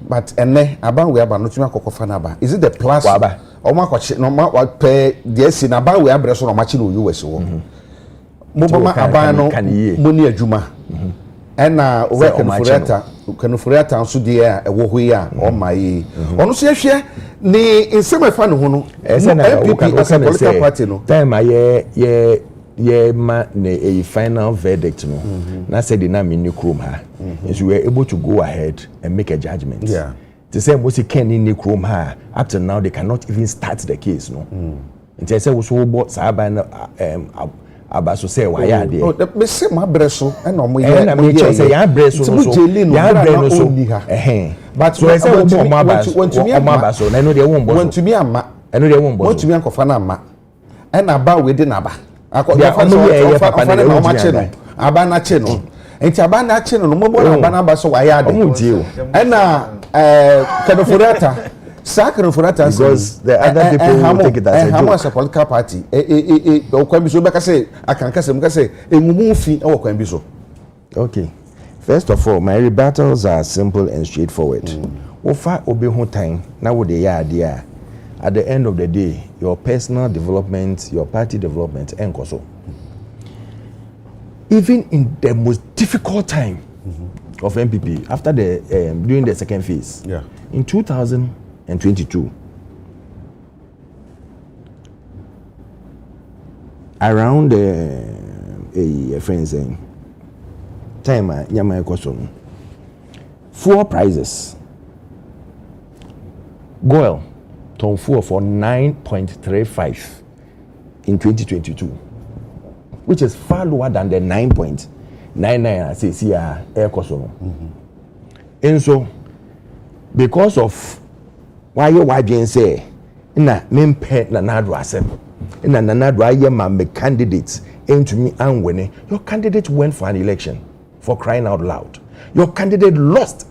But ene aban we aba no tima kofa na ba. Is it the plus? O ma kwache no ma pe de si na ba we abre so no ma chi no US wo. Mo ba ma aban no mo ni adwuma. Ena we kanufurata nso de a ewo ho ya o ma yi. Ono so ehwe ni nsem efa ne ho no. MPP as a political party no. Time ye ma a final verdict no. Na said the name in new chrome ha. And so we were able to go ahead and make a judgment. Yeah. To say what you can in new chrome ha. Up to now they cannot even start the case no. And they say we so bought Saba abaso say why are there? Oh, me say my breso and no mo here. Na me say ya breso no so. Ya breso so. But so I say we mo abaso na no dey won boso. Want to me ama. Eno dey won boso. Want to me ankofa na ama. And aba we dey na ba. Akọ so papa na o ma che no. Aba na che no. Enti aba na che no mo bo na aba na ba so why are there? Omo tie o. And na kanofurata because the other people will take it as a joke. As a political party, Kwambi Beka say, I can say, a mufi or Kwambi so. Okay. First of all, my rebuttals are simple and straightforward. Ofa obe ho time, now they are there. At the end of the day, your personal development, your party development, and so. Even in the most difficult time of MPP, after the during the second phase, in 2022, around a friend saying, time nyama question, 4 prizes. Goil, Tom 4 for 9.35 in 2022, which is far lower than the 9.99 I say see air question. And so, because of why you didn't say na mempe na nadu asem na nadu aye ma me candidates into me and winning, your candidate went for an election, for crying out loud. Your candidate lost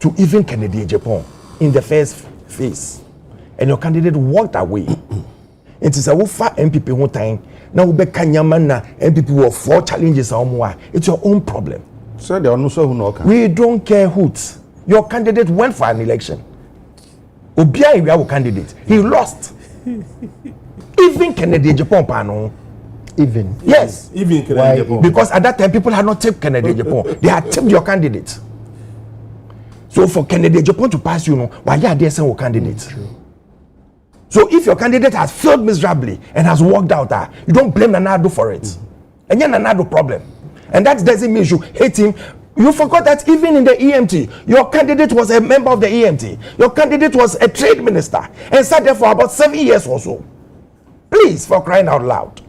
to even Kennedy Japan in the first phase, and your candidate walked away. It is a wofa MPP one time now we be kanyaman na MPP were 4 challenges or more. It's your own problem. So they are no so who know. We don't care who's. Your candidate went for an election. Obia is our candidate. He lost. Even Kennedy Japan pano. Even. Yes. Even Kennedy Japan. Because at that time people had not taken Kennedy Japan. They had taken your candidate. So for Kennedy Japan to pass you, why are they saying your candidate? So if your candidate has failed miserably and has walked out, you don't blame Nanado for it. And you're Nanado problem. And that doesn't mean you hate him. You forgot that even in the EMT, your candidate was a member of the EMT. Your candidate was a trade minister and sat there for about 7 years or so. Please, for crying out loud.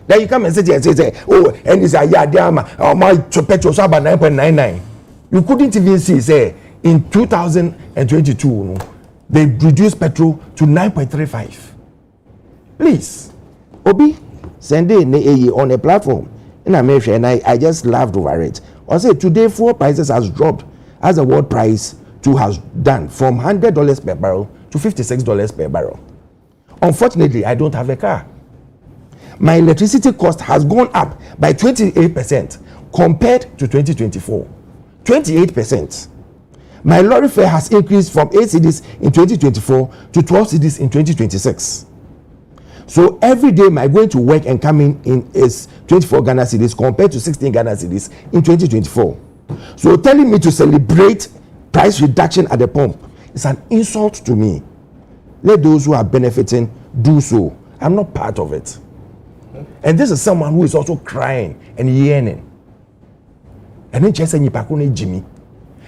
Then you come and sit here and say, oh, and it's a yadiama, oh, my petrol so about 9.99. You couldn't even see, say, in 2022, they reduced petrol to 9.35. Please, Obi, send it on a platform in America, and I just laughed over it. I say today 4 prices has dropped as the world price to has done from $100 per barrel to $56 per barrel. Unfortunately, I don't have a car. My electricity cost has gone up by 28% compared to 2024. 28%. My lorry fare has increased from 8 cedis in 2024 to 12 cedis in 2026. So every day my going to work and coming in is 24 Ghana cedis compared to 16 Ghana cedis in 2024. So telling me to celebrate price reduction at the pump is an insult to me. Let those who are benefiting do so. I'm not part of it. And this is someone who is also crying and yearning. And then Chesa Nipakune Jimmy.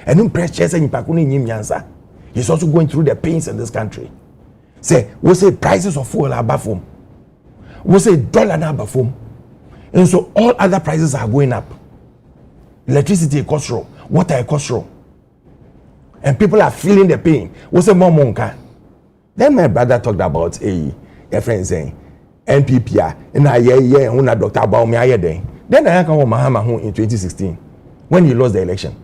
And then press Chesa Nipakune Nyimyansa. He's also going through the pains in this country. Say, we say prices of fuel are above. We say dollar are above. And so all other prices are going up. Electricity costs wrong, water costs wrong. And people are feeling the pain. We say more monka. Then my brother talked about a friend saying, NPP and I yeah when Dr. Abaumi aye then I come Mahama in 2016 when he lost the election.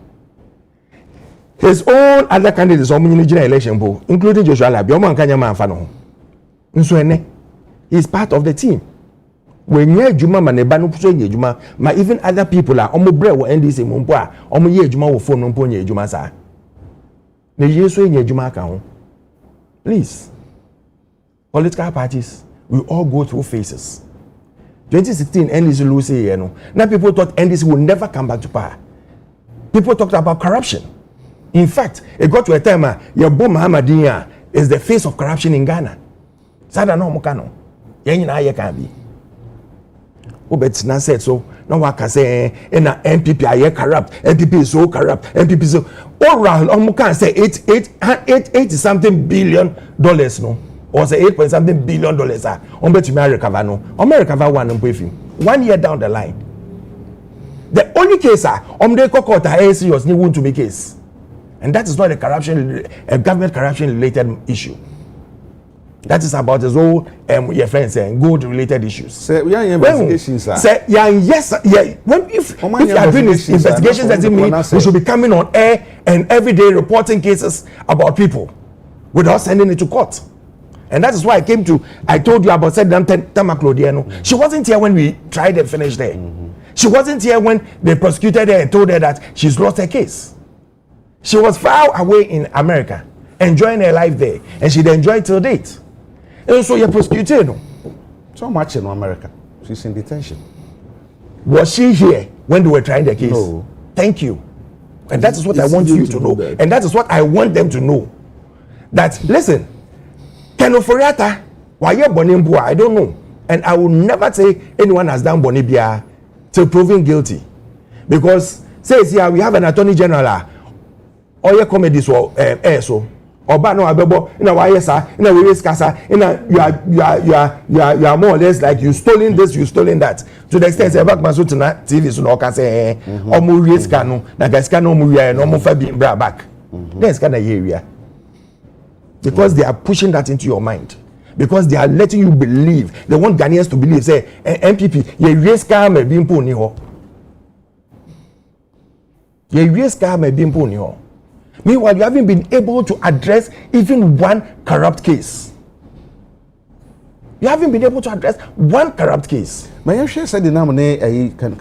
His own other candidates on the general election poll, including Joshua Labi, Oman Kanya Manfano. He's part of the team. When you Juma Manebanu Puso Juma, ma even other people are Omo Bre or NDC Mumpoa, Omo Ye Juma will phone on Ponye Juma sa. The Yesu in Juma account. Please. Political parties, we all go through phases. 2016 NDC lose you know. Now people thought NDC will never come back to power. People talked about corruption. In fact, it got to a time your boom Muhammadiyah is the face of corruption in Ghana. Sada no mukano. Yenyi na aye can be. Obetina said so. No one can say na MPP aye corrupt. MPP is so corrupt. MPP is so all round. Omukan say 80 something billion dollars no. Or say 8 point something billion dollars. Bet you may recover no. Recover one 1 year down the line. The only case they court ANC was ni want to make case. And that is not a government corruption related issue. That is about his whole your friends saying gold related issues. Say we are investigations. Say yes, yeah. When if you are doing investigations, that mean we should be coming on air and every day reporting cases about people without sending it to court. And that is why I told you about said Tamaklo. She wasn't here when we tried and finished there. She wasn't here when they prosecuted her and told her that she's lost her case. She was far away in America, enjoying her life there, and she'd enjoy it till date. And so you're prosecuted. No? So much in America. She's in detention. Was she here when they were trying the case? No. Thank you. And that is what I want you to know. And that is what I want them to know. That, listen, Ken Oforiatta, why you're Bonibua, I don't know. And I will never say anyone has done Bonibia till proven guilty. Because, says here, we have an attorney general. Or your comedies or so or no abebo in a why sir in a way casa in a you are more or less like you stolen this, you stolen that, to the extent say back maso to na TV so no can say or mu risk no na guys can no mu no mu fa bi bra back. There's kind of area because they are pushing that into your mind, because they are letting you believe, they want Ghanaians to believe say MPP ye risk am e bi mpo ni ho, ye risk am e bi mpo ni ho. Meanwhile, you haven't been able to address even one corrupt case. You haven't been able to address one corrupt case. My share said the name can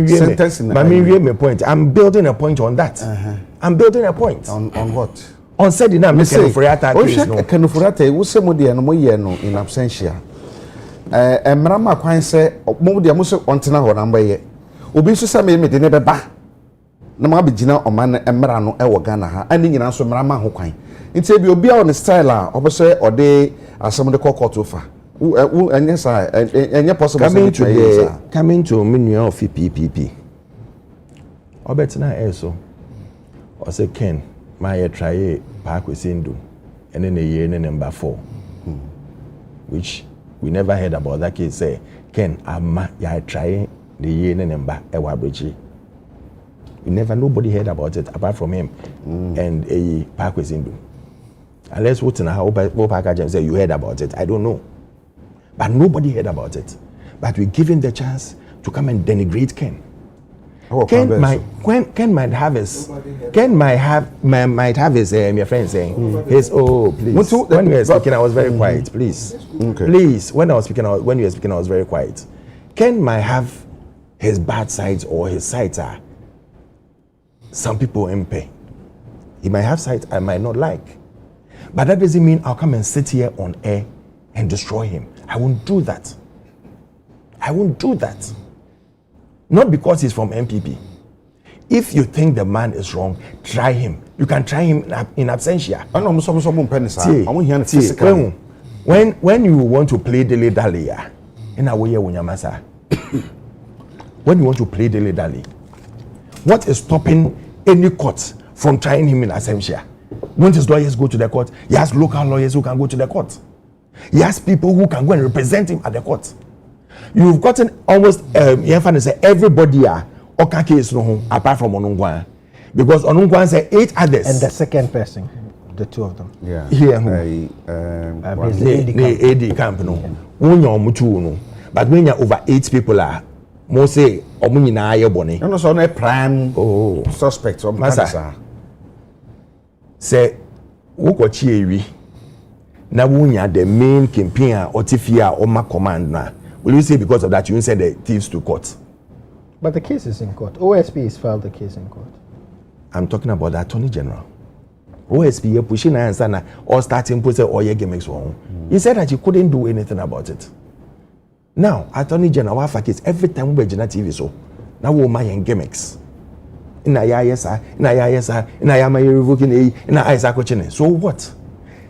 sentence my point. I'm building a point on that. I'm building a point. On what? On said the name case. No. Kenufurata, we say modi and moye no in absentia. Mrama kwan say modi amuso ontena ho namba ye. Obi so say me de ne beba. Na ma begina oman emra no e wo Ghana ha ani nyina so mra ma ho kwan nti bi obi a on style a obese ode asem de court ofa enye sa enye possible coming to menu of PPP obetina eso o say Ken my try park we sendo and then a year number 4 which we never heard about that case. Say Ken ama ya try the year number e wa brechi. Nobody heard about it apart from him and a park was in. Unless what's in how package say you heard about it. I don't know. But nobody heard about it. But we're given the chance to come and denigrate Ken. Ken might have his your friend saying his please. When you were speaking, I was very quiet, please. Okay. Please, when you were speaking, I was very quiet. Ken might have his bad sides or his sides are some people MP. He might have sides I might not like. But that doesn't mean I'll come and sit here on air and destroy him. I won't do that. I won't do that. Not because he's from MPP. If you think the man is wrong, try him. You can try him in absentia. When you want to play dilly-dally, in a way, when you want to play dilly-dally, what is stopping any court from trying him in absentia? When his lawyers go to the court, he has local lawyers who can go to the court. He has people who can go and represent him at the court. You've gotten almost everybody case no apart from Onungwan, because Onungwan said 8 others. And the second person. the two of them. Yeah. Here, Basically, AD camp no. When you mutu no, but when you over 8 people are, most say omu nyina aye bone. No, so no prime suspect of Masa. Say wokochi ewi. Na wunya the main campaign or tifia or ma command na. Will you say because of that you send the thieves to court? but the case is in court. OSP has filed the case in court. I'm talking about the Attorney General. OSP you pushing answer na or starting process or your gimmicks one. He said that you couldn't do anything about it. Now, Attorney General wa case every time we Gina TV so. Now we my gimmicks. Ina ya yesa, ina ya yesa, ina ya my revoking ina Isaac question. So what?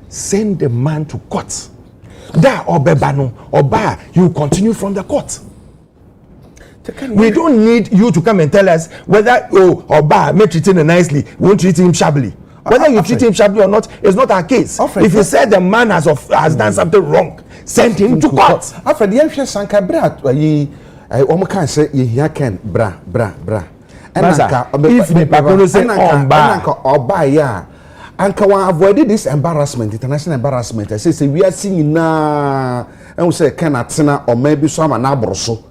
Send the man to court. Da obebano oba you continue from the court. We don't need you to come and tell us whether oba may treat him nicely, we won't treat him shabbily. Whether you treat him shabbily or not is not our case. If you said the man has done something wrong, send him to court. After the Yamsha Sanka Brat, I can say you can bra. If the people say oba ya. And can avoid this embarrassment, international embarrassment? I say we are seeing now, and we say cannot or maybe some an abroso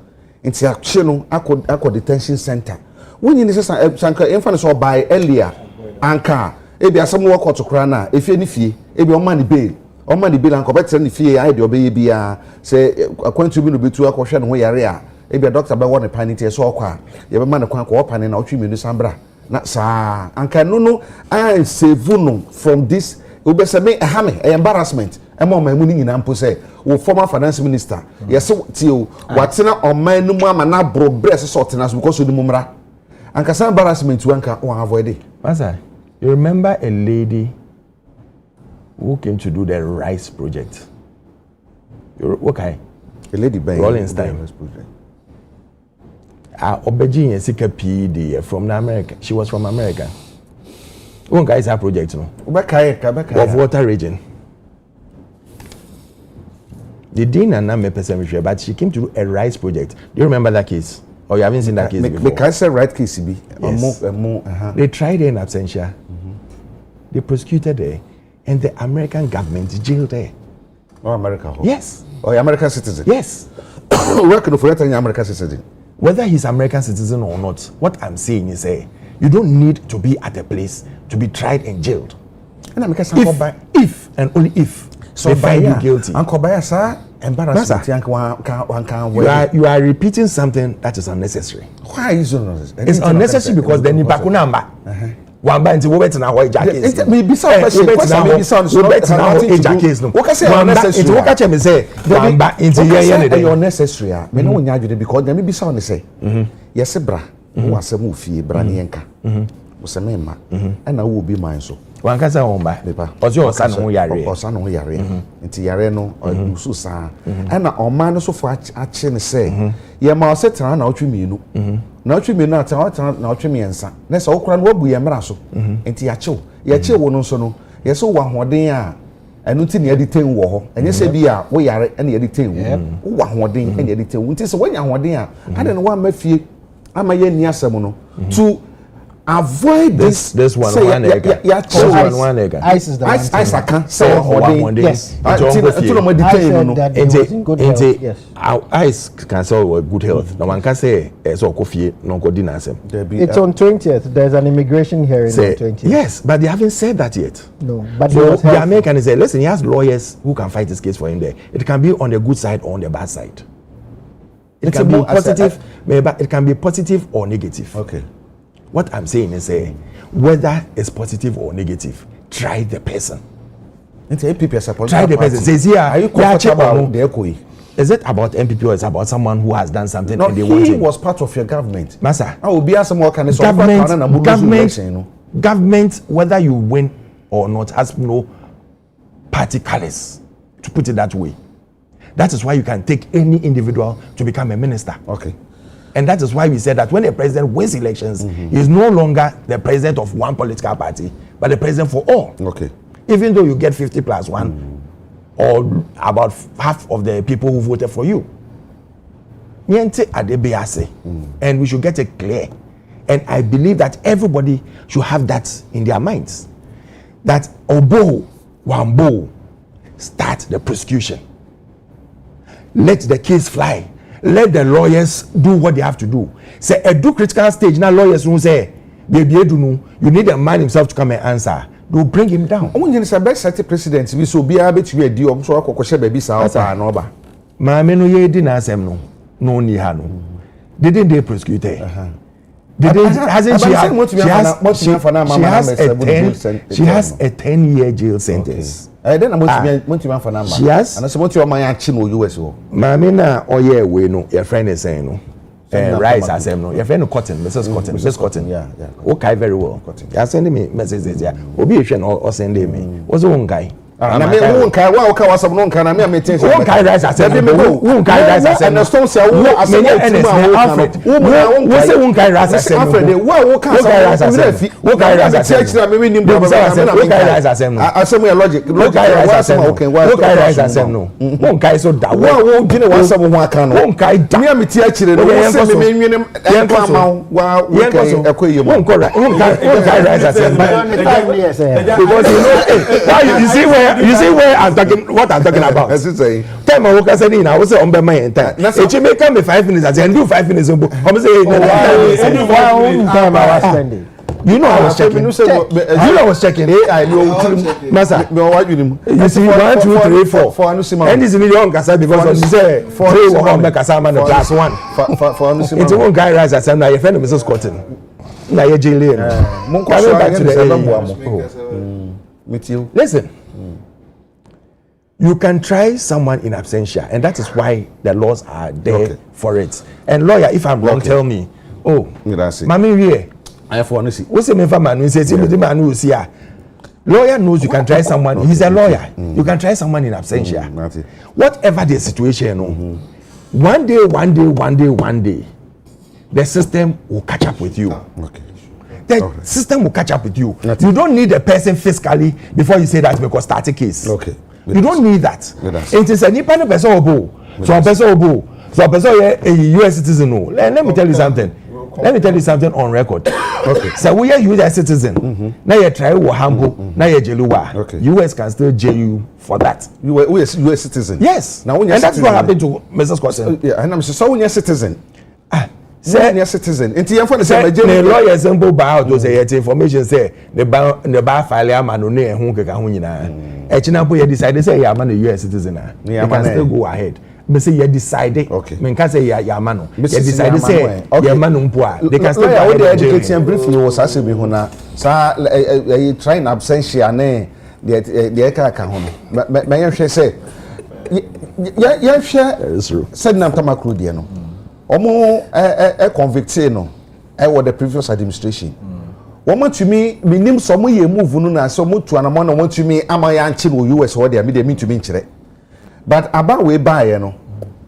into action. I could detention center. When you necessarily Sanka infants or by earlier, anchor, maybe some work out to crana, if any fee, maybe on money bill, and correct any fee, I do baby, say, according to me to be to a question where area, maybe a doctor by one penny, so car, you have a man a quack open and out 3 minutes ambra. Na sa anka no I save no from this we say me embarrassment e mo mamu ni nyina mpo say wo former finance minister yes tio watena o man no mu ama na bro breast so tena so because odi mumra anka sa embarrassment wanka won avoid it. Masa, you remember a lady who came to do the rice project? Okay. A lady by Rolling Stone project. Obejin Sika PD from America. She was from America. One guy is her project, no? Of water region. The Dean and Name person, but she came to do a rice project. Do you remember that case? Or you haven't seen that case before? The cancer right case be. Yes. They tried her in absentia. They prosecuted her, and the American government jailed her. Oh, America. Yes. Oh, American citizen. Yes. Working for an American citizen. Whether he's American citizen or not, what I'm saying is, you don't need to be at a place to be tried and jailed. And if and only if they find you guilty. Uncle Bayasa, embarrassment. You are repeating something that is unnecessary. Why is it unnecessary? It's unnecessary because then you back on one by into what now case. Maybe some question. Maybe some case. No. What can say unnecessary? What can you say? One by into here. Unnecessary. Me no when you do because there may be some say. Yes, bra. Who was a movie bra nienka. Was a mema. And I will be mine so. One can say on by. Because your son who yare. Or son who yare. Into yare no or Susa. And our man so far action say. Ye ma set around out to me no. Na otwe me na otwe me ensa na se okura no wabu ye mra so enti ya che wo no so no ye so wa hoden a enu ti na ye detain wo ho enye se bi a wo yare na ye detain wo wa hoden na ye detain wo nti se wo nya hoden a ade no wa mafie ama ye ni asem no to avoid this one ice is the ice can say hoden yes to no detain no ice can say good health no one can say so coffee no go dinner asem. It's on 20th. There's an immigration hearing on 20th. Yes, but they haven't said that yet. No, but so the American is say listen, he has lawyers who can fight this case for him there. It can be on the good side or on the bad side. It can be positive, it can be positive or negative. Okay. What I'm saying is whether it's positive or negative, try the person. Try the person. Says here, are you comfortable the is it about MPP or is it about someone who has done something no, and they want him? He was part of your government. Massa. I will be as more kind of government, whether you win or not, has no party colors, to put it that way. That is why you can take any individual to become a minister. Okay. And that is why we said that when a president wins elections, he is no longer the president of one political party, but the president for all. Okay. Even though you get 50+1, or about half of the people who voted for you. And we should get it clear. And I believe that everybody should have that in their minds. that Obo Wambo start the prosecution. Let the case fly. Let the lawyers do what they have to do. Say a do critical stage now lawyers won't say baby you need a man himself to come and answer. They'll bring him down. Omunye say best set president we so bia betwe adi om so akokoshe baby sa opa na oba. Maame no ye di na asem no ni ha no. Didn't they prosecute her? She has a 10-year jail sentence. Then she has. And so what you man achi no US wo. Maame na oye we no your friend is saying no. Rise asem no. Your friend Cotton, Mrs. Cotton, Mrs. Cotton. Yeah. Okay, very well. You send me messages there. Obi ehwe no o send me. What's one guy? Na me won kai wa o ka wasam no nka na me maintain say won kai rise asem won kai rise asem and stone say wo asem Alfred wo say won kai rise asem Alfred wo ka asem wo kai rise asem na me nim wo kai rise asem asem your logic wo kai rise asem okay wo kai rise asem no won kai so da wo gine wasam ho aka no won kai da me am ti akire no wo say me nwene enko ama wa wo kai ekoyem won kai rise asem because you know you see where I'm talking, what I'm talking about. As you say, tell me what I said. I was on my time. If you make me 5 minutes, I say do 5 minutes. I'm saying, time I was spending. You know I was checking. You know I was checking. I know, Master. You see 1, 2, 3, 4. And this is million kasa because you say 3 1 kasa man plus 1. It's one guy rise as now your friend Mrs. Cotton. Now you're jailing. Coming back to the listen. You can try someone in absentia, and that is why the laws are there for it. And lawyer, if I'm wrong, tell me. Oh, Mami, here. I have one. What's the man who says the man who is here? Lawyer knows you can try someone. He's a lawyer. You can try someone in absentia. Whatever the situation, one day, the system will catch up with you. The system will catch up with you. You don't need a person fiscally before you say that because start a case. You don't need that. It is a nipa person obo. So a person obo. So a person a US citizen. No. Let me tell you something. Let me tell you something on record. So we are US citizen. Now you try Wahambo. Now you jeluwa. US can still jail you for that. You are US citizen. Yes. Now when and that's what happened to Mrs. Cotton. Yeah, and I'm so when you're citizen. Senior citizen. Into your phone, the lawyer simple buy out those information say the bar file am and only a hunk kahunina. Echinapo you decide say you are man a US citizen. You can still go ahead. But say you decided. Okay. Men can say you are man. You decided say you are man umpoa. They can still go ahead. Education briefly was as we hona. Sa trying absentia ne the eka kahono. My say yeah share. That is true. Said nam tamakru die no. Omo convicted no the previous administration. Woman to me minim some ye move no na so mo to anamo no want to me amaya anchi no US or there me mean to me nchire. But about we buy no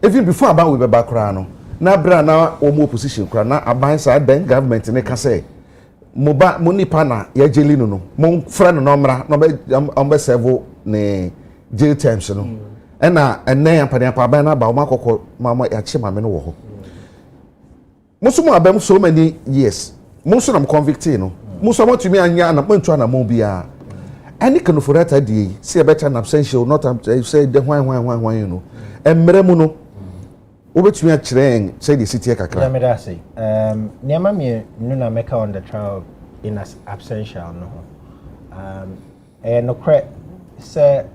even before about we be back no na bra na omo opposition kra na aban sa den government ne ka say mo nipa na ye jeli no mo friend no mra no be serve ne jail terms no na enne ampani aban na ba o makoko mama ya chi mame no wo ho. Musumu abem so many years. Musu na convicted no. Musu want to me anya na pantu na mo bia. Any kind of rata di see better na absential not say the why you know. Emre mu no. Obetumi a kire say the city kakra. Let me that say. Niama me no na make on the trial in absential no. No correct say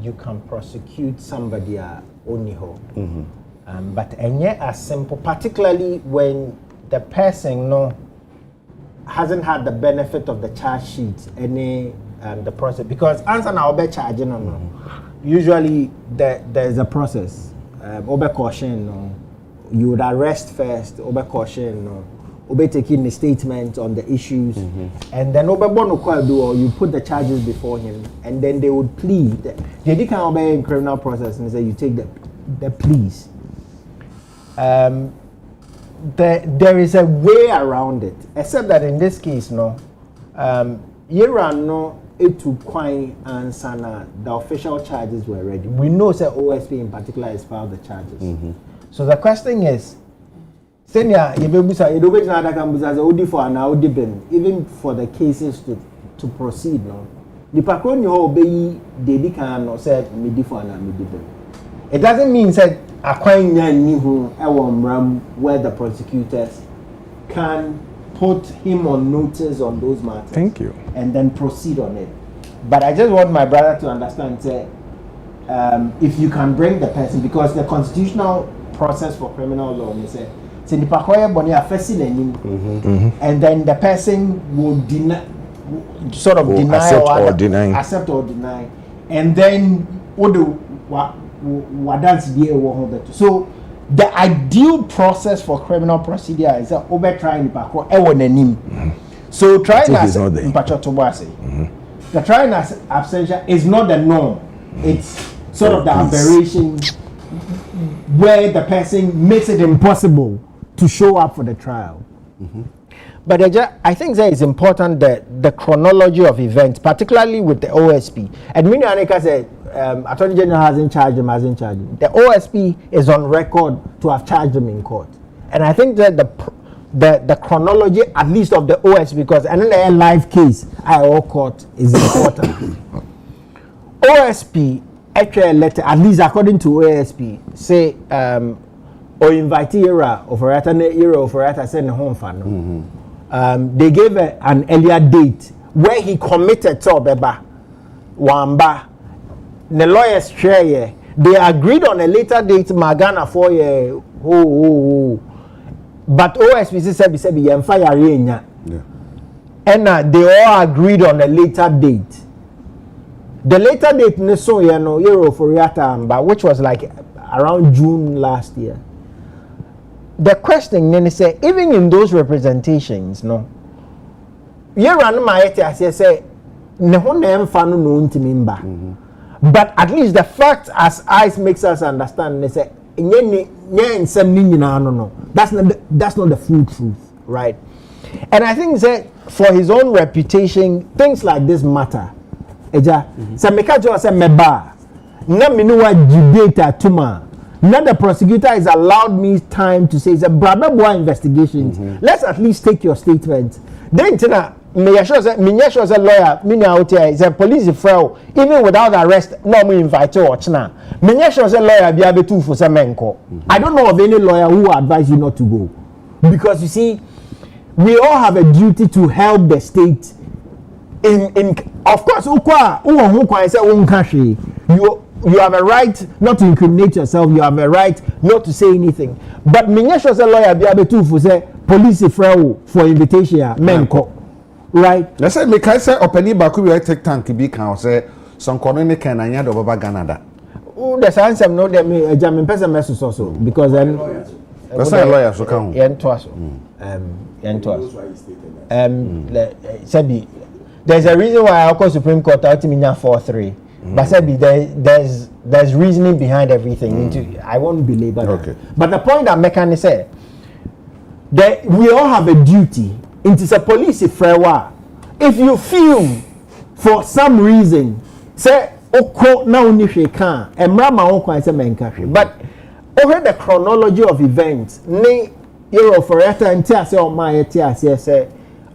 you can prosecute somebody only ho. But enye as simple, particularly when the person hasn't had the benefit of the charge sheet, any the process, because answer now be charging no. Usually there's a process. Obe caution you would arrest first. Obe caution obe taking the statement on the issues, and then obe bono do or you put the charges before him, and then they would plead. They can obey in criminal process and say you take the pleas. There is a way around it, except that in this case, it took quite answer the official charges were ready. We know that OSP in particular has filed the charges. So the question is, even for the cases to proceed no nipa kro ni ho obeyi dedi kan no say medi for na medi be it doesn't mean say akwan nya ni ho e wo mram where the prosecutors can put him on notice on those matters. Thank you. And then proceed on it. But I just want my brother to understand say if you can bring the person, because the constitutional process for criminal law they say nipa kro e boni afesi na nim and then the person will deny sort of deny accept or deny and then what do that's the so the ideal process for criminal procedure is that over trying so trying as the trying as absentia is not the norm. It's sort of the aberration where the person makes it impossible to show up for the trial. But I think that it's important that the chronology of events, particularly with the OSP, and Anika said, Attorney General hasn't charged him. The OSP is on record to have charged him in court. And I think that the chronology, at least of the OSP, because another live case, our court is important. OSP, actually letter, at least according to OSP, say, or invite era of Orata send home fan. They gave an earlier date where he committed to Obeba Wamba. The lawyers share they agreed on a later date Magana for ye but OSPC said be fire and they all agreed on a later date. The later date Euro for Yata, which was like around June last year. The question then say even in those representations, no, you run my say but at least the fact as eyes makes us understand, they say that's not the full truth, right? And I think that for his own reputation, things like this matter. Now the prosecutor has allowed me time to say it's a brother boy investigations. Let's at least take your statement. Then me sure say lawyer me out here is a police fraud even without arrest no me invite you watch now. Me sure say lawyer be able to for some menko. I don't know of any lawyer who will advise you not to go, because you see we all have a duty to help the state in of course you have a right not to incriminate yourself, you have a right not to say anything, but me sure say lawyer be able to for say police fraud for invitation menko. Right. Let's say me kai say openi baku we take tank bi kan say some kono can anya do baba Canada. Oh, the answer no dem me jam person message so because then that's a lawyer so kan. Yen to aso. Sabi there's a reason why I call Supreme Court ultimately 4-3. But sabi there's reasoning behind everything. I won't belabor that. But the point that Mekan say that we all have a duty. It is a police framework. If you feel for some reason, say, "Oko na unishe kan," emrama oko ise menkashi. But over the chronology of events, ne Euro for eta ntia say o ma etia say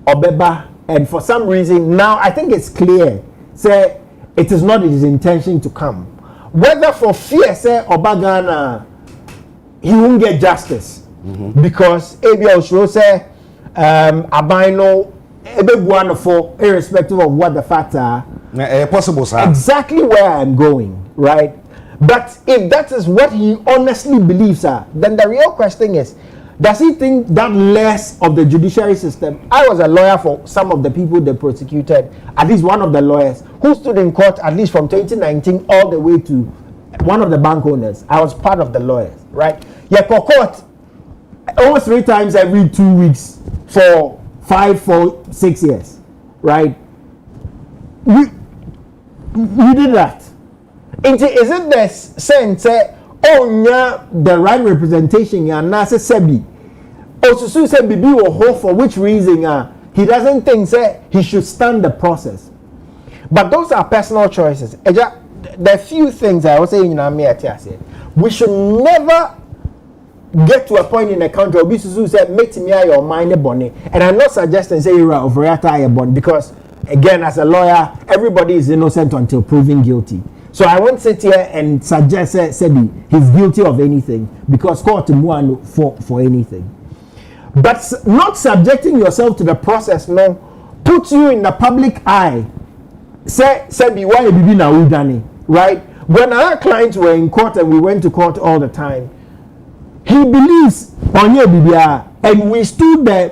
Obeba, and for some reason now I think it's clear. Say it is not his intention to come. Whether for fear, say Obagana, he won't get justice because ABL show say. Abino for irrespective of what the facts are. Possible, sir. Exactly where I'm going, right? But if that is what he honestly believes, then the real question is, does he think that less of the judiciary system? I was a lawyer for some of the people they prosecuted, at least one of the lawyers who stood in court at least from 2019 all the way to one of the bank owners. I was part of the lawyers, right? Yeah, court almost 3 times every 2 weeks for 5, 4, 6 years, right? We did that. Is it the sense the right representation nasa sebi osusu say bibi or hope for which reason he doesn't think say he should stand the process, but those are personal choices. There are few things I was saying in we should never get to a point in the country where Susu said make me your mind bonny, and I'm not suggesting say you're over your bonny because again, as a lawyer, everybody is innocent until proven guilty. So I won't sit here and suggest Sebi he's guilty of anything because court muano for anything. But not subjecting yourself to the process no puts you in the public eye. Say Sebi why you be na udani, right? When our clients were in court and we went to court all the time, he believes on your BBR, and we stood there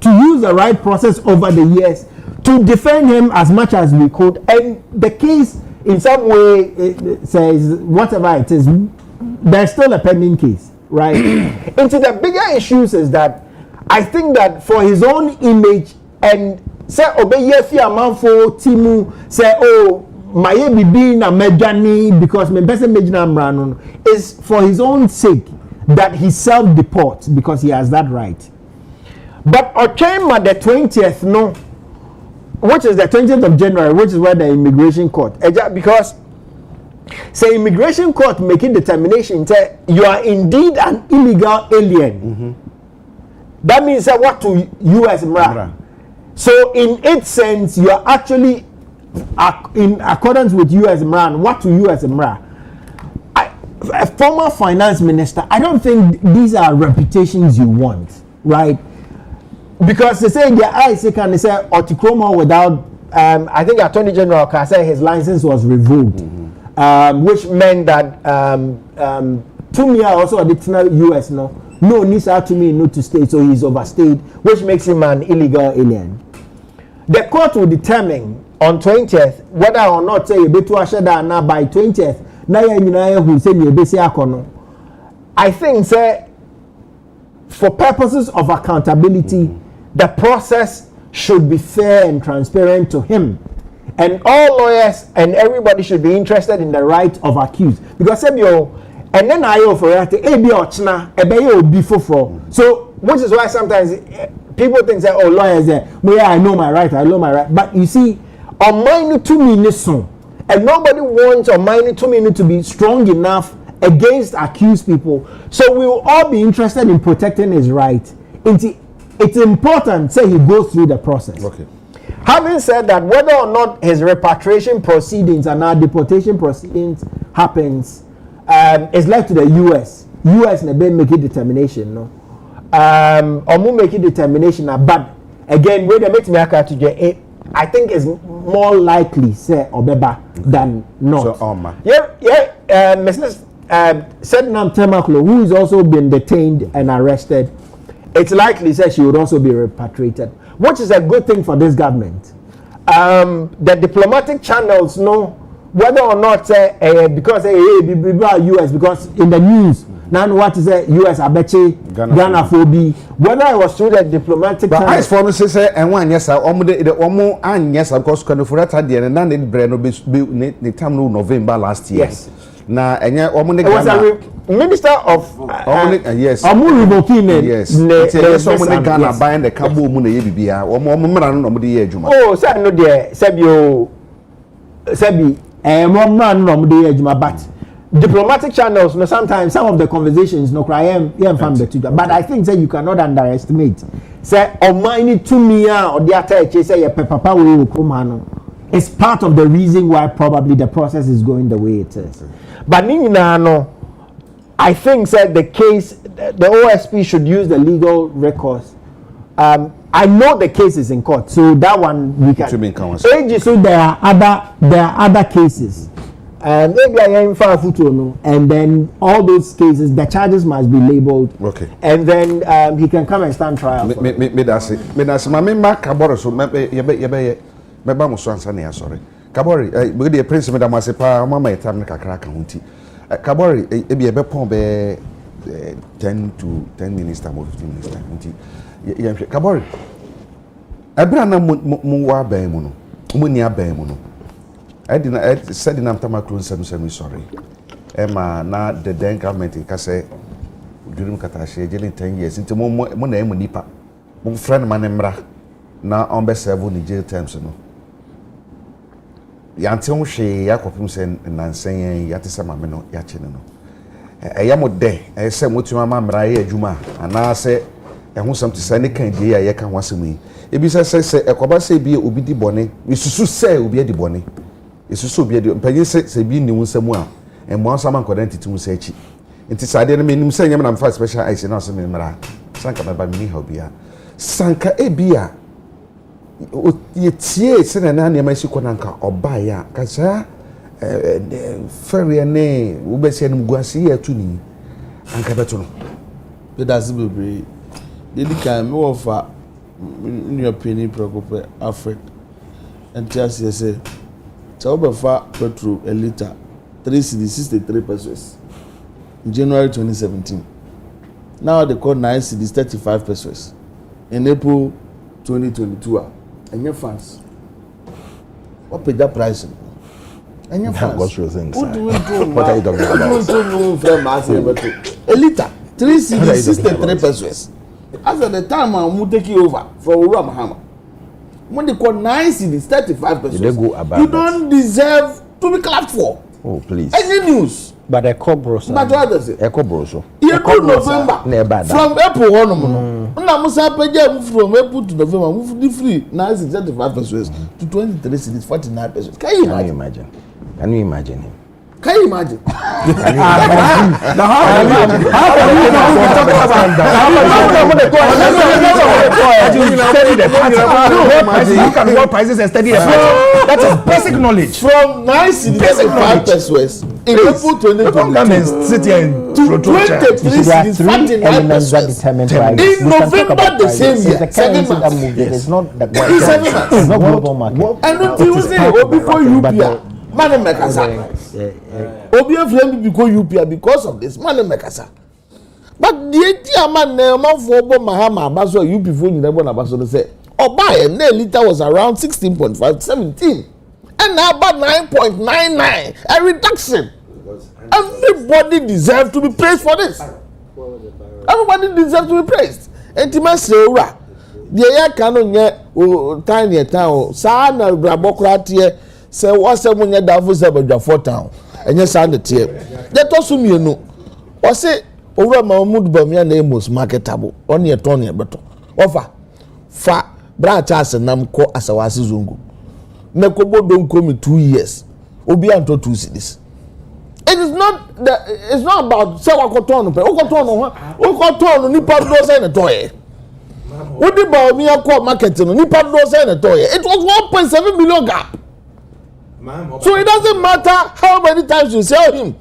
to use the right process over the years to defend him as much as we could. And the case, in some way, it says whatever it is, there's still a pending case, right? Into the bigger issues is that I think that for his own image and say obey fi amanfo timu say oh my bibi na medjani because me best medjana mrano is for his own sake that he self-deports because he has that right. But Ochema the 20th no, which is the 20th of January, which is where the immigration court because say immigration court making determination say you are indeed an illegal alien. That means that what to U.S. MRA. So in its sense, you are actually in accordance with U.S. MRA. What to U.S. MRA? A former finance minister, I don't think these are reputations you want, right? Because they say in their eyes, they can say Otikroma without, I think Attorney General can say his license was revoked, which meant that Tumia also additional U.S. No Nisa to me no to stay, so he's overstayed, which makes him an illegal alien. The court will determine on 20th whether or not say you be to ashada na by 20th. Na ya who say you be say akono. I think say for purposes of accountability, the process should be fair and transparent to him, and all lawyers and everybody should be interested in the right of accused because and then I offer it be ochna be foforo. So which is why sometimes people think that oh lawyers well I know my right, but you see on mine 2 minutes and nobody wants on mine 2 minutes to be strong enough against accused people, so we will all be interested in protecting his right. It's important say he goes through the process. Okay. Having said that, whether or not his repatriation proceedings and our deportation proceedings happens, it's left to the U.S. U.S. never make a determination, no. Or make a determination, but again, when they make me I think it's more likely say Obeba than not. So, Mrs. Sednam Temaklo, who has also been detained and arrested, it's likely say she would also be repatriated, which is a good thing for this government. The diplomatic channels know whether or not because US, because in the news now what is US abeche Ghana phobia, whether it was through the diplomatic but I for say and one yes omo an yes because kan for that there and then the no time November last year. Yes. Na enye omo ne Ghana minister of yes. Omo revoking yes. Yes omo ne Ghana buying the cabo mu na ye bibia omo mra no omo de ye adwuma. Oh say no there Sebi man no de ye adwuma but diplomatic channels no sometimes some of the conversations no cry from the two, but I think say you cannot underestimate say omani to me or the attache say your papa will come no. It's part of the reason why probably the process is going the way it is. But no, I think that the case, the OSP should use the legal recourse. I know the case is in court, so that one we can. So there are other cases. And then all those cases, the charges must be labeled. Okay. And then he can come and stand trial. Me that's it. Me that's my member Kabore so Meba muso ansa ne asore Kabori we dey prince me da mase pa mama etam ne kakra ka hunti Kabori e bi ebe pon be 10 to 10 minutes time or 15 minutes time hunti ye Kabori ebra na mu wa ban mu no mu ni aban mu no I did said in Amtama Clone Sam sorry Emma na the then government ka say during katashe jelin 10 years into mo na emu nipa mo friend man mra na on be serve ni jail terms no yante ho hwe yakopim se nansen yate se mame no ya chene no eya mo de se motuma ma mra ye adwuma ana se ɛho sam te sɛ ne kan die a yɛka ho asɛm yi ebi sɛ ɛkɔba sɛ bi obi di bɔne esusu sɛ obi di bɔne esusu obi di mpanyin sɛ bi ne wo nsɛm a ɛmo asama nkɔda ntete wo sɛ akyi nti sade no menim sɛ nyɛm na mfa special ice na ɔsɛ me mmara sanka meba me ni ha obia sanka ebi a yɛtie sɛ na nneɛma si kɔ nanka ɔbaa ya kasa fɛreɛ ne wobɛsia no guase yɛ atu ni anka bɛto no pedasi bebree dedi kan me wo fa nua penny preocupe Africa entias yese so obefa petrol a liter 3.63 pesos in January 2017. Now they call 9 cedis 35 pesos in April 2022. And your fans, what paid that price? And your fans, what are you talking about? A liter 3.63 pesos. As at the time I'm taking over from Uramahama. When they call 9 cedis 35 pesos, you don't deserve to be clapped for. Oh, please. Any news? But a cobros. But what does it? Echo broso. You do November. From April on, now Musa Peja from April to November, move free 9.35 pesos to 23 cedis 49 pesos. Can you imagine? Can you imagine him? Can you imagine? Now how can you talk about that? How can what prices and study the that is basic knowledge. From 9 cedis 35 pesos in April 2022 sit here and to 23 cedis 49 pesos in November the same year. 7 months. It's not that It's not global market. And until you say before UPI. Money makers. Obi flame because UPI because of this money makers. But the idea man for Mahama Baso UP phone you never Baso say buy a liter was around 16.5 17 and now about 9.99 a reduction. Everybody deserves to be praised for this. Everybody deserves to be praised. Intimacy the year canon tiny town sana brabokratie say what's a munya davos about 4 town and yes and the tear. That also me no. Or say over Mahmoud Bamia name was marketable on your Tony better. Offer fa branch and nam ko asawasi zungu. Mekobo don't come in 2 years. Obi anto 2 cities. It is not it's not about say wakotono pe. Okotono nipa do say na toye. What the Bamia ko market no nipa do say na toye. It was 1.7 million gap. So it doesn't matter how many times you sell him.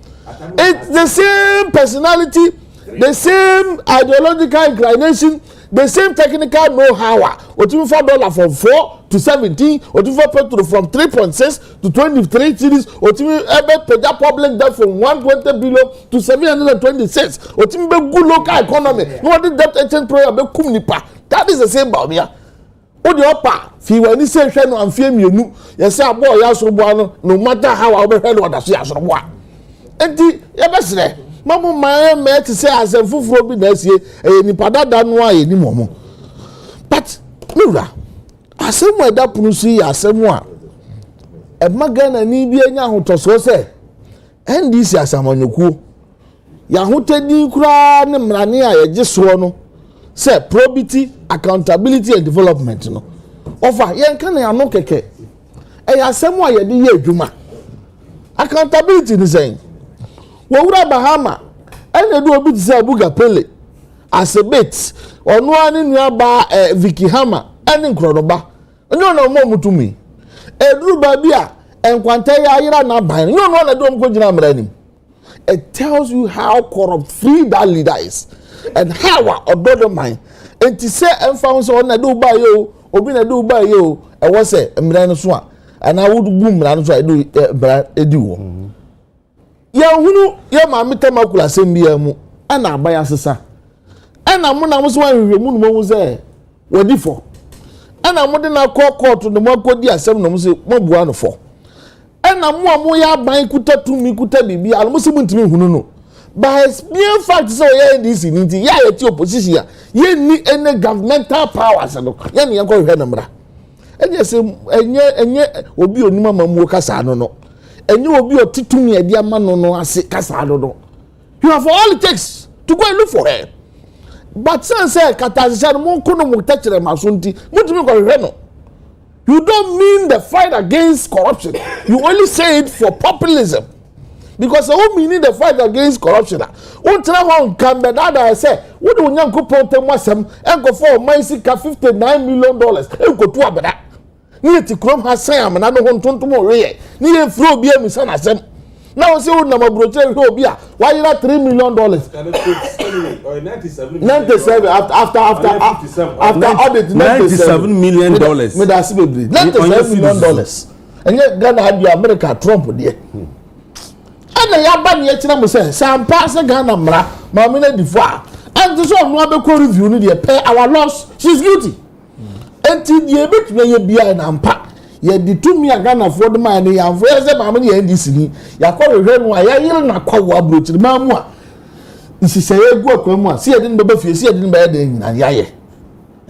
It's the same personality, the same ideological inclination, the same technical know-how. $4 from 4 to 17, petrol from 3.6 to 23 cities, ever public debt from 120 billion to 726. Good local economy. No debt exchange program. That is the same Bamia. Odi opa fi wani se hwe no amfie mienu ye se abo ya so boa no matter how I be hwe no da so ya so boa enti ye be sere mamu me ti se asem fufuro bi na asie nipa dada no a ye ni momo but nura asem wa da punu su ya asem a e magana ni bi enya hotoso se NDC asamanyoku ya hotadi kura ne mrane a ye giso no say probity, accountability and development no offer yen kan ya no keke e ya asem a ye de ye adwuma accountability ni saying wo wura Bahama ene do obi tse Abuga Pele as a bit onu ani nua ba Vicky Hammer ene nkrodoba onye na mo mutumi eduru ba bia enkwanta ya yira na ban no na do mko gina mranim. It tells you how corrupt free that leader is and how ododo mind and to say and found so na do buy you obi na do buy you e was say mran so a and I would boom mran so I do edu wo ya hunu ya ma metamakula sembia mu ana abaya sesa ana mu na mo so ahwehwe mu no mo say wadi for ana mo de na court no mo akodi asem no mo say mo bua no for ana mo ya ban kuta tumi kuta bibi almo se muntimi hunu no by mere fact so ye this nti ya yeti opposition ya ye ni any governmental powers no ye ni yanko hwe namra enye se enye obi onima mamu kasa no enye obi otitumi edi ama no ase kasa no you have all it takes to go and look for her. but since katasisa mo kono mo techere masonti mutimi ko hwe no. You don't mean the fight against corruption. You only say it for populism. Because who meaning the fight against corruption? Who tell one can be that I say, what do you go put them and go for my $59 million? And go to Abada. Near to Chrome has Sam and I don't want to tomorrow. Near throw beer, Miss Anasem. Now, see what number broche will be. Why you not $3 million? 97 after audit $97 million. $97 million. And yet Ghana had the America Trump there. And the Yaban Yetina say, some pass a Ghana mra, Mamina Difa. And the song no be review ni pay our loss. She's guilty. Until the bit may be an ampa. Ye di tumi Ghana for the money and for the mammy NDC ni. Ya call the ren why ya na kwa wabro to the mamma. Nsi say go kwamwa. See I didn't be fie, see I didn't be den na yaye.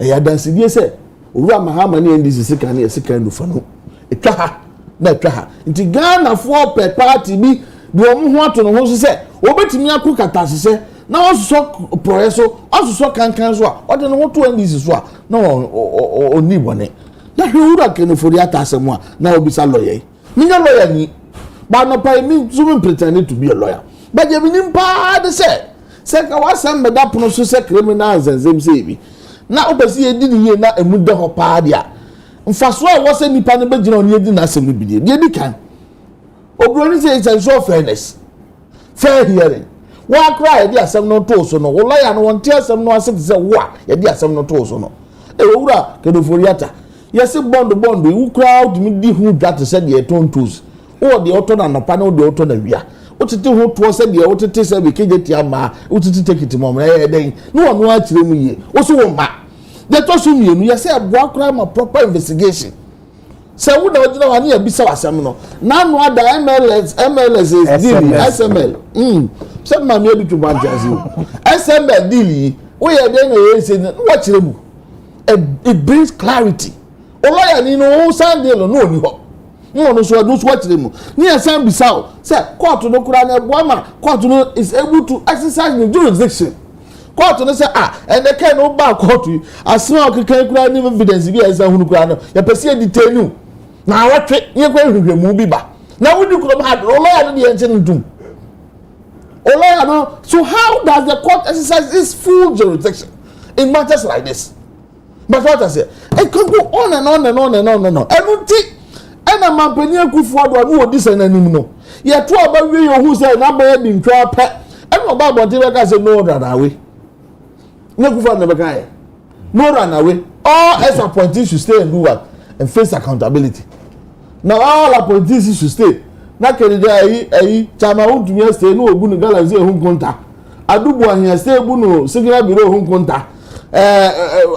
E ya dansi die say, Owura Mahama ni NDC second do for no. Etwa ha na etwa ha. Nti Ghana for per party bi do ho ato no ho so say obetimi akukata sese na osuso proyeso osuso kankan so a ode no ho to NDC so a na oni bone na hwura kenofori atasem a na obisa lawyer ninya lawyer ni ba no pa mi zoom pretend to be a lawyer but you nim pa de say ka wasam be da pono so say criminal zenzem say bi na obesi edi ni ye na emu de ho pa dia mfaso a wose nipa ne be gina oni edi na asem bi de di kan Obroni say it's a show fairness. Fair hearing. Wa cry dey asem no to so no. Lawyer no won tell asem no asem say wa ye dey asem no to so no. E owura kedoforiata. Yes bond we crowd me di hu that say dey ton tools. O dey auto na nopa na o dey auto na wia. O tete hu to say dey o tete say be kejeti ama. O tete take it mom na den. No one wa kire mu ye. O so wo ma. Dey to so mienu yes say boa cry ma proper investigation. So we know what you be so assemble. Now no other MLS is deal SML. Some man maybe to ban SML deal. We are then say what you it brings clarity. Ola ni no Sunday no ni ho. No so do what them. Ni asem be say court no kura na boama court no is able to exercise the jurisdiction. Court no say and they can no back court as no can kura ni evidence bi esa hunu kura no ya pese detain you. Na what ye kwa hwehwemu bi ba na wodi krom had lawyer no dey enche ndum lawyer no. So how does the court exercise its full jurisdiction in matters like this? But what I say, it can go on and on and on and on and on. Everything and a man penny Akufo-Addo no odi san anim no ye to aba wi yo hu say na ba di ntwa pe and no ba bonti be ka say no run away. No Akufo-Addo never can no run away. All ex appointees should stay and do what and face accountability. Now all appointees should stay. Na Kennedy chama udumia stay no obu no galaxy ehun konta. Adubu ahia stay obu no signal bureau ehun konta.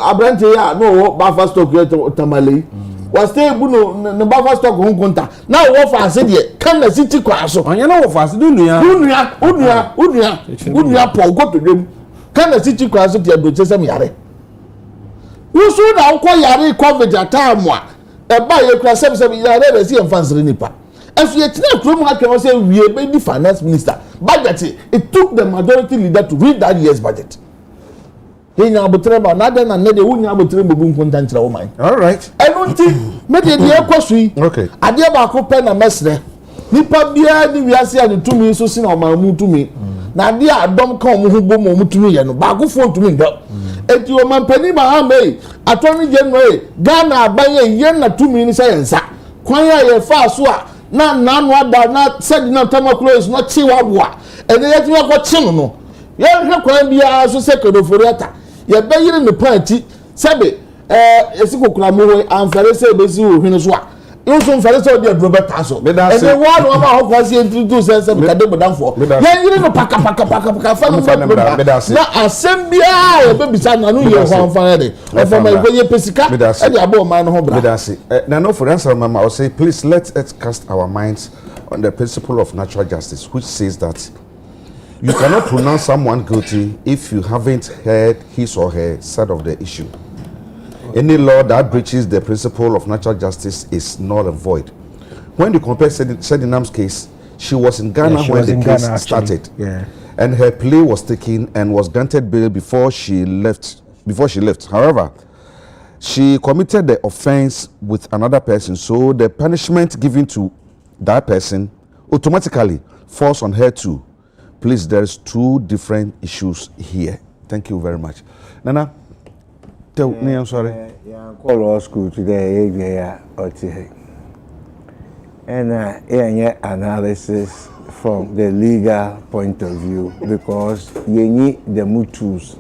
Abrante ya no buffer stock tamale. Was stay obu no buffer stock ehun konta. Now wo fa ase de kan na city kwa so. Anya na wo fa ase dunuya po go to dem. Kan na city kwa so de do chesem yare. Wo so na wo yare covid atam a eba ye kura sem yare be si enfansere nipa. If you tell Krum can say we are the finance minister, budget it took the majority leader to read that year's budget. He nya abotreba na den na ne de wunya abotreba bu nkonta nkyere wo man. All right. Enunti me de ekosui. Okay. Ade ba ko pe na mesre. Nipa bia ni wiase a ne tumi so si na o mu tumi. Na ade adom ka o mu hu bom o mu tumi ye no ba ko fo tumi ndo. Eti o man pani ba ha me attorney general Ghana abaye ye na tumi ni say nsa. Kwan ya ye fa so a na nanu ada na said na tamaklo is not chiwawa and yet you go chin no ye hwe kwan bia so se kedoforiata ye bayire ne party sebe esikokura mo we amfare se besi wo hwene so a you so mfare se odi adroba taso and the one one ho kwasi introduce se be kade bodamfo ye yire no paka fa no na asembia ye be bisa na no ye ho amfare de for my go ye pesika e dey abo man no ho bra medasi na no for answer mama I will say please let us cast our minds on the principle of natural justice which says that you cannot pronounce someone guilty if you haven't heard his or her side of the issue. Any law that breaches the principle of natural justice is null and void. When you compare Sedinam's case, she was in Ghana when the case started. Yeah. and her plea was taken and was granted bail before she left. However, she committed the offense with another person, so the punishment given to that person automatically falls on her too. Please, there's two different issues here. Thank you very much. Nana, tell me, I'm sorry. Yeah, call law school today, and analysis from the legal point of view, because you need the tools.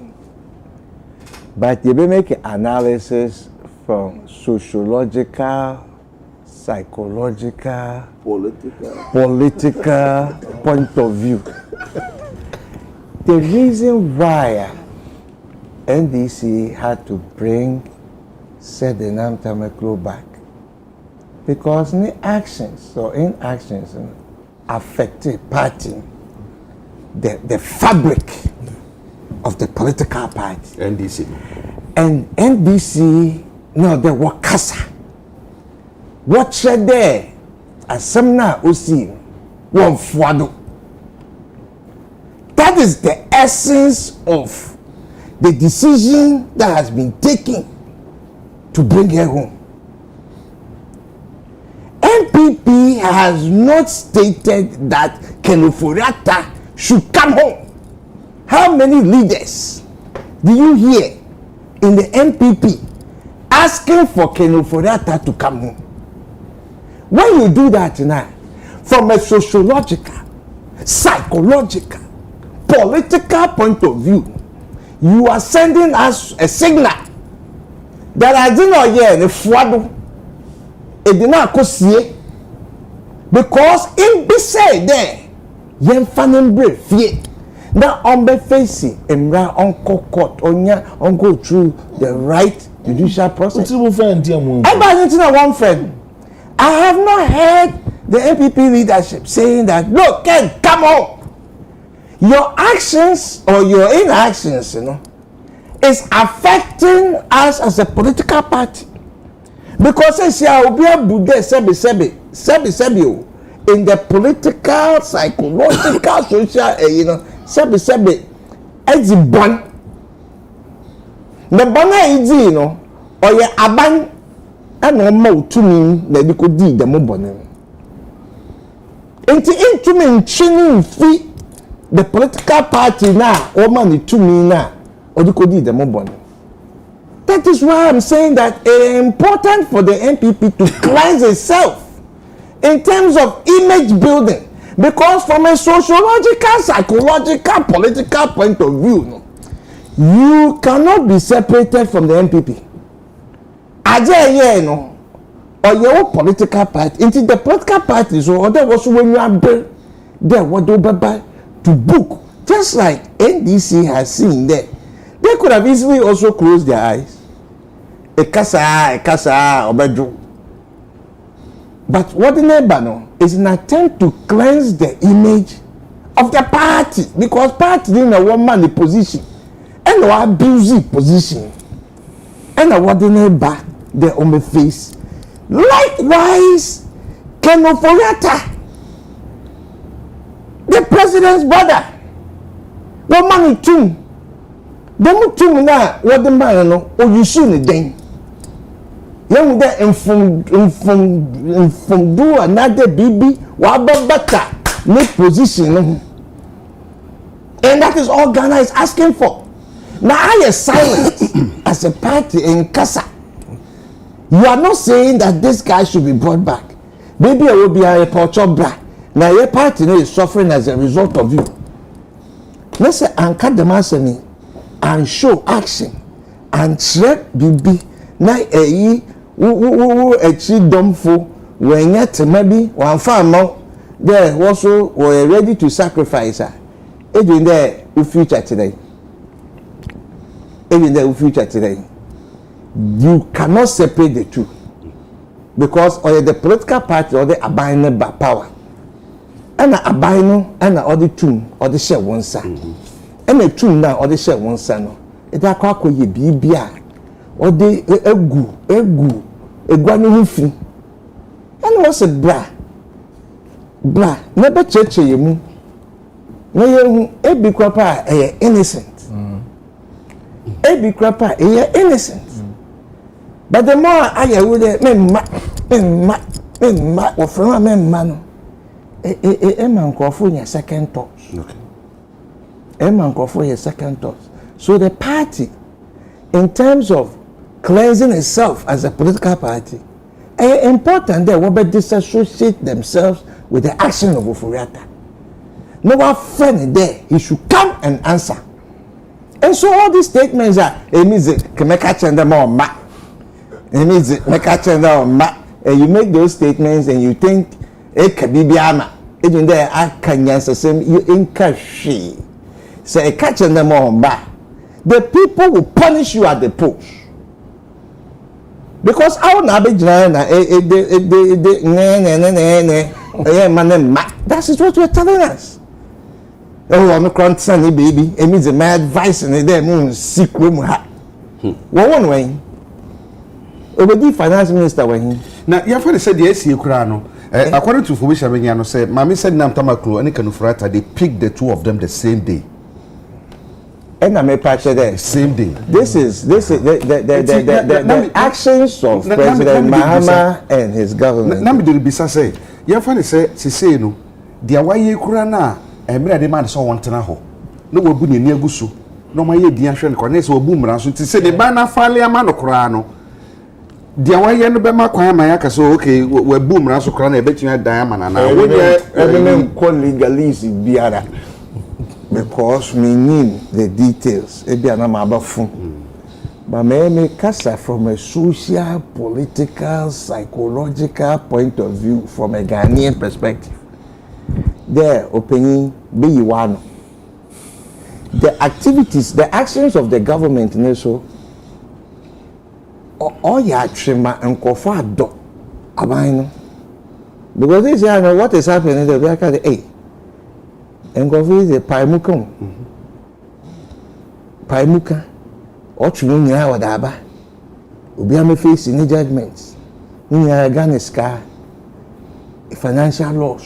But you may make analysis from sociological, psychological, political point of view. The reason why NDC had to bring Sedinam Tamaklo back, because the actions or inactions affected party, the fabric of the political party. NDC. And NDC, no, the Wakasa. What's there? Asamna Usi, one Fuado. That is the essence of the decision that has been taken to bring her home. NPP has not stated that Kenuforiata should come home. How many leaders do you hear in the NPP asking for Kenuforiata to come home? When you do that now, from a sociological, psychological, political point of view, you are sending us a signal that I did not hear the Fuado. It did not cost, because in be said there, yen fanning brave fear. Now on be facing emra uncle court on go through the right judicial process. Everybody one friend. I have not heard the NPP leadership saying that, look, Ken, come on. Your actions or your inactions, is affecting us as a political party. Because in the political, psychological, social, it's a bun. The bun is, or your aban, and no more to me that you could do the mobile. Into me chinning fee the political party now, or money to me now, or you could do the mobile. That is why I'm saying that it's important for the NPP to cleanse itself in terms of image building, because from a sociological, psychological, political point of view, you cannot be separated from the NPP. Or your political party, into the political parties, or there was when you are there, what do to book, just like NDC has seen there. They could have easily also closed their eyes. A casa, or but what the neighbor is an attempt to cleanse the image of the party, because party in a one-man position and no abusive position, and a what the neighbor there on the face. Likewise, Kenuforiata, the president's brother, what money too. Them two now, what the man or you soon then. Young there inform do another baby, what better make position. And that is all Ghana is asking for. Now I am silent as a party in Casa. You are not saying that this guy should be brought back. Maybe I will be a portrait black. Now your party is suffering as a result of you. Let's say and cut the massacre and show action and check BB. Now a cheat dumb fool when yet maybe one farmer there also were ready to sacrifice her. Even there who future today. Even there who future today. You cannot separate the two, because or the political party or the abiding by power, and the abiding and the other two or the share one son, and the two now or the share one son. It are quite ye be or the a guanu free, and was a bra never church ye moon. na ye ebi kwapa innocent ebi kwapa innocent but the more I would memma oframa memma no man nkofo nya second thoughts okay man nkofo nya second thoughts so the party in terms of cleansing itself as a political party important that we disassociate themselves with the action of Oforiatta. No one friend there, he should come and answer. And so all these statements are and you make those statements and you think it can be biama. Even there I can answer same you in cash. So a catch them on back. The people will punish you at the post. Because our Nabijana, that is what you're telling us. Oh, I'm a grandson, baby. It means my advice and the moon sick room. One way. Over the finance minister when now you have said yes, you crano. According to Fubisha Vignano said, Mammy said Namtamaklu and Kanufrata, they picked the two of them the same day. And I may patch there. Same day. This is the actions of President Mahama and his government. Nambi de Bisa say, Yafani say, no, dear why ye kurana, and me demand saw one tenaho. No one bunny near Gusu, no my dear Shan Cornes or Boomerang to say the banner falia mano crano. Dear why ye no bema kwa mayaka so okay, we're Boomerang so crane, bet you had diamond and I would call legalize biara. Because we need the details. But me kasa from a social, political, psychological point of view, from a Ghanaian perspective. Their opinion be one. The activities, the actions of the government in so all ya trima and kofa do abino. Because this year what is happening the back of the and go visit Paimuka. Paimuka, or Chunia or Daba. Ubiame facing any judgments. Unia Ganiska, financial loss,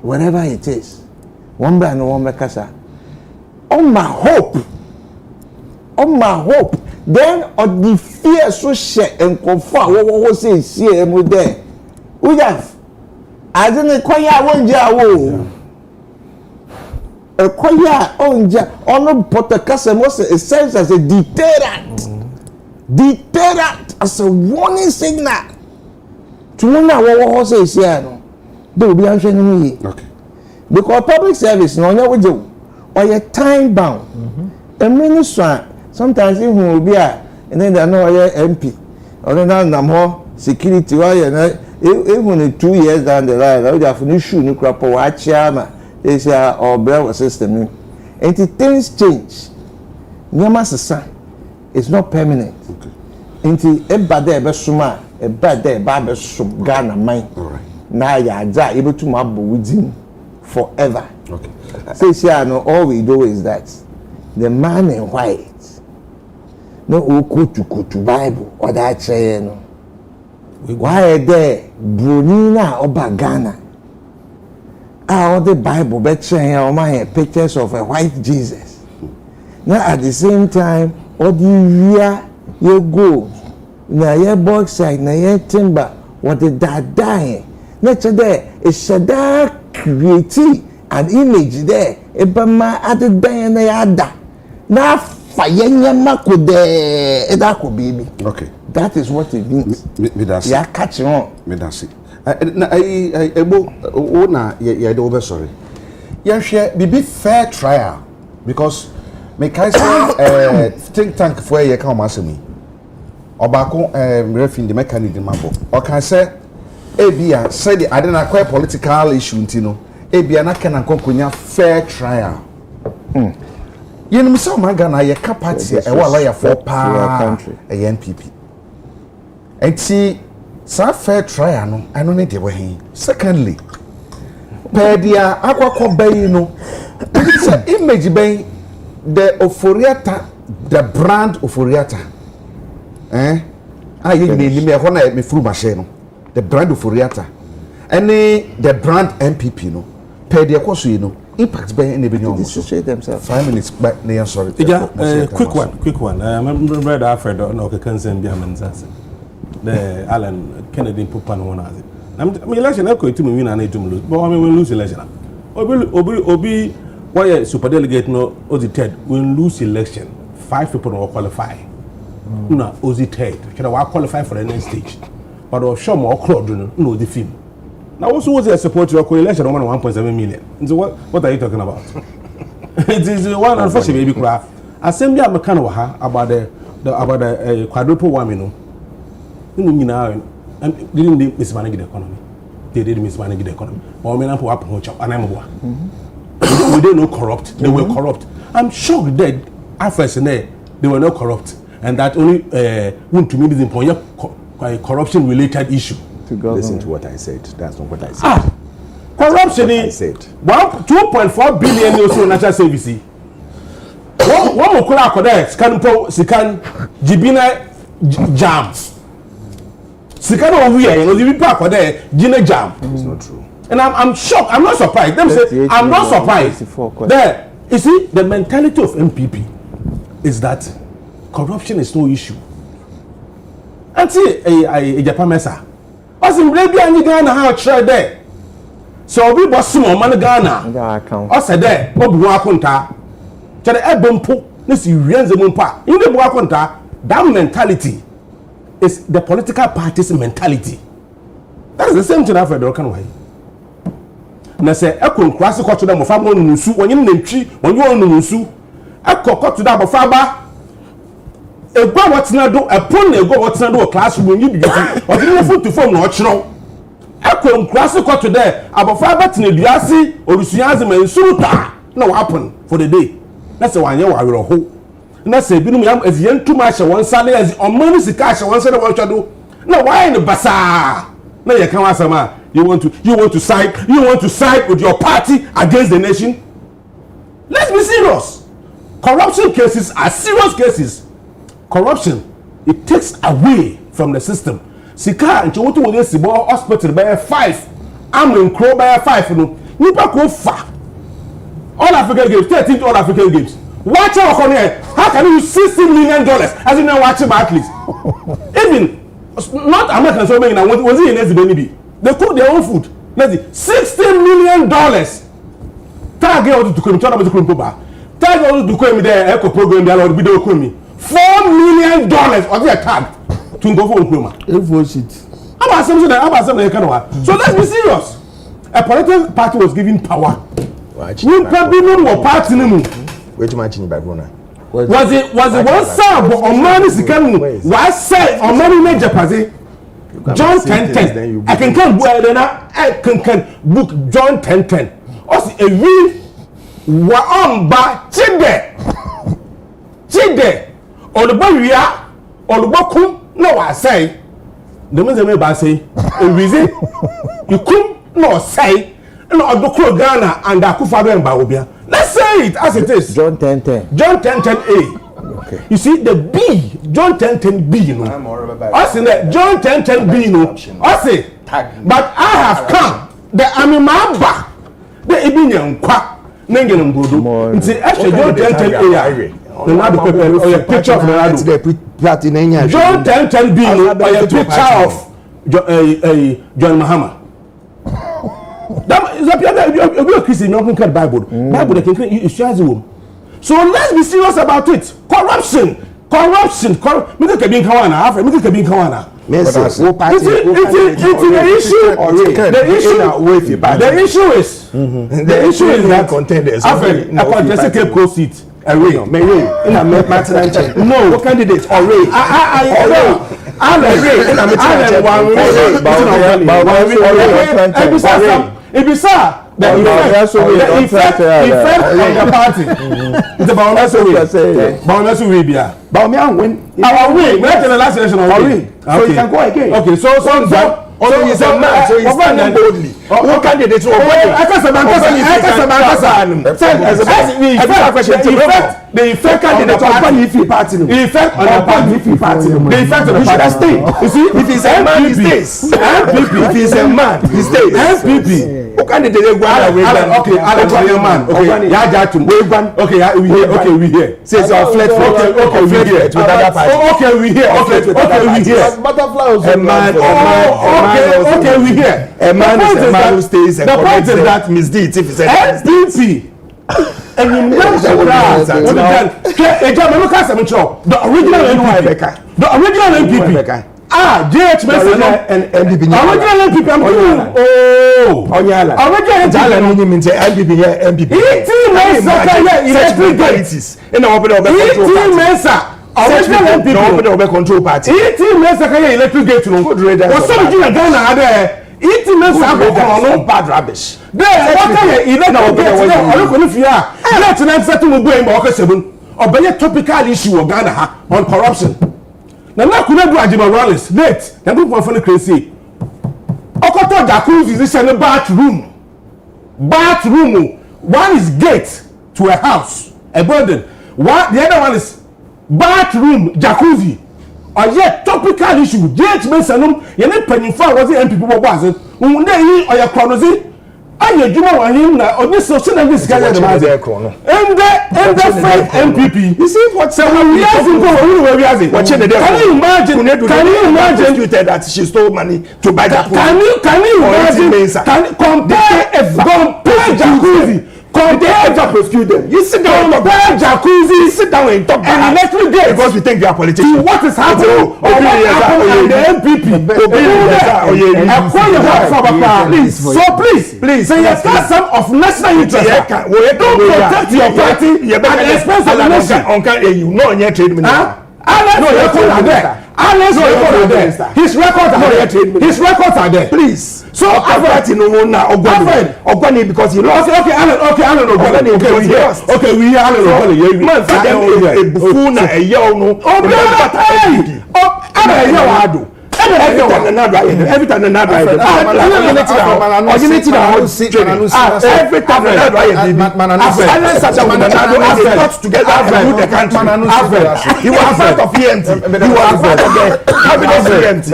whatever it is. One brand one Macassa. On my hope, then on the fear so share and confirm what was saying, see him with there. We have, I didn't quite one jaw. A choir on Potakasa was a sense as a deterrent. Deterrent as a warning signal. To know what was a siano. They will be answering me. Okay. Because public service, no, you do. Or you're time bound. A minister, sometimes even will be and then they know you're MP. Or then I'm more security, even in 2 years down the line, I would have an issue, no crap, or chairman. They say our brother system. And things change. Nyamasa san is not permanent. Okay. Until a bad day besuma, a bad day babesum Ghana mind. Alright. Now ya able to map within forever. Okay. Say no, all we do is that the man in white no kutu Bible or that say no. Why there Brunina or Ghana? All the Bible better my pictures of a white Jesus. Now at the same time, all the year you go, now your box side, now your timber, what the that dying. Nature there is a dark creative an image there. Ebama added dying the other. Now fire mako de edako baby. Okay. That is what it means. You are catching on. Sorry. Yeah, share be fair trial because me kai say think tank for ye come asemi. Obako refin the mechanism mabo. O kan say ebia say the adena quite political issue ntino. Ebia na kan ankonya fair trial. You know so magana ye capacity e wa lawyer for country a NPP. And see so fair trial no I no need we hin. Secondly, pedia akwakọ bayi no it's an image bayi the Oforiatta, the brand Oforiatta. You need me ho na me furu machine no. The brand Oforiatta. And the brand NPP no. Pedia kwaso yi no. impact by any be dissociate themselves. 5 minutes back near sorry. Quick one. I remember Brad Alfred no can send be amensas. The Alan Kennedy Pupan one as it. I'm election echo to me win and to lose. But I mean we lose election. Obi why super delegate no Ozi Ted when lose election 5 people will qualify. No Ozi Ted should I qualify for the next stage. But I'll show more crowd no the film. Now also was a support your coalition on 1.7 million. So what are you talking about? It is one unfortunate baby cry. Assembly I'm kind of about the quadruple woman. And didn't mismanage the economy. They didn't mismanage the economy. But men up and I'm we didn't know corrupt. They were corrupt. I'm shocked that after they were not corrupt, and that only went to me this point corruption related issue. Listen to what I said. That's not what I said. Corruption is 2.4 billion also natural services. One more correct scan Jibina jam. Sikano we are the people there Jina jam. It's not true. And I'm shocked. I'm not surprised. Them say I'm not surprised. There, you see, the mentality of MPP is that corruption is no issue. And see, a Japan mesa. As in Brady and Ghana, how try there. So we bought some money Ghana. I said there, what do I conta? To the Ebompo, this is Rienza Mumpa. In the Buakonta, that mentality is the political party's mentality. That is the same thing I've heard. Na say ekon krase ko to dem fa mo nusu onye nnantwi onye onu nusu ekoko to da bofa ba egwa wotena do epon na egwa wotena do classroom onye bigiti odin foot to form na ochiro ekon krase ko to there abofa ba tena duase orusuyanze mansuruta na what happen for the day na say wanye wa wero ho na say binum yam aziyen tuma hye won sale az omani sika hye won sale won twado na why ne basa na ye kan wasama you want to side with your party against the nation. Let's be serious. Corruption cases are serious cases. Corruption, it takes away from the system. Sika and Chiwoto will get Sibo hospital by 5. I'm in Crow by 5. No, Nipa go far. All African games, 13th All African games. Watch out on here. How can you use $60 million as you know watching Barclays? Even not American so many now was he in SBNB? They cook their own food. Let's see, $60 million. Target out to come to Kumba. Target out to come there, eco program, they are video me. $4 million or they are tagged to go for Kuma. About something that so let's be serious. A political party was given power. We probably no more party anymore. Which match in Babona? Was it one side or money is coming? Why say or money major party? John 10:10. I can book John 10:10. Also, a real on by Chide. Or the boy or the bokum. No, I say. The man by say a reason you come no say no the Crow Ghana and Akufado and Baobia. Let's say it as it is. John 10:10. John 10:10A. Okay. You see the B, John 10:10B, you know. I see that John 10:10B, you know. I say, but I have come. The Amimamba, the Ibinian Quack, Nangan Budu. It's actually John 10:10A. The Nadu paper or a picture of the Nadu. John 10:10B, or a picture of John Mahama. That is a Christian, you can Bible. Bible, can you share the room. So let's be serious about it. Corruption. The issue is that contenders. No candidates. If you saw the effect on the party, it's about Baumesi Wibia. Baumia win. Our win. We have the last election. Our win. So you can go again. Okay. So he's a man. So he's standing boldly. Who candidate to the effect candidate on Ife party. The effect on the Ife party. The effect of the party stay. You see, if he's a man, he stays. MPP. If he's a man, he stays. MPP. Who candidate they go away? Okay, Alex is a man. Okay, yeah, Jatum. Okay, we here. Okay, we here. Says our flat. Okay, we here. Okay, we here. Okay, we here. Butterfly. A man. Okay, we here. A man is a man who stays. The point is that misdeeds if it's a MPP. And you know the original MPP. The original MPP. JH Messi and MPP. Original MPP. Original MPP here. MPP. Electric gates. In the open original MPP. Control party. Electric gate. What's up in Ghana there? Bad rubbish. There, what are you? Topical issue of Ghana on corruption. Now, could not do Ajima Rollins late. The group of funny crazy. Okoto jacuzzi is in a bathroom. Bathroom. One is gate to a house, a building. One, the other one is bathroom jacuzzi. Or yet topical issue. JH Mensanum, you need penny for was the MPP was it? One day or your chronology. And you do him now, or this social and this guy. And the fight MPP. You see what? So we have to go where we are. Can you imagine? Can you imagine that she stole money to buy that? Can you imagine? Compare jacuzzi. Compare to prosecute them. You sit down, compare jacuzzi, sit down and talk. And electric gate because we think we are politicians. What is happening? And the MPP. Please, so please, say you got some of national interest. Don't protect your party at the expense of the nation. You know, you're trade minister. No, your records are there. His records are there. His records are there. Please. So Alfred, Ogwani because he lost. Okay, Alan Ogwani. Okay, we hear Alan Ogwani. Man, a buffoon, a young. Every time another he was part of EMT. He was part of the cabinet EMT.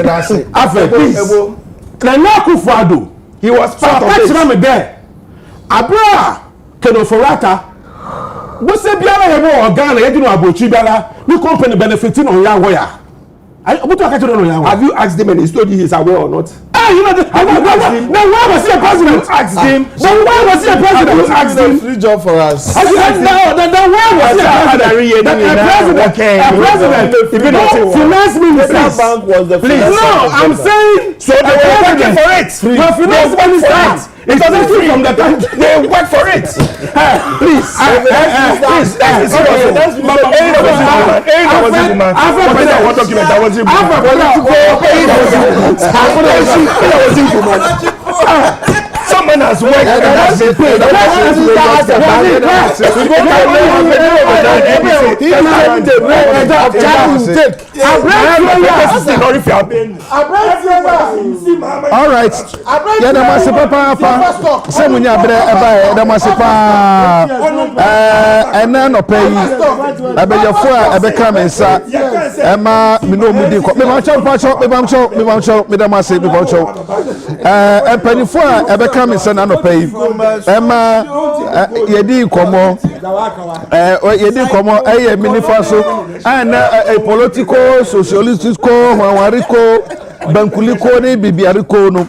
He was part of it. There. Abra Kenoforata. What's the Biala or Ghana? You know about Chibala. We company benefiting on Yahweh. Have you asked him and he told you he's aware or not? You know, then why was he a president? Asked him. Then why was he a president? Asked him. Free job for us. Then why was he a president? Finance minister. No, I'm saying. So they were working for it. The finance minister. It doesn't come from the country. They work for it. Please. Someone has worked and has been paid. All right. Coming son and pay Emma Yedi Como Yedi Como a minifaso and a political socialist Wariko Bankuliko Bibiarico no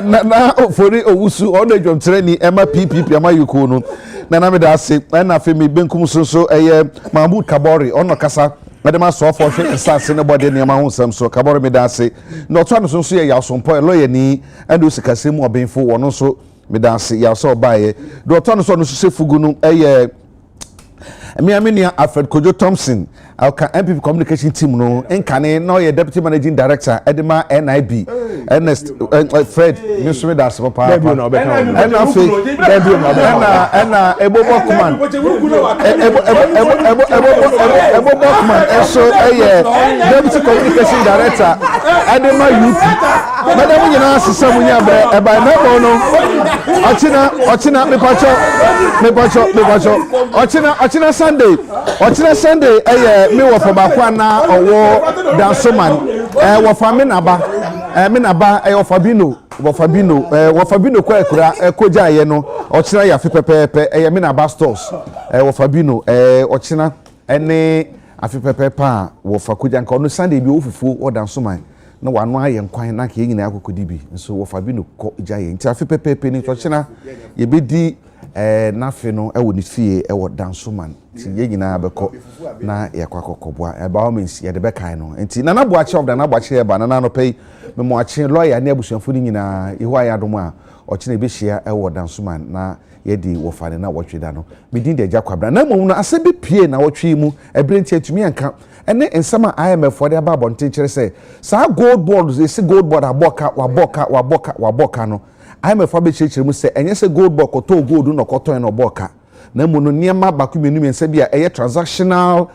na for the Owusu or the John Treni Emma PPP Amayuko no Nanamida say and Afemi Benkum so Mahmoud Kabori on Kasa. Madam so for start anybody near my own so Kabori Medase. Not one so see ya some point lawyer ni and do Sikasimu or being for one also Medase ya so by. Do turn so no se fugunu me amenia Alfred Kojo Thompson aka MPP communication team no enkane no ye deputy managing director Edema NIB Ernest Fred Mr. Das papa Debut no be kan na fe debut no be na ebo bokman ebo bokman eso eye deputy communication director Edema UP madam nyina asesa munya be eba na bo no ochina me pacho ochina Sunday eye me wo for bakwa na owo dansoman wo fa me naba wo Fabino kwa ekura koja ye no ochina ya fe pepepe eye me naba stores wo Fabino ochina ene afi pepepe a wo fa koja nka no Sunday bi wo fufu wo dansoman na wano aye nkwan na ka nyina akokodi bi nso wo Fabino ko ja ye nti afi pepepe ni ochina ye bedi na fe no wo ni fie wo dansoman ti ye nyina beko na yakwa kokobwa ba o mensi ye de bekan no nti na boache of da na boache ye ba na no pay me mo ache lawyer na abusuafo ni nyina ihu ayadom a ochina be hia wo dansoman na ye di wo fa ne na wotweda no medin de Agya Kwabena na mom no asebi pie na wotwe mu ebrenti atumi anka ene ensama IMF for the ababonten kire say sa gold board ze gold board waboka no IMF be chire mu say enye se gold board koto gold no koto no boka na mu no niema bakumenu mensa bia eye transactional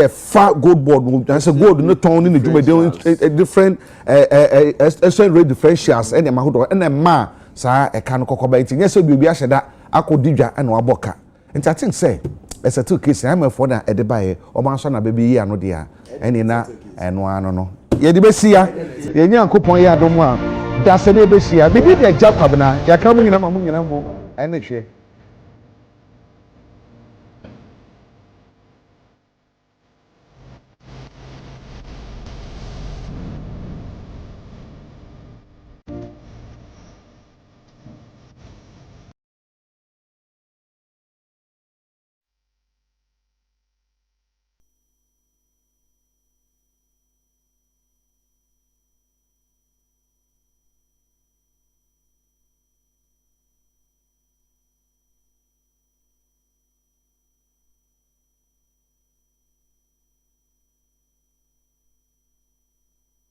fa gold board na say gold no ton ni dwumade different exchange rate differentials ene mahodo ene ma sa eka no kokoba nti nyese bi a hyeda akodidwa ene waboka nti I think say esa two case I'm for na edebaye o man so na be yi ano de a ene na eno ano no ye de besia ye nyankopon ye adom a da se de besia bibi de Agya Kwabena ya ka mu nyina ma mu nyina mo ene hwe